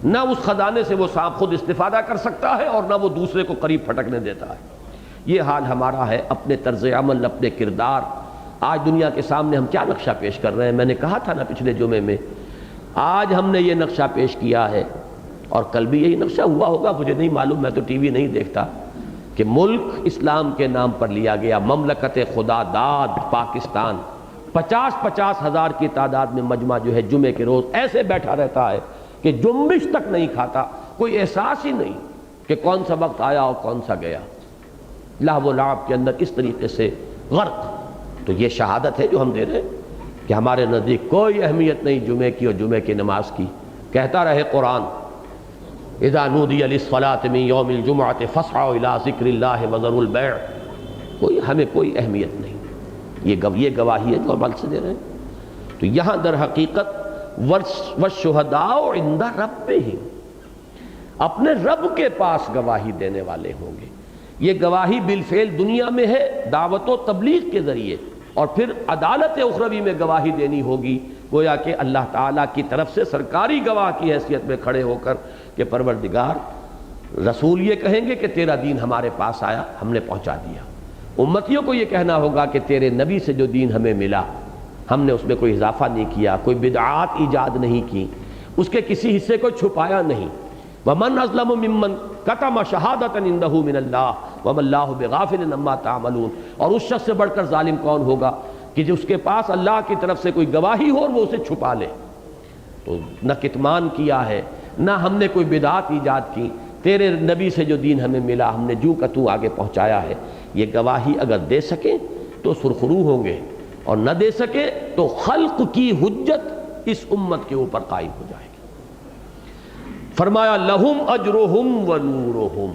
نہ اس خزانے سے وہ سانپ خود استفادہ کر سکتا ہے اور نہ وہ دوسرے کو قریب پھٹکنے دیتا ہے۔ یہ حال ہمارا ہے، اپنے طرز عمل، اپنے کردار۔ آج دنیا کے سامنے ہم کیا نقشہ پیش کر رہے ہیں؟ میں نے کہا تھا نا پچھلے جمعے میں، آج ہم نے یہ نقشہ پیش کیا ہے، اور کل بھی یہی نقشہ ہوا ہوگا، مجھے نہیں معلوم، میں تو ٹی وی نہیں دیکھتا، کہ ملک اسلام کے نام پر لیا گیا، مملکت خدا داد پاکستان، 50-50 ہزار کی تعداد میں مجمع جو ہے جمعے کے روز ایسے بیٹھا رہتا ہے کہ جنبش تک نہیں کھاتا، کوئی احساس ہی نہیں کہ کون سا وقت آیا اور کون سا گیا، لہو و لعب کے اندر اس طریقے سے غرق۔ تو یہ شہادت ہے جو ہم دے رہے ہیں کہ ہمارے نزدیک کوئی اہمیت نہیں جمعے کی اور جمعے کی نماز کی۔ کہتا رہے قرآن، اذا نودی للصلاة من یوم الجمعۃ فاسعوا الی ذکر اللہ وذروا البیع، ہمیں کوئی اہمیت نہیں، یہ گواہی ہے جو عمل سے دے رہے ہیں۔ تو یہاں در حقیقت والشہداء عند ربہم، اپنے رب کے پاس گواہی دینے والے ہوں گے۔ یہ گواہی بالفعل دنیا میں ہے دعوت و تبلیغ کے ذریعے، اور پھر عدالت اخروی میں گواہی دینی ہوگی، گویا کہ اللہ تعالیٰ کی طرف سے سرکاری گواہ کی حیثیت میں کھڑے ہو کر کہ پروردگار، رسول یہ کہیں گے کہ تیرا دین ہمارے پاس آیا، ہم نے پہنچا دیا۔ امتیوں کو یہ کہنا ہوگا کہ تیرے نبی سے جو دین ہمیں ملا، ہم نے اس میں کوئی اضافہ نہیں کیا، کوئی بدعات ایجاد نہیں کی، اس کے کسی حصے کو چھپایا نہیں۔ وَمَنْ أَظْلَمُ مِمَّنْ كَتَمَ شَهَادَةً عِنْدَهُ مِنَ اللَّهِ وَمَا اللَّهُ بِغَافِلٍ عَمَّا تَعْمَلُونَ۔ اور اس شخص سے بڑھ کر ظالم کون ہوگا کہ جس کے پاس اللہ کی طرف سے کوئی گواہی ہو اور وہ اسے چھپا لے۔ تو نہ کتمان کیا ہے، نہ ہم نے کوئی بدعات ایجاد کی، تیرے نبی سے جو دین ہمیں ملا ہم نے جو کا تو آگے پہنچایا ہے۔ یہ گواہی اگر دے سکیں تو سرخرو ہوں گے، اور نہ دے سکے تو خلق کی حجت اس امت کے اوپر قائم ہو جائے گی۔ فرمایا لہم اجرہم و نورہم،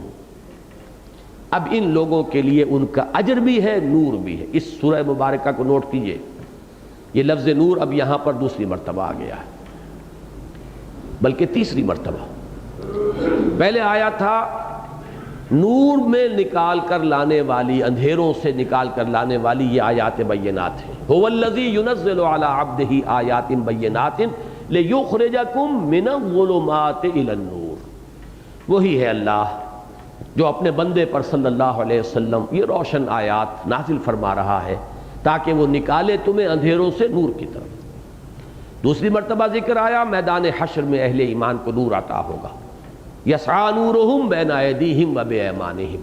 اب ان لوگوں کے لیے ان کا اجر بھی ہے، نور بھی ہے۔ اس سورہ مبارکہ کو نوٹ کیجئے، یہ لفظ نور اب یہاں پر دوسری مرتبہ آ گیا ہے، بلکہ تیسری مرتبہ۔ پہلے آیا تھا نور میں نکال کر لانے والی، اندھیروں سے نکال کر لانے والی یہ آیات بینات ہیں۔ هو الذی ينزل علی عبدہ آیات بینات لیخرجکم من الظلمات الی النور، وہی ہے اللہ جو اپنے بندے پر صلی اللہ علیہ وسلم یہ روشن آیات نازل فرما رہا ہے تاکہ وہ نکالے تمہیں اندھیروں سے نور کی طرف۔ دوسری مرتبہ ذکر آیا میدان حشر میں اہل ایمان کو نور عطا ہوگا، یسعی نورہم بین ایدیہم و بایمانہم۔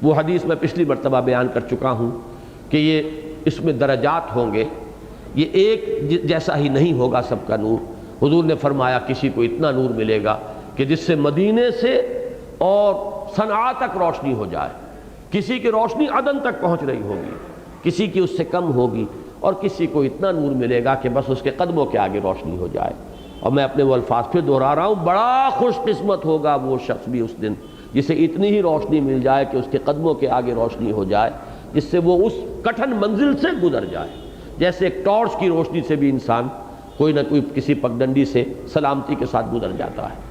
وہ حدیث میں پچھلی مرتبہ بیان کر چکا ہوں کہ یہ اس میں درجات ہوں گے، یہ ایک جیسا ہی نہیں ہوگا سب کا نور۔ حضور نے فرمایا کسی کو اتنا نور ملے گا کہ جس سے مدینے سے اور صنعاء تک روشنی ہو جائے، کسی کی روشنی عدن تک پہنچ رہی ہوگی، کسی کی اس سے کم ہوگی، اور کسی کو اتنا نور ملے گا کہ بس اس کے قدموں کے آگے روشنی ہو جائے۔ اور میں اپنے وہ الفاظ پھر دہرا رہا ہوں، بڑا خوش قسمت ہوگا وہ شخص بھی اس دن جسے اتنی ہی روشنی مل جائے کہ اس کے قدموں کے آگے روشنی ہو جائے، جس سے وہ اس کٹھن منزل سے گزر جائے۔ جیسے ایک ٹارچ کی روشنی سے بھی انسان کوئی نہ کوئی کسی پگڈنڈی سے سلامتی کے ساتھ گزر جاتا ہے۔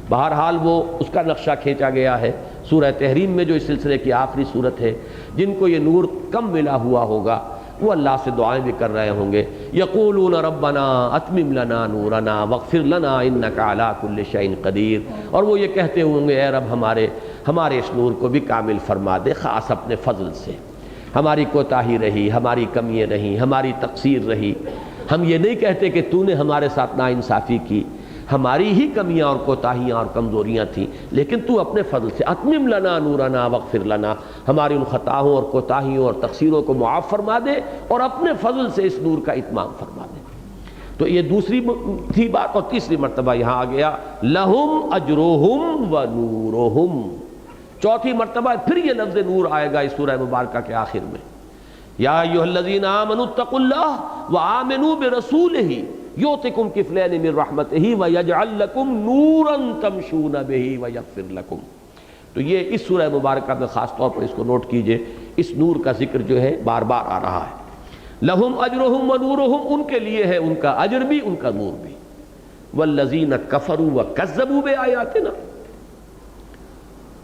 بہرحال وہ اس کا نقشہ کھینچا گیا ہے سورہ تحریم میں، جو اس سلسلے کی آخری صورت ہے۔ جن کو یہ نور کم ملا ہوا ہوگا وہ اللہ سے دعائیں بھی کر رہے ہوں گے، یقولون ربنا اتمم لنا نورنا واغفر لنا انک علی کل شیء قدیر، اور وہ یہ کہتے ہوں گے اے رب ہمارے اس نور کو بھی کامل فرما دے، خاص اپنے فضل سے۔ ہماری کوتاہی رہی، ہماری کمیاں رہی، ہماری تقصیر رہی، ہم یہ نہیں کہتے کہ تو نے ہمارے ساتھ ناانصافی کی، ہماری ہی کمیاں اور کوتاہیاں اور کمزوریاں تھیں، لیکن تو اپنے فضل سے اتمم لنا نورنا واغفر لنا، ہماری ان خطاؤں اور کوتاہیوں اور تقصیروں کو معاف فرما دے اور اپنے فضل سے اس نور کا اتمام فرما دے۔ تو یہ دوسری تھی بات، اور تیسری مرتبہ یہاں آ گیا لہم اجرہم و نورہم۔ چوتھی مرتبہ پھر یہ لفظ نور آئے گا اس سورہ مبارکہ کے آخر میں، یا ایھا الذین آمنوا اتقوا اللہ وآمنوا برسولہ یؤتکم کفلین من رحمتہ ویجعل لکم نورا تمشون بہ ویغفر لکم۔ تو یہ اس سورہ مبارکہ میں خاص طور پر اس کو نوٹ کیجئے، اس نور کا ذکر جو ہے بار بار آ رہا ہے۔ لہم اجرہم و نورہم، ان کے لیے ہے ان کا اجر بھی ان کا نور بھی۔ والذین کفروا وکذبوا بآیاتنا،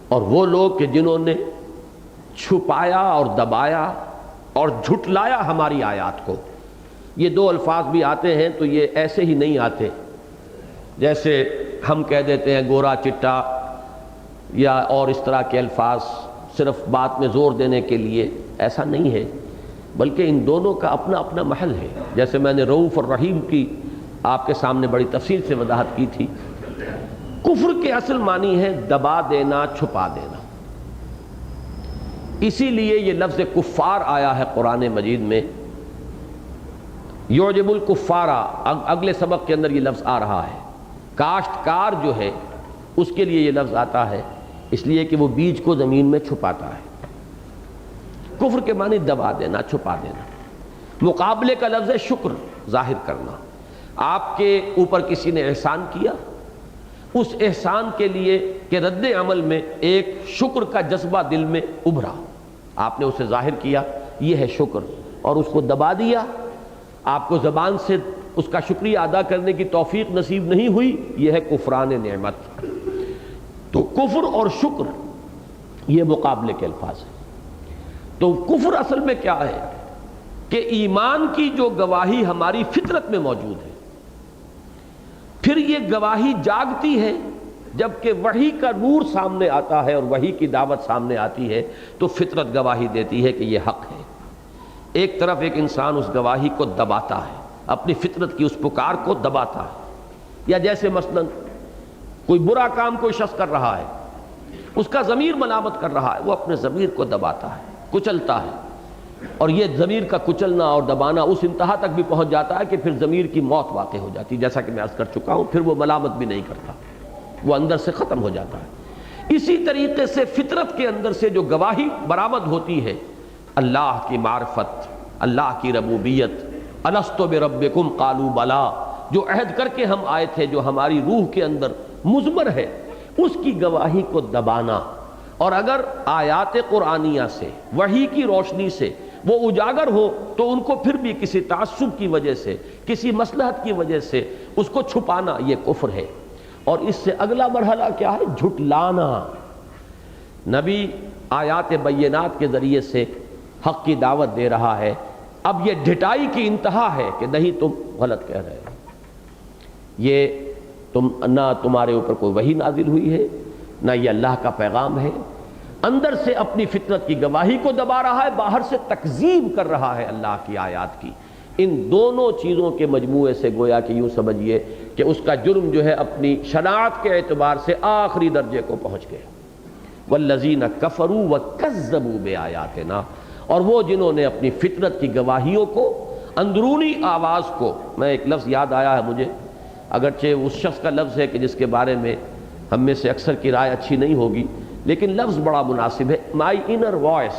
اور وہ لوگ کہ جنہوں نے چھپایا اور دبایا اور جھٹلایا ہماری آیات کو۔ یہ دو الفاظ بھی آتے ہیں تو یہ ایسے ہی نہیں آتے، جیسے ہم کہہ دیتے ہیں گورا چٹا یا اور اس طرح کے الفاظ صرف بات میں زور دینے کے لیے، ایسا نہیں ہے، بلکہ ان دونوں کا اپنا اپنا محل ہے۔ جیسے میں نے رؤوف اور رحیم کی آپ کے سامنے بڑی تفصیل سے وضاحت کی تھی۔ کفر کے اصل معنی ہے دبا دینا، چھپا دینا، اسی لیے یہ لفظ کفار آیا ہے قرآن مجید میں، یعجب الکفارہ، اگلے سبق کے اندر یہ لفظ آ رہا ہے۔ کاشتکار جو ہے اس کے لیے یہ لفظ آتا ہے، اس لیے کہ وہ بیج کو زمین میں چھپاتا ہے۔ کفر کے معنی دبا دینا، چھپا دینا۔ مقابلے کا لفظ ہے شکر، ظاہر کرنا۔ آپ کے اوپر کسی نے احسان کیا، اس احسان کے لیے کہ رد عمل میں ایک شکر کا جذبہ دل میں ابھرا، آپ نے اسے ظاہر کیا، یہ ہے شکر، اور اس کو دبا دیا، آپ کو زبان سے اس کا شکریہ ادا کرنے کی توفیق نصیب نہیں ہوئی، یہ ہے کفران نعمت۔ تو کفر اور شکر یہ مقابلے کے الفاظ ہیں۔ تو کفر اصل میں کیا ہے کہ ایمان کی جو گواہی ہماری فطرت میں موجود ہے، پھر یہ گواہی جاگتی ہے جبکہ وحی کا نور سامنے آتا ہے اور وحی کی دعوت سامنے آتی ہے، تو فطرت گواہی دیتی ہے کہ یہ حق ہے۔ ایک طرف ایک انسان اس گواہی کو دباتا ہے، اپنی فطرت کی اس پکار کو دباتا ہے، یا جیسے مثلا کوئی برا کام کوئی شخص کر رہا ہے، اس کا ضمیر ملامت کر رہا ہے، وہ اپنے ضمیر کو دباتا ہے، کچلتا ہے، اور یہ ضمیر کا کچلنا اور دبانا اس انتہا تک بھی پہنچ جاتا ہے کہ پھر ضمیر کی موت واقع ہو جاتی ہے، جیسا کہ میں عرض کر چکا ہوں، پھر وہ ملامت بھی نہیں کرتا، وہ اندر سے ختم ہو جاتا ہے۔ اسی طریقے سے فطرت کے اندر سے جو گواہی برآمد ہوتی ہے، اللہ کی معرفت، اللہ کی ربوبیت، الستو بربکم قالوا بلا، جو عہد کر کے ہم آئے تھے، جو ہماری روح کے اندر مضمر ہے، اس کی گواہی کو دبانا، اور اگر آیات قرآنیہ سے، وحی کی روشنی سے وہ اجاگر ہو تو ان کو پھر بھی کسی تعصب کی وجہ سے، کسی مصلحت کی وجہ سے اس کو چھپانا یہ کفر ہے۔ اور اس سے اگلا مرحلہ کیا ہے؟ جھٹلانا۔ نبی آیات بینات کے ذریعے سے حق کی دعوت دے رہا ہے، اب یہ ڈھٹائی کی انتہا ہے کہ نہیں تم غلط کہہ رہے ہو، یہ نہ تمہارے اوپر کوئی وحی نازل ہوئی ہے، نہ یہ اللہ کا پیغام ہے۔ اندر سے اپنی فطرت کی گواہی کو دبا رہا ہے، باہر سے تکذیب کر رہا ہے اللہ کی آیات کی۔ ان دونوں چیزوں کے مجموعے سے گویا کہ یوں سمجھیے کہ اس کا جرم جو ہے اپنی شناعت کے اعتبار سے آخری درجے کو پہنچ گیا۔ والذین کفروا وکذبوا بآیاتنا، اور وہ جنہوں نے اپنی فطرت کی گواہیوں کو، اندرونی آواز کو، میں ایک لفظ یاد آیا ہے مجھے، اگرچہ اس شخص کا لفظ ہے کہ جس کے بارے میں ہم میں سے اکثر کی رائے اچھی نہیں ہوگی، لیکن لفظ بڑا مناسب ہے، مائی انر وائس۔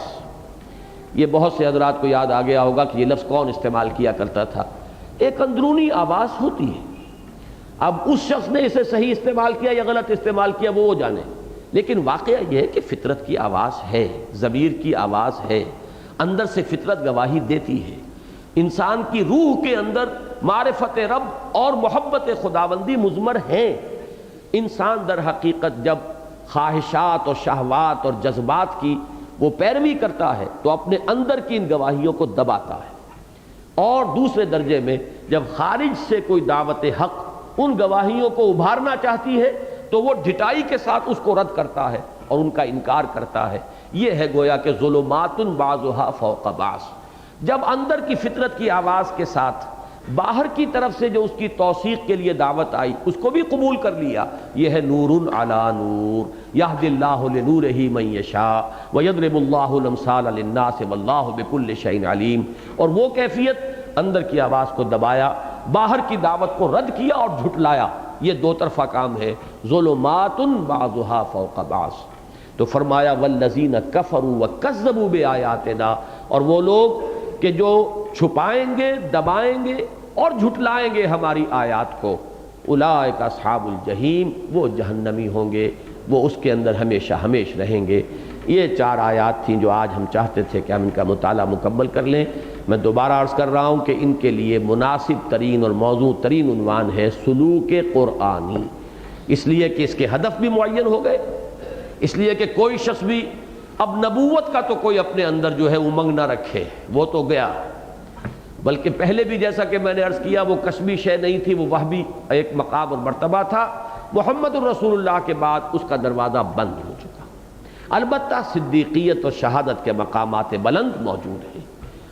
یہ بہت سے حضرات کو یاد آ گیا ہوگا کہ یہ لفظ کون استعمال کیا کرتا تھا۔ ایک اندرونی آواز ہوتی ہے، اب اس شخص نے اسے صحیح استعمال کیا یا غلط استعمال کیا وہ جانے، لیکن واقعہ یہ ہے کہ فطرت کی آواز ہے، ضمیر کی آواز ہے، اندر سے فطرت گواہی دیتی ہے۔ انسان کی روح کے اندر معرفت رب اور محبت خداوندی مضمر ہیں۔ انسان در حقیقت جب خواہشات اور شہوات اور جذبات کی وہ پیروی کرتا ہے تو اپنے اندر کی ان گواہیوں کو دباتا ہے، اور دوسرے درجے میں جب خارج سے کوئی دعوت حق ان گواہیوں کو ابھارنا چاہتی ہے تو وہ ڈھٹائی کے ساتھ اس کو رد کرتا ہے اور ان کا انکار کرتا ہے۔ یہ ہے گویا کہ ظلمات بعضها فوق بعض۔ جب اندر کی فطرت کی آواز کے ساتھ باہر کی طرف سے جو اس کی توثیق کے لیے دعوت آئی اس کو بھی قبول کر لیا، یہ ہے نور علی نور یہدی اللہ لنورہ من یشاء ویضرب اللہ الامثال للناس واللہ بکل شیء علیم۔ اور وہ کیفیت، اندر کی آواز کو دبایا، باہر کی دعوت کو رد کیا اور جھٹلایا، یہ دو طرفہ کام ہے، ظلمات بعضها فوق بعض۔ تو فرمایا والذین کفروا وکذبوا بآیاتنا، اور وہ لوگ کہ جو چھپائیں گے، دبائیں گے اور جھٹلائیں گے ہماری آیات کو، اولئک اصحاب الجحیم، وہ جہنمی ہوں گے، وہ اس کے اندر ہمیشہ ہمیش رہیں گے۔ یہ 4 آیات تھیں جو آج ہم چاہتے تھے کہ ہم ان کا مطالعہ مکمل کر لیں۔ میں دوبارہ عرض کر رہا ہوں کہ ان کے لیے مناسب ترین اور موضوع ترین عنوان ہے سلوک قرآنی، اس لیے کہ اس کے ہدف بھی معین ہو گئے، اس لیے کہ کوئی شخص بھی اب نبوت کا تو کوئی اپنے اندر جو ہے امنگ نہ رکھے، وہ تو گیا، بلکہ پہلے بھی جیسا کہ میں نے عرض کیا وہ کسبی شے نہیں تھی، وہ وہبی ایک مقام اور مرتبہ تھا۔ محمد الرسول اللہ کے بعد اس کا دروازہ بند ہو چکا، البتہ صدیقیت اور شہادت کے مقامات بلند موجود ہیں،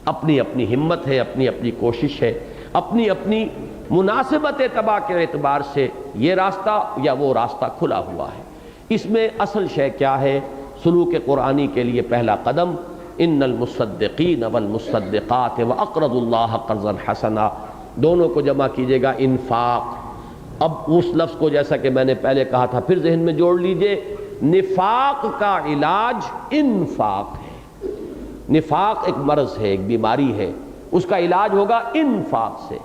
اپنی اپنی ہمت ہے، اپنی اپنی کوشش ہے، اپنی اپنی مناسبت تباہ کے اعتبار سے یہ راستہ یا وہ راستہ کھلا ہوا ہے۔ اس میں اصل شے کیا ہے؟ سلوک قرآنی کے لیے پہلا قدم ان المصدقین والمصدقات واقرضوا اللہ قرضا حسنا، دونوں کو جمع کیجیے گا انفاق۔ اب اس لفظ کو جیسا کہ میں نے پہلے کہا تھا پھر ذہن میں جوڑ لیجئے، نفاق کا علاج انفاق ہے۔ نفاق ایک مرض ہے، ایک بیماری ہے، اس کا علاج ہوگا انفاق سے۔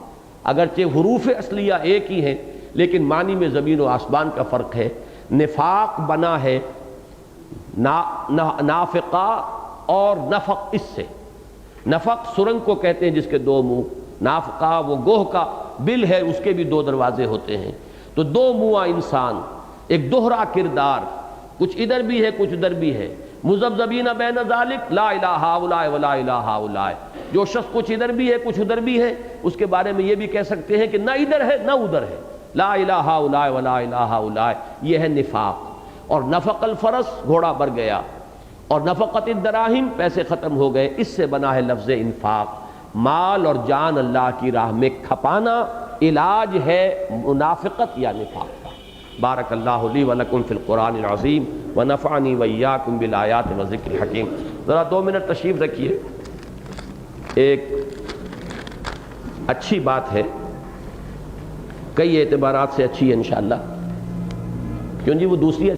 اگرچہ حروف اصلیہ ایک ہی ہیں لیکن معنی میں زمین و آسمان کا فرق ہے۔ نفاق بنا ہے نافقہ اور نفق، اس سے نفق سرنگ کو کہتے ہیں جس کے 2 منہ، نافقہ وہ گوہ کا بل ہے، اس کے بھی 2 دروازے ہوتے ہیں۔ تو 2 منہ انسان، ایک دوہرا کردار، کچھ ادھر بھی ہے کچھ ادھر بھی ہے، مذبذبین بین ذالک لا الہ ہؤلاء ولا الہ ہؤلاء، جو شخص کچھ ادھر بھی ہے کچھ ادھر بھی ہے، اس کے بارے میں یہ بھی کہہ سکتے ہیں کہ نہ ادھر ہے نہ ادھر ہے، لا الہ ہؤلاء ولا الہ ہؤلاء، یہ ہے نفاق۔ اور نفق الفرس، گھوڑا مر گیا، اور نفقت الدراہم، پیسے ختم ہو گئے، اس سے بنا ہے لفظ انفاق۔ مال اور جان اللہ کی راہ میں کھپانا علاج ہے منافقت یا نفاق کا۔ بارک اللہ لی ولکم فی القرآن العظیم ونفعنی وإیاکم بالآیات والذکر الحکیم۔ ذرا 2 منٹ تشریف رکھیے، ایک اچھی بات ہے، کئی اعتبارات سے اچھی ہے انشاءاللہ، کیوں جی وہ دوسری